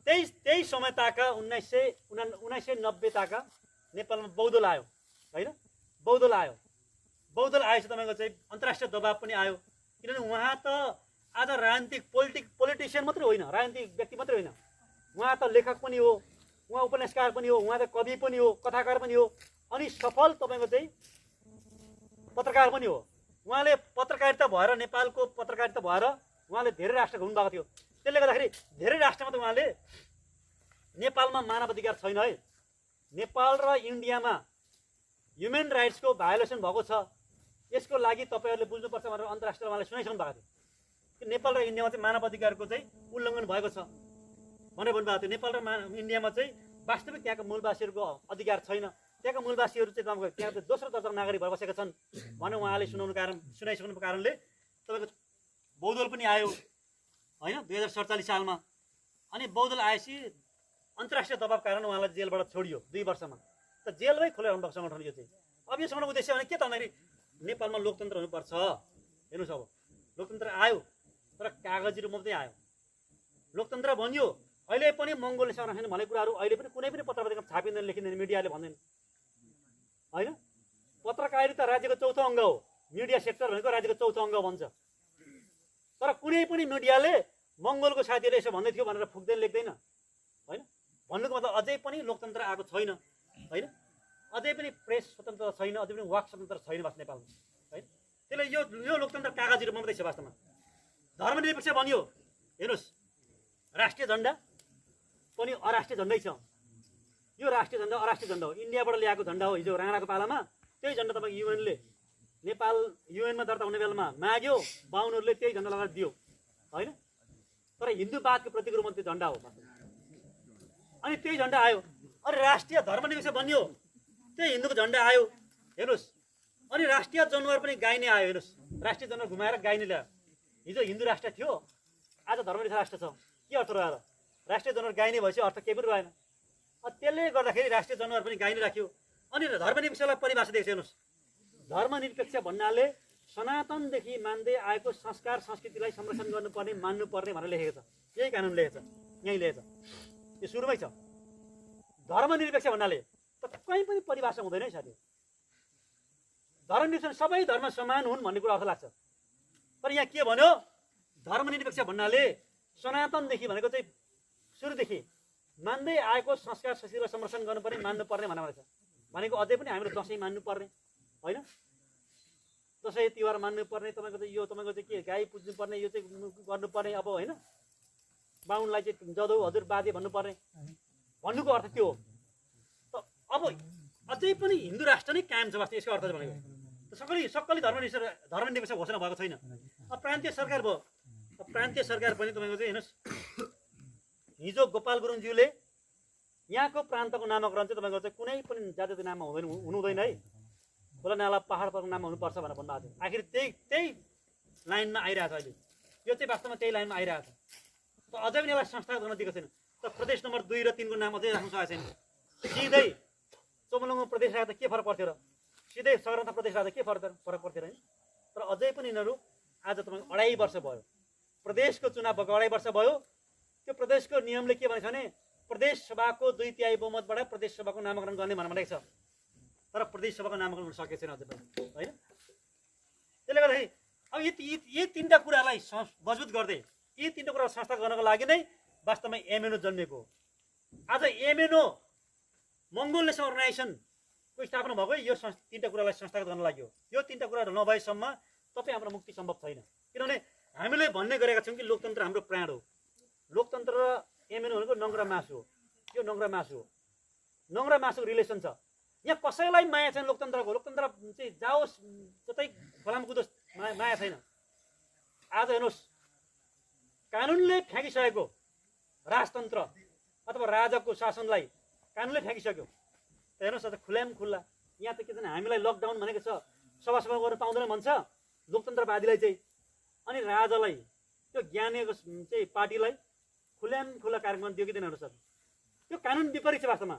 त्यही समय ताका 1990 ताका नेपालमा बौद्धल आयो होइन। बौद्धल आएपछि तपाईँको चाहिँ अन्तर्राष्ट्रिय दबाब पनि आयो। किनभने उहाँ त आज राजनीतिक पोलिटिसियन मात्रै होइन, राजनीतिक व्यक्ति मात्रै होइन, उहाँ त लेखक पनि हो, उहाँ उपन्यासकार पनि हो, उहाँ त कवि पनि हो, कथाकार पनि हो, अनि सफल तपाईँको चाहिँ पत्रकार पनि हो। उहाँले पत्रकारिता भएर, नेपालको पत्रकारिता भएर उहाँले धेरै राष्ट्र घुम्नुभएको थियो। त्यसले गर्दाखेरि धेरै राष्ट्रमा त उहाँले नेपालमा मानव अधिकार छैन है, नेपाल र इन्डियामा ह्युमन राइट्सको भायोलेसन भएको छ, यसको लागि तपाईँहरूले बुझ्नुपर्छ भनेर अन्तर्राष्ट्रिय उहाँले सुनाइसक्नु भएको थियो कि नेपाल र इन्डियामा चाहिँ मानव अधिकारको चाहिँ उल्लङ्घन भएको छ भनेर भन्नुभएको थियो। नेपाल र इन्डियामा चाहिँ वास्तविक त्यहाँको मूलवासीहरूको अधिकार छैन, त्यहाँको मूलवासीहरू चाहिँ तपाईँको त्यहाँ चाहिँ दोस्रो दर्जाको नागरिक भएर बसेका छन् भनेर उहाँले सुनाइसक्नुको कारणले तपाईँको बौद्धल पनि आयो होइन 2047 सालमा। अनि बौद्धल आएपछि अन्तर्राष्ट्रिय दबाव कारण उहाँलाई जेलबाट छोडियो 2 वर्षमा। त जेलमै खोलेर आउनुभएको सङ्गठन यो चाहिँ। अब यो सङ्गठनको उद्देश्य भने के त भन्दाखेरि नेपालमा लोकतन्त्र हुनुपर्छ। हेर्नुहोस् अब लोकतन्त्र आयो तर कागजी रूपमा चाहिँ आयो। लोकतन्त्र भनियो, अहिले पनि मङ्गोलले संरक्षण भन्ने कुराहरू अहिले पनि कुनै पनि पत्रपत्रिका छापिँदैन, लेखिँदैन, मिडियाले भन्दैन होइन। पत्रकारिता राज्यको चौथो अङ्ग हो, मिडिया सेक्टर भनेको राज्यको चौथो अङ्ग भन्छ। तर कुनै पनि मिडियाले मङ्गोलको साथीहरूले यसो भन्दै थियो भनेर फुक्दैन, लेख्दैन होइन। भन्नुको मतलब अझै पनि लोकतन्त्र आएको छैन होइन, अझै पनि प्रेस स्वतन्त्रता छैन, अझै पनि वाक स्वतन्त्रता छैन वास्तव नेपालमा होइन। त्यसले यो लोकतन्त्र कागजी रूपमा मात्रै छ वास्तवमा। धर्मनिरपेक्ष भनियो, हेर्नुहोस् राष्ट्रिय झन्डा पनि अराष्ट्रिय झन्डै छ। यो राष्ट्रिय झन्डा अराष्ट्रिय झन्डा हो, इन्डियाबाट ल्याएको झन्डा हो। हिजो राणाको पालामा त्यही झन्डा तपाईँको युएनले नेपाल युएनमा दर्ता हुने बेलामा माग्यो, बाहुनहरूले त्यही झन्डा लगाएर दियो होइन। तर हिन्दूवादको प्रतीक रूपमा त्यो झन्डा हो अनि त्यही झन्डा आयो। अनि राष्ट्रिय धर्मनिरपेक्ष बनियो, त्यही हिन्दूको झन्डा आयो हेर्नुहोस्। अनि राष्ट्रिय जनावर पनि गाइने आयो हेर्नुहोस्, राष्ट्रिय जनावर घुमाएर गाइने ल्यायो। हिजो हिन्दू राष्ट्र थियो, आज धर्मनिरपेक्ष राष्ट्र छ। के अर्थ रह्यो? राष्ट्रिय जनावर गाइने भएपछि अर्थ केही पनि रहेन। त्यसले गर्दाखेरि राष्ट्रिय जनावर पनि गाइने राख्यो। अनि धर्मनिरपेक्षलाई परिभाषा दिएको छ हेर्नुहोस्। धर्मनिरपेक्ष भन्नाले सनातनदेखि मान्दै आएको संस्कार संस्कृतिलाई संरक्षण गर्नुपर्ने मान्नुपर्ने भनेर लेखेको छ। यही कानुन लेखेको छ, यहीँ लेखेको छ, यो सुरुमै छ। धर्मनिरपेक्ष भन्नाले त कहीँ पनि परिभाषा हुँदैन है साथी। धर्मनिरपेक्ष सबै धर्म समान हुन् भन्ने कुरा अर्थ लाग्छ। तर यहाँ के भन्यो, धर्मनिरपेक्ष भन्नाले सनातनदेखि भनेको चाहिँ सुरुदेखि मान्दै आएको संस्कार संस्कृतिलाई संरक्षण गर्नुपर्ने मान्नुपर्ने भनेको छ। भनेको अझै पनि हामीले दसैँ मान्नुपर्ने होइन, दसैँ तिहार मान्नुपर्ने, तपाईँको चाहिँ यो तपाईँको चाहिँ के गाई पुज्नुपर्ने, यो चाहिँ गर्नुपर्ने अब होइन, बाहुनलाई चाहिँ जदौ हजुर बाजे भन्नुपर्ने भन्नुको अर्थ त्यो हो। त अब अझै पनि हिन्दू राष्ट्र नै कायम छ वास्तव यसको अर्थ भनेको। सक्कली धर्मनिरपेक्ष घोषणा भएको छैन। अब प्रान्तीय सरकार भयो, प्रान्तीय सरकार पनि तपाईँको चाहिँ हेर्नुहोस्, हिजो गोपाल गुरुङज्यूले यहाँको प्रान्तको नामकरण चाहिँ तपाईँको चाहिँ कुनै पनि जातिको नाममा हुनु हुँदैन है, खोला नाला पहाडको नाममा हुनुपर्छ भनेर भन्नुभएको थियो। आखिर त्यही लाइनमा आइरहेको छ अहिले, यो चाहिँ वास्तवमा त्यही लाइनमा आइरहेको छ। त अझै पनि यसलाई संस्थागत गर्न दिएको छैन। त प्रदेश नम्बर 2 र 3 को नाम अझै राख्नु सकेको छैन। सिधै चोमलुङमा प्रदेश राख्दा के फरक पर्थ्यो र सिधै सगरमाथा प्रदेश राख्दा के फरक पर्थ्यो र होइन। तर अझै पनि यिनीहरू आज तपाईँको 2.5 वर्ष भयो, प्रदेशको चुनाव भएको 2.5 वर्ष भयो। त्यो प्रदेशको नियमले के भनेको छ भने प्रदेश सभाको 2/3 बहुमतबाट प्रदेश सभाको नामकरण गर्ने भनेको छ। तर प्रदेश सभाको नामकरण गर्न सकेको छैन अझै पनि होइन। त्यसले गर्दाखेरि अब यी तीनटा कुरालाई मजबुत गर्दै, यी तीनटा कुरा संस्था गर्नको लागि नै वास्तवमा एमएनओ जन्मेको हो। आज एमएनओ मङ्गोल नेसनल अर्गनाइजेसनको स्थापना भएको यो तीनटा कुरालाई संस्थागत गर्न लागि हो। यो तीनटा कुराहरू नभएसम्म तपाईँ हाम्रो मुक्ति सम्भव छैन। किनभने हामीले भन्ने गरेका छौँ कि लोकतन्त्र हाम्रो प्राण हो। लोकतन्त्र र एमएनओ भनेको नङ्ग्रा मासु हो। यो नङ्ग्रा मासु हो, नङ्ग्रा मासुको रिलेसन छ। यहाँ कसैलाई माया छैन लोकतन्त्रको। लोकतन्त्र चाहिँ जाओस् जतै फलाम कुदोस्, माया छैन। आज हेर्नुहोस्, कानुनले फ्याँकिसकेको राजतन्त्र अथवा राजाको शासनलाई कानुनले फ्याँकिसक्यो। त हेर्नुहोस् त खुल्लाम खुल्ला यहाँ त के छैन, हामीलाई लकडाउन भनेको छ, सभा गर्न पाउँदैन भन्छ लोकतन्त्रवादीलाई चाहिँ। अनि राजालाई त्यो ज्ञानीको चाहिँ पार्टीलाई खुल्लाम खुल्ला कार्यक्रम दियो कि दिएन हेर्नुहोस्। त्यो कानुन विपरीत छ वास्तवमा,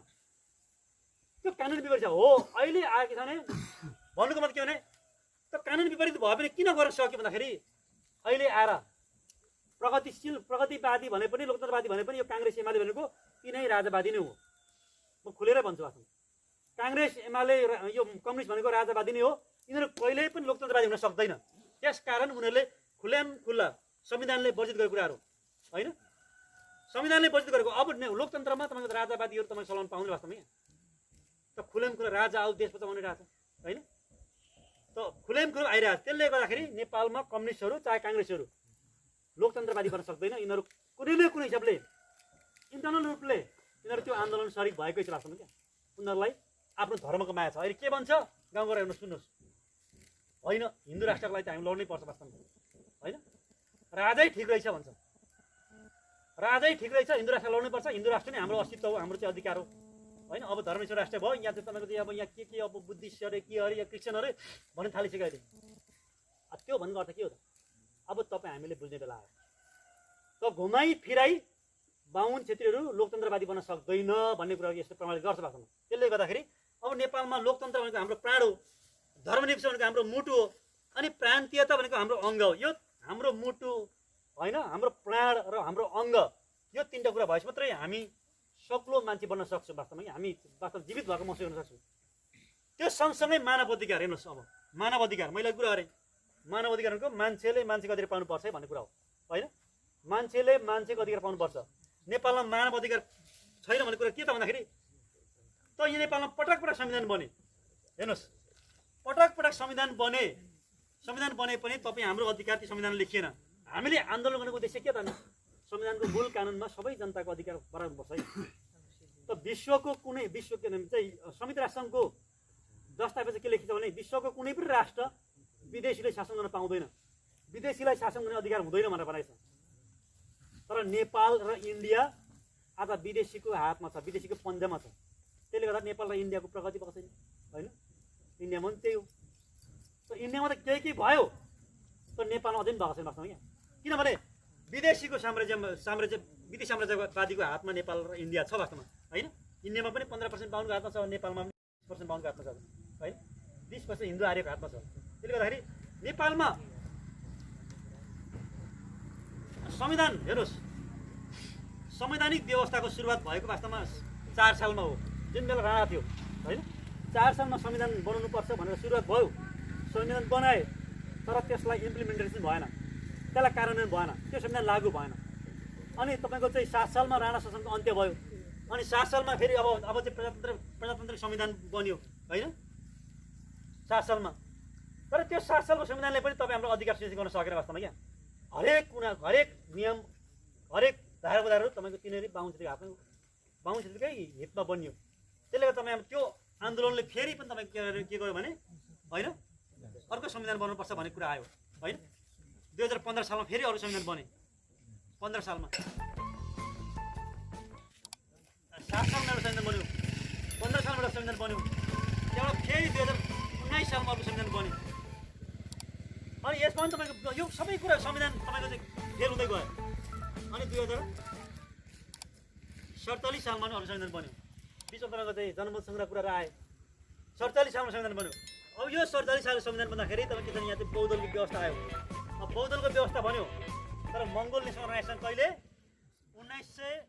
त्यो कानुन विपरीत छ हो। अहिले आएको छ भने भन्नुको मतलब के भने त कानुन विपरीत भयो भने किन गर्न सक्यो भन्दाखेरि अहिले आएर प्रगतिवादी भने पनि लोकतन्त्रवादी भने पनि यो काङ्ग्रेस एमाले भनेको तिनै राजावादी नै हो। म खुलेरै भन्छु वास्तवमा काङ्ग्रेस एमाले यो कम्युनिस्ट भनेको राजावादी नै हो। यिनीहरू कहिल्यै पनि लोकतन्त्रवादी हुन सक्दैन। त्यसकारण उनीहरूले खुल्लाम खुल्ला संविधानले वर्जित गरेको कुराहरू होइन, संविधानले वर्जित गरेको। अब लोकतन्त्रमा तपाईँको राजावादीहरू तपाईँ चलाउन पाउने वास्तवमा यहाँ त खुलेम खुला राजा आऊ देश बचाउने रहेछ होइन। त खुलेम खुला आइरहेको छ। त्यसले गर्दाखेरि नेपालमा कम्युनिस्टहरू चाहे काङ्ग्रेसहरू लोकतन्त्रवादी बन्न सक्दैन। यिनीहरू कुनै न कुनै हिसाबले इन्टरनल रूपले यिनीहरू त्यो आन्दोलन सरिक भएकै छ वास्तवमा। क्या उनीहरूलाई आफ्नो धर्मको माया छ। अहिले के भन्छ गाउँ गएर हेर्नुहोस्, सुन्नुहोस्, होइन हिन्दू राष्ट्रको लागि त हामी लड्नै पर्छ वास्तवमा होइन। राजै ठिक रहेछ भन्छ, राजै ठिक रहेछ, हिन्दू राष्ट्र लड्नै पर्छ, हिन्दू राष्ट्र नै हाम्रो अस्तित्व हो, हाम्रो चाहिँ अधिकार हो होइन। अब धर्मेश्वर राष्ट्र भयो, यहाँ चाहिँ तपाईँको चाहिँ अब यहाँ के अब बुद्धिस्ट अरे के अरे या क्रिस्चियन अरे भन्नु थालिसक्यो अहिले। त्यो भन्नुको अर्थ के हो त? अब तपाईँ हामीले बुझ्ने बेला आयो। त घुमाइ फिराइ बाहुन क्षेत्रीहरू लोकतन्त्रवादी बन्न सक्दैन भन्ने कुरा यस्तो प्रमाणित गर्छ वास्तवमा। त्यसले गर्दाखेरि अब नेपालमा लोकतन्त्र भनेको हाम्रो प्राण हो, धर्मनिरपेक्ष भनेको हाम्रो मुटु हो, अनि प्रान्तीयता भनेको हाम्रो अङ्ग हो। यो हाम्रो मुटु होइन, हाम्रो प्राण र हाम्रो अङ्ग, यो तीनटा कुरा भएपछि मात्रै हामी सक्लो मान्छे बन्न सक्छौँ वास्तवमा। हामी वास्तव जीवित भएको महसुस गर्न सक्छौँ। त्यो सँगसँगै मानव अधिकार हेर्नुहोस्। अब मानव अधिकार मैले कुरा गरेँ, मानव अधिकार भनेको मान्छेले मान्छेको अधिकार पाउनुपर्छ है भन्ने कुरा हो होइन। मान्छेले मान्छेको अधिकार पाउनुपर्छ। नेपालमा मानव अधिकार छैन भन्ने कुरा के त भन्दाखेरि त यो नेपालमा पटक पटक संविधान बने हेर्नुहोस्, पटक पटक संविधान बने पनि तपाईँ हाम्रो अधिकार त्यो संविधान लेखिएन। हामीले आन्दोलन गर्नुको उद्देश्य के त? संविधानको मूल कानुनमा सबै जनताको अधिकार बराबर पर्छ है। त विश्वको कुनै विश्वको चाहिँ संयुक्त राष्ट्रसङ्घको दस्तावेज के लेखिन्छ भने विश्वको कुनै पनि राष्ट्र विदेशीले शासन गर्न पाउँदैन, विदेशीलाई शासन गर्ने अधिकार हुँदैन भनेर भनेको छ। तर नेपाल र इन्डिया आज विदेशीको हातमा छ, विदेशीको पन्जामा छ। त्यसले गर्दा नेपाल र इन्डियाको प्रगति भएको छैन होइन। इन्डियामा पनि त्यही हो। त इन्डियामा त केही भयो, तर नेपालमा अझै पनि भएको छैन वास्तवमा। यहाँ किनभने विदेशी साम्राज्यवादीको हातमा नेपाल र इन्डिया छ वास्तवमा होइन। इन्डियामा पनि 15% बाहुनको हातमा छ, नेपालमा पनि 20% बाहुनको हातमा छ होइन। 20% हिन्दू आर्यको हातमा छ। त्यसले गर्दाखेरि नेपाल नेपालमा संविधान हेर्नुहोस्, संवैधानिक व्यवस्थाको सुरुवात भएको वास्तवमा 4 सालमा हो, जुन बेला राणा थियो होइन। 4 सालमा संविधान बनाउनुपर्छ भनेर सुरुवात भयो, संविधान बनाए, तर त्यसलाई इम्प्लिमेन्टेसन भएन, त्यसलाई कार्यान्वयन भएन, त्यो संविधान लागू भएन। अनि तपाईँको चाहिँ 7 सालमा राणा शासनको अन्त्य भयो, अनि 7 सालमा फेरि अब चाहिँ प्रजातान्त्रिक संविधान बन्यो होइन 7 सालमा। तर त्यो 7 सालको संविधानले पनि तपाईँ हाम्रो अधिकार सुनिश्चित गर्न सकेन वास्तवमा। क्या हरेक कुना, हरेक नियम, हरेक धारा बधारहरू तपाईँको तिनीहरू बाहुन क्षेत्रकै हितमा बनियो। त्यसले गर्दा तपाईँ त्यो आन्दोलनले फेरि पनि तपाईँ के गर्यो भने होइन अर्को संविधान बनाउनुपर्छ भन्ने कुरा आयो होइन। 2015 सालमा फेरि अरू संविधान बने, 15 सालमा 7 सालमा एउटा संविधान बन्यो, 15 सालमा एउटा संविधान बन्यो, त्यहाँबाट फेरि 2019 सालमा अर्को संविधान बन्यो। अनि यसमा पनि तपाईँको यो सबै कुरा संविधान तपाईँको चाहिँ फेल हुँदै गयो। अनि 2047 सालमा पनि अरू संविधान बन्यो, बिचमा तपाईँको चाहिँ जनमत सङ्ग्रह कुरा आए, 47 सालमा संविधान बन्यो। अब यो 47 सालको संविधान बन्दाखेरि तपाईँ के छ यहाँ चाहिँ बहुदलको व्यवस्था आयो। अब बहुदलको व्यवस्था बन्यो, तर मङ्गोल नेसनल अर्गनाइजेसन कहिले 1900